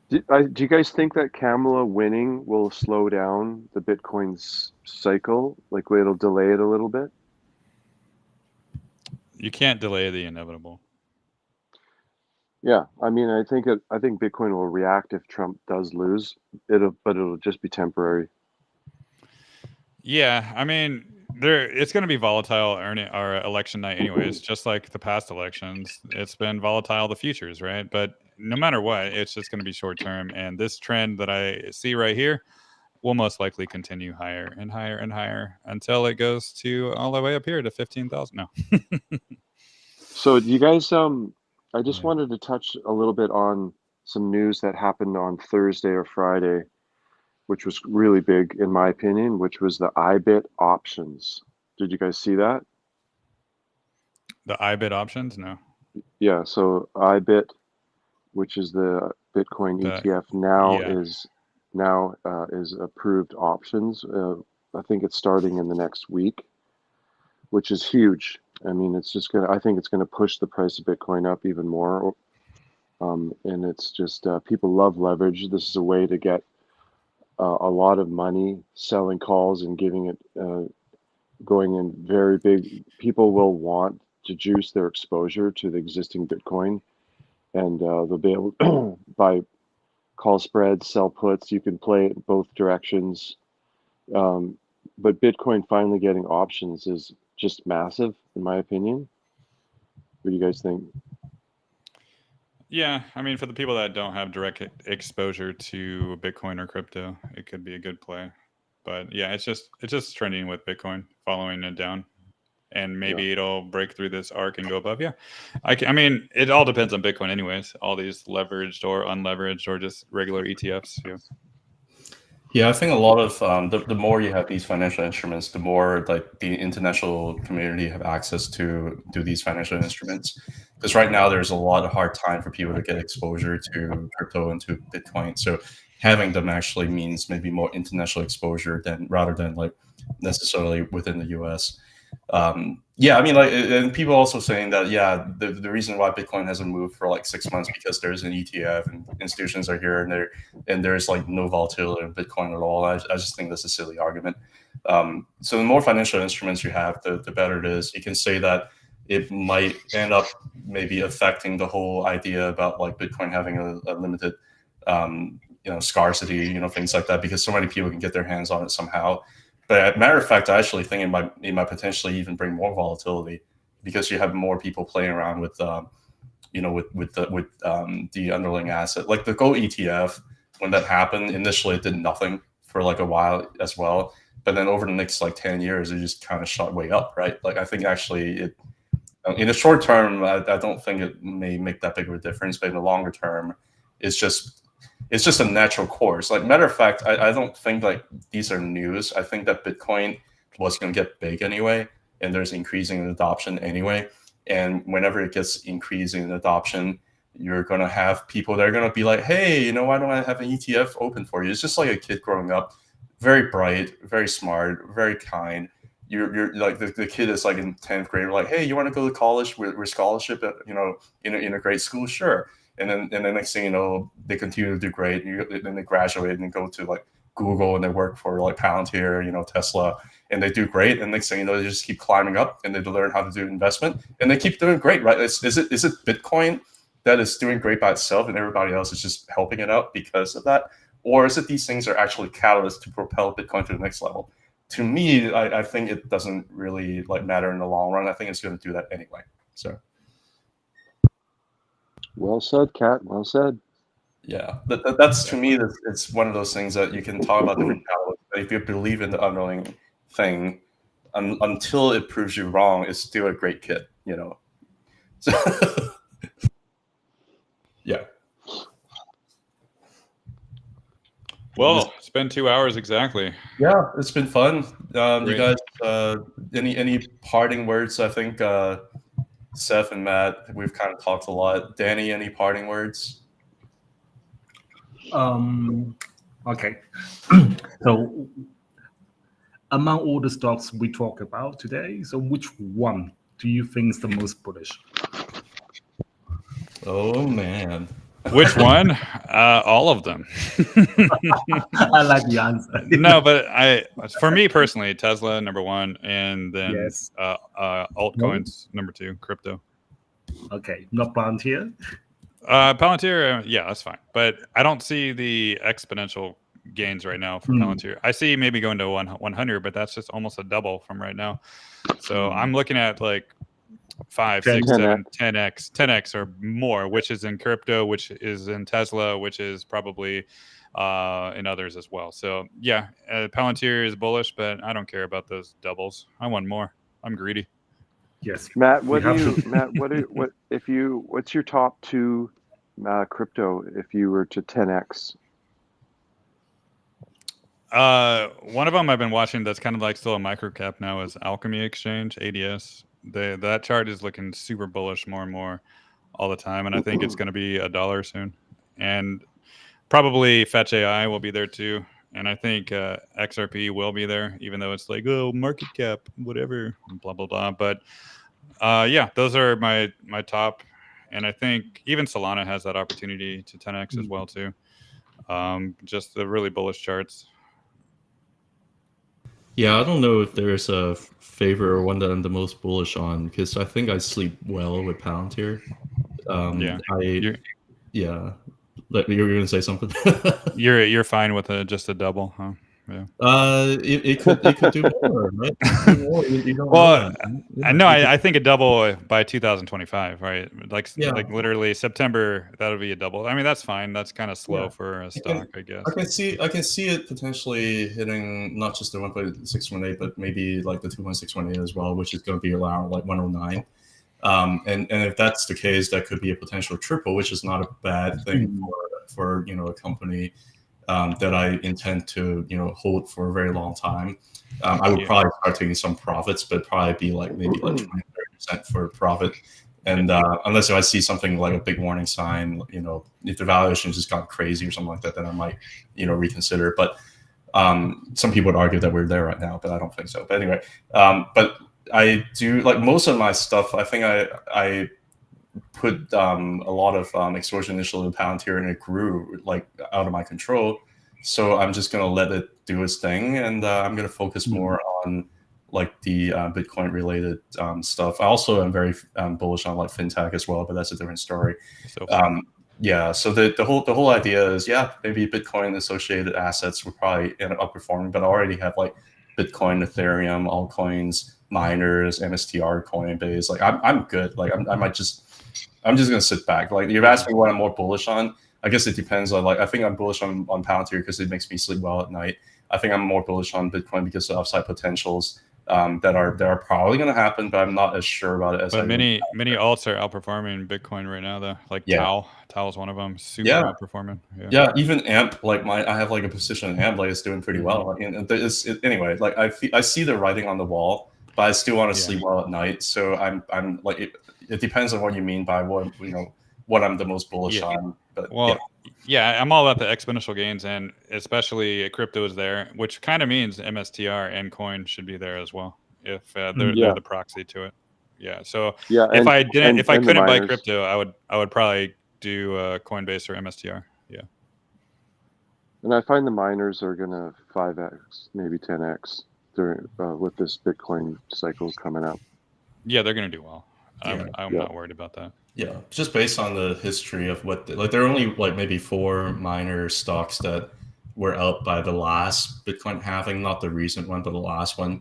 Do you guys think that Kamala winning will slow down the Bitcoin's cycle? Like it'll delay it a little bit? You can't delay the inevitable. Yeah, I mean, I think Bitcoin will react if Trump does lose. But it'll just be temporary. Yeah, I mean, it's going to be volatile election night anyways, just like the past elections. It's been volatile, the futures, right? But no matter what, it's just going to be short term. And this trend that I see right here will most likely continue higher and higher and higher until it goes to all the way up here to 15,000. No. So do you guys, I just wanted to touch a little bit on some news that happened on Thursday or Friday, which was really big in my opinion, which was the IBIT options. Did you guys see that? The IBIT options? No. Yeah, so IBIT, which is the Bitcoin ETF is approved options. I think it's starting in the next week, which is huge. I mean, I think it's gonna push the price of Bitcoin up even more. And it's just people love leverage. This is a way to get a lot of money selling calls and giving it going in very big. People will want to juice their exposure to the existing Bitcoin, and they'll be able to buy call spreads, sell puts. You can play it both directions. But Bitcoin finally getting options is just massive, in my opinion. What do you guys think? Yeah, I mean, for the people that don't have direct exposure to Bitcoin or crypto, it could be a good play. But yeah, it's just trending with Bitcoin, following it down, and maybe it'll break through this arc and go above. Yeah, I mean, it all depends on Bitcoin, anyways. All these leveraged or unleveraged or just regular ETFs. Yeah. Yeah, I think a lot of the more you have these financial instruments, the more like the international community have access to these financial instruments. Because right now there's a lot of hard time for people to get exposure to crypto and to Bitcoin. So having them actually means maybe more international exposure rather than like necessarily within the US. Yeah, I mean, like, and people also saying that, yeah, the reason why Bitcoin hasn't moved for like 6 months because there's an ETF and institutions are here and there's like no volatility in Bitcoin at all. I just think that's a silly argument. So the more financial instruments you have, the better it is. You can say that it might end up maybe affecting the whole idea about like Bitcoin having a limited, scarcity, things like that, because so many people can get their hands on it somehow. But as a matter of fact, I actually think it might potentially even bring more volatility because you have more people playing around with, the underlying asset. Like the gold ETF, when that happened, initially it did nothing for like a while as well. But then over the next like 10 years, it just kind of shot way up, right? Like I think actually in the short term, I don't think it may make that big of a difference. But in the longer term, it's just a natural course. Like matter of fact, I don't think like these are news. I think that Bitcoin was going to get big anyway, and there's increasing adoption anyway. And whenever it gets increasing in adoption, you're going to have people that are going to be like, hey, why don't I have an ETF open for you? It's just like a kid growing up, very bright, very smart, very kind. You're like the kid is like in 10th grade, like, hey, you want to go to college with scholarship at, in a great school? Sure. And then next thing you know, they continue to do great. Then they graduate and go to like Google and they work for like Palantir, Tesla, and they do great. And next thing you know, they just keep climbing up and they learn how to do investment and they keep doing great, right? Is it Bitcoin that is doing great by itself and everybody else is just helping it out because of that? Or is it these things are actually catalysts to propel Bitcoin to the next level? To me, I think it doesn't really like matter in the long run. I think it's going to do that anyway. So. Well said, Kat. Well said. Yeah, that's to me. It's one of those things that you can talk about different catalysts, but if you believe in the underlying thing, until it proves you wrong, it's still a great kit, So, yeah. Well, it's been 2 hours exactly. Yeah, it's been fun. You guys, any parting words? I think Seth and Matt, we've kind of talked a lot. Danny, any parting words? Okay. So among all the stocks we talk about today, so which one do you think is the most bullish? Oh man. Which one? All of them. I like the answer. No, but for me personally, Tesla #1, and then Yes. altcoins #2, crypto. Okay, not Palantir. Palantir, yeah, that's fine, but I don't see the exponential gains right now for Palantir. I see maybe going to 100, but that's just almost a double from right now. So I'm looking at like 5, 6, 7, 10x or more, which is in crypto, which is in Tesla, which is probably in others as well. So yeah, Palantir is bullish, but I don't care about those doubles. I want more. I'm greedy. Yes, Matt. What's your top 2 crypto if you were to 10x? One of them I've been watching that's kind of like still a micro cap now is Alchemy Exchange, ADS. That chart is looking super bullish more and more all the time, and I think it's going to be $1 soon. And probably Fetch AI will be there too, and I think XRP will be there, even though it's like, oh, market cap, whatever, blah blah blah. But yeah, those are my top, and I think even Solana has that opportunity to 10x as well too. Just the really bullish charts. Yeah, I don't know if there's a favorite or one that I'm the most bullish on, because I think I sleep well with Palantir. Yeah, like you were going to say something. You're fine with just a double, huh? Yeah. It could do more, right? Well, I think a double by 2025, right? Like literally September, that'll be a double. I mean, that's fine. That's kind of slow for a stock, I guess. I can see it potentially hitting not just the 1.618, but maybe like the 2.618 as well, which is going to be around like 109. And if that's the case, that could be a potential triple, which is not a bad thing for a company that I intend to hold for a very long time. I would probably start taking some profits, but probably be like maybe like 20-30% for profit. And unless I see something like a big warning sign, if the valuation just got crazy or something like that, then I might reconsider. But some people would argue that we're there right now, but I don't think so. But anyway, but I do like most of my stuff. I think I put a lot of exposure initially to Palantir, and it grew like out of my control. So I'm just gonna let it do its thing, and I'm gonna focus more on like the Bitcoin related stuff. I also am very bullish on like fintech as well, but that's a different story. So the whole idea is maybe Bitcoin associated assets would probably end up outperforming, but I already have like Bitcoin, Ethereum, altcoins, miners, MSTR, Coinbase. Like I'm good. Like I'm just gonna sit back. Like you've asked me what I'm more bullish on. I guess it depends on like I think I'm bullish on Palantir because it makes me sleep well at night. I think I'm more bullish on Bitcoin because of upside potentials that are probably going to happen, but I'm not as sure about it as. But many alts are outperforming Bitcoin right now, though. Like Tau is one of them, super outperforming. Yeah, even AMP, like I have like a position in AMP, like it's doing pretty well. And anyway, like I see the writing on the wall, but I still want to sleep well at night. So I'm like it depends on what you mean by what I'm the most bullish on. But I'm all about the exponential gains, and especially crypto is there, which kind of means MSTR and coin should be there as well if they're the proxy to it. Yeah. So if I couldn't buy crypto, I would probably do Coinbase or MSTR. Yeah. And I find the miners are gonna 5x, maybe 10x during with this Bitcoin cycle coming up. Yeah, they're gonna do well. I'm not worried about that. Yeah, just based on the history of there are only like maybe 4 minor stocks that were up by the last Bitcoin halving, not the recent one, but the last one.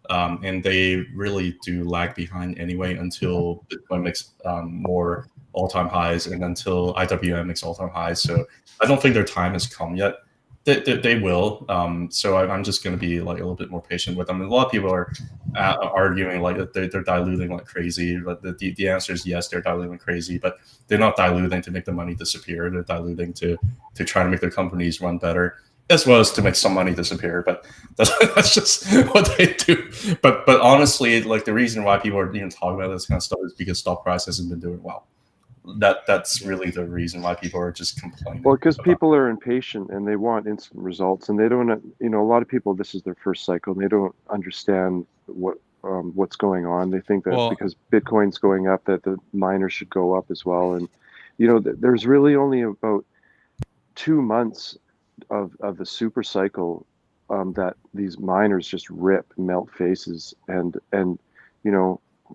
And they really do lag behind anyway until Bitcoin makes more all-time highs and until IWM makes all-time highs. So I don't think their time has come yet. They will. So I'm just going to be like a little bit more patient with them. And a lot of people are arguing like that they're diluting like crazy. But the answer is yes, they're diluting crazy, but they're not diluting to make the money disappear. They're diluting to try to make their companies run better, as well as to make some money disappear. But that's just what they do. But honestly, like the reason why people are even talking about this kind of stuff is because stock price hasn't been doing well. that's really the reason why people are just complaining. Well, because people are impatient and they want instant results, and they don't, a lot of people, this is their first cycle, and they don't understand what's going on. They think that because Bitcoin's going up, that the miners should go up as well. And, there's really only about 2 months of the super cycle that these miners just melt faces. And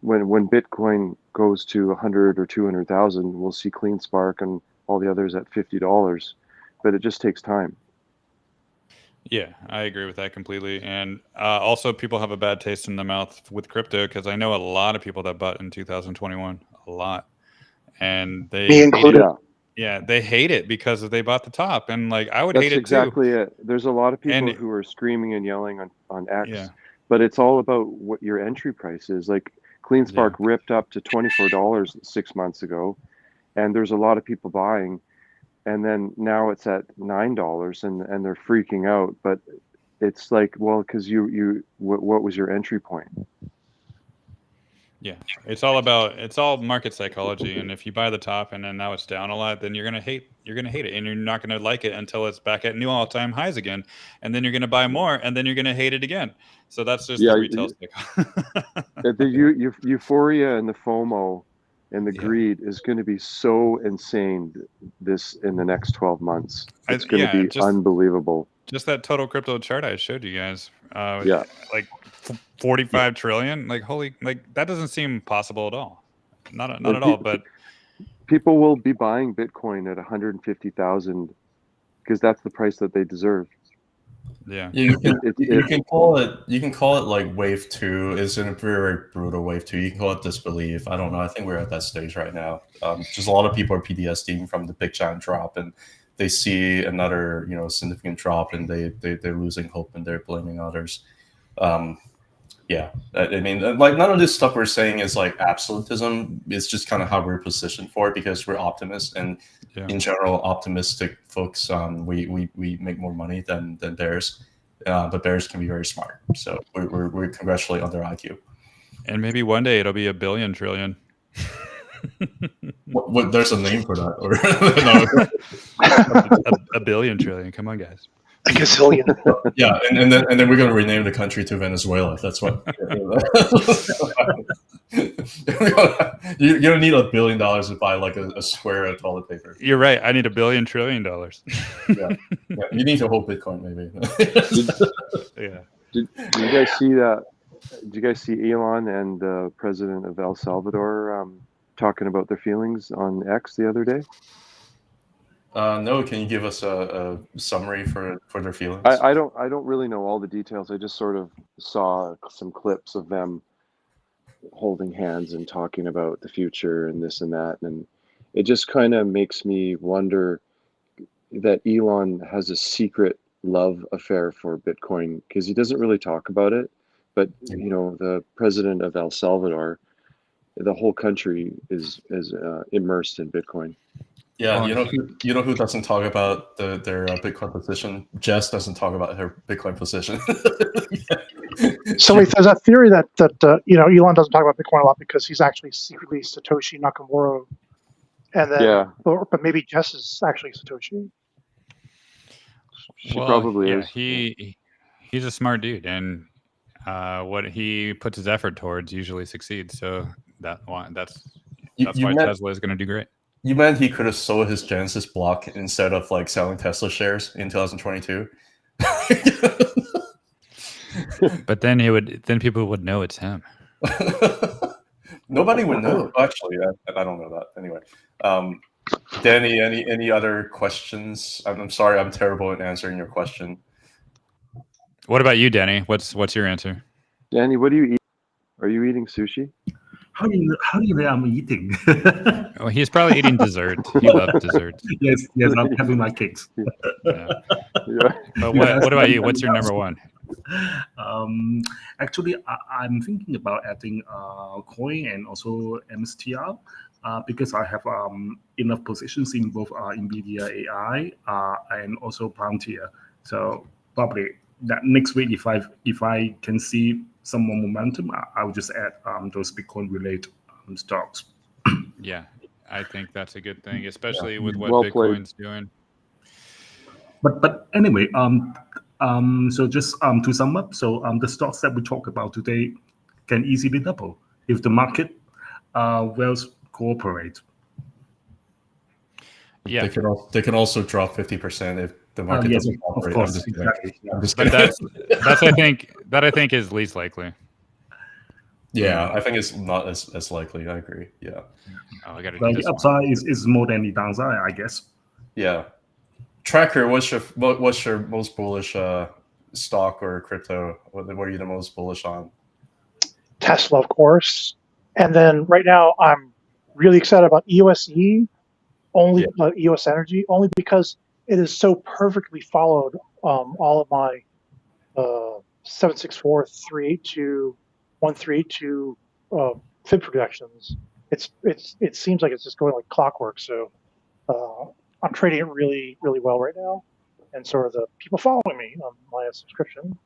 when Bitcoin goes to 100 or 200,000, we'll see CleanSpark and all the others at $50, but it just takes time. Yeah, I agree with that completely. And also, people have a bad taste in the mouth with crypto, because I know a lot of people that bought in 2021, a lot, and they me included. Yeah, they hate it because they bought the top, and like I would That's hate it exactly too. it. There's a lot of people who are screaming and yelling on X, Yeah. but it's all about what your entry price is. Like CleanSpark ripped up to $24 6 months ago, and there's a lot of people buying, and then now it's at $9 and they're freaking out. But it's like, well, because what was your entry point? Yeah, it's all market psychology, and if you buy the top and then now it's down a lot, then you're gonna hate it, and you're not gonna like it until it's back at new all-time highs again, and then you're gonna buy more, and then you're gonna hate it again. So that's just the retail cycle. The euphoria and the FOMO and the greed is going to be so insane in the next 12 months. It's going to be unbelievable. Just that total crypto chart I showed you guys. Like 45 trillion. Like that doesn't seem possible at all. Not at all. But people will be buying Bitcoin at 150,000 because that's the price that they deserve. Yeah. You can call it like wave 2. It's in a very, very brutal wave 2. You can call it disbelief. I don't know. I think we're at that stage right now. Just a lot of people are PTSDing from the big giant drop, and they see another significant drop, and they're losing hope, and they're blaming others. Yeah, I mean, like, none of this stuff we're saying is like absolutism. It's just kind of how we're positioned for it, because we're optimists, and in general, optimistic folks, we make more money than bears, but bears can be very smart. So we're congratulate on their IQ. And maybe one day it'll be a billion trillion. What there's a name for that, or a billion trillion. Come on, guys. A gazillion. Yeah, and then we're going to rename the country to Venezuela. That's what. You don't need $1 billion to buy like a square of toilet paper. You're right. I need $1 billion trillion. Yeah, you need a whole Bitcoin, maybe. Yeah. Did you guys see that? Did you guys see Elon and the president of El Salvador talking about their feelings on X the other day? No, can you give us a summary for their feelings? I don't really know all the details. I just sort of saw some clips of them holding hands and talking about the future and this and that, and it just kind of makes me wonder that Elon has a secret love affair for Bitcoin, because he doesn't really talk about it. But the president of El Salvador, the whole country is immersed in Bitcoin. Yeah, you know who doesn't talk about their Bitcoin position? Jess doesn't talk about her Bitcoin position. So there's that theory that Elon doesn't talk about Bitcoin a lot because he's actually secretly Satoshi Nakamoto, and then but maybe Jess is actually Satoshi. She probably is. He's a smart dude, and what he puts his effort towards usually succeeds. So that's why Tesla is going to do great. You meant he could have sold his Genesis block instead of like selling Tesla shares in 2022? But then people would know it's him. Nobody would know. Actually, I don't know that. Anyway, Danny, any other questions? I'm sorry, I'm terrible at answering your question. What about you, Danny? What's your answer? Danny, what do you eat? Are you eating sushi? How do you know I'm eating? Oh, he's probably eating dessert. He loves dessert. Yes, I'm having my cakes. Yeah. But what about you? What's your number one? Actually, I'm thinking about adding coin and also MSTR because I have enough positions in both NVIDIA AI and also Palantir. So probably that next week, if I can see some more momentum, I will just add those Bitcoin related stocks. Yeah, I think that's a good thing, especially with what Well Bitcoin's doing. But anyway, so just to sum up, so the stocks that we talk about today can easily double if the market will cooperate. Yeah, they can also drop 50% if the market yes, doesn't of operate. course, I'm just exactly. kidding. I'm just but kidding. I think is least likely. Yeah, I think it's not as likely. I agree. Yeah. Oh, I got to do Well, this the upside is more than the downside, I guess. Yeah. Tracker, what's your most bullish stock or crypto? What are you the most bullish on? Tesla, of course. And then right now, I'm really excited about EOSE, EOS Energy, only because it is so perfectly followed all of my 764, 382, 1382 FIB projections. It seems like it's just going like clockwork. So I'm trading it really, really well right now. And sort of the people following me on my subscription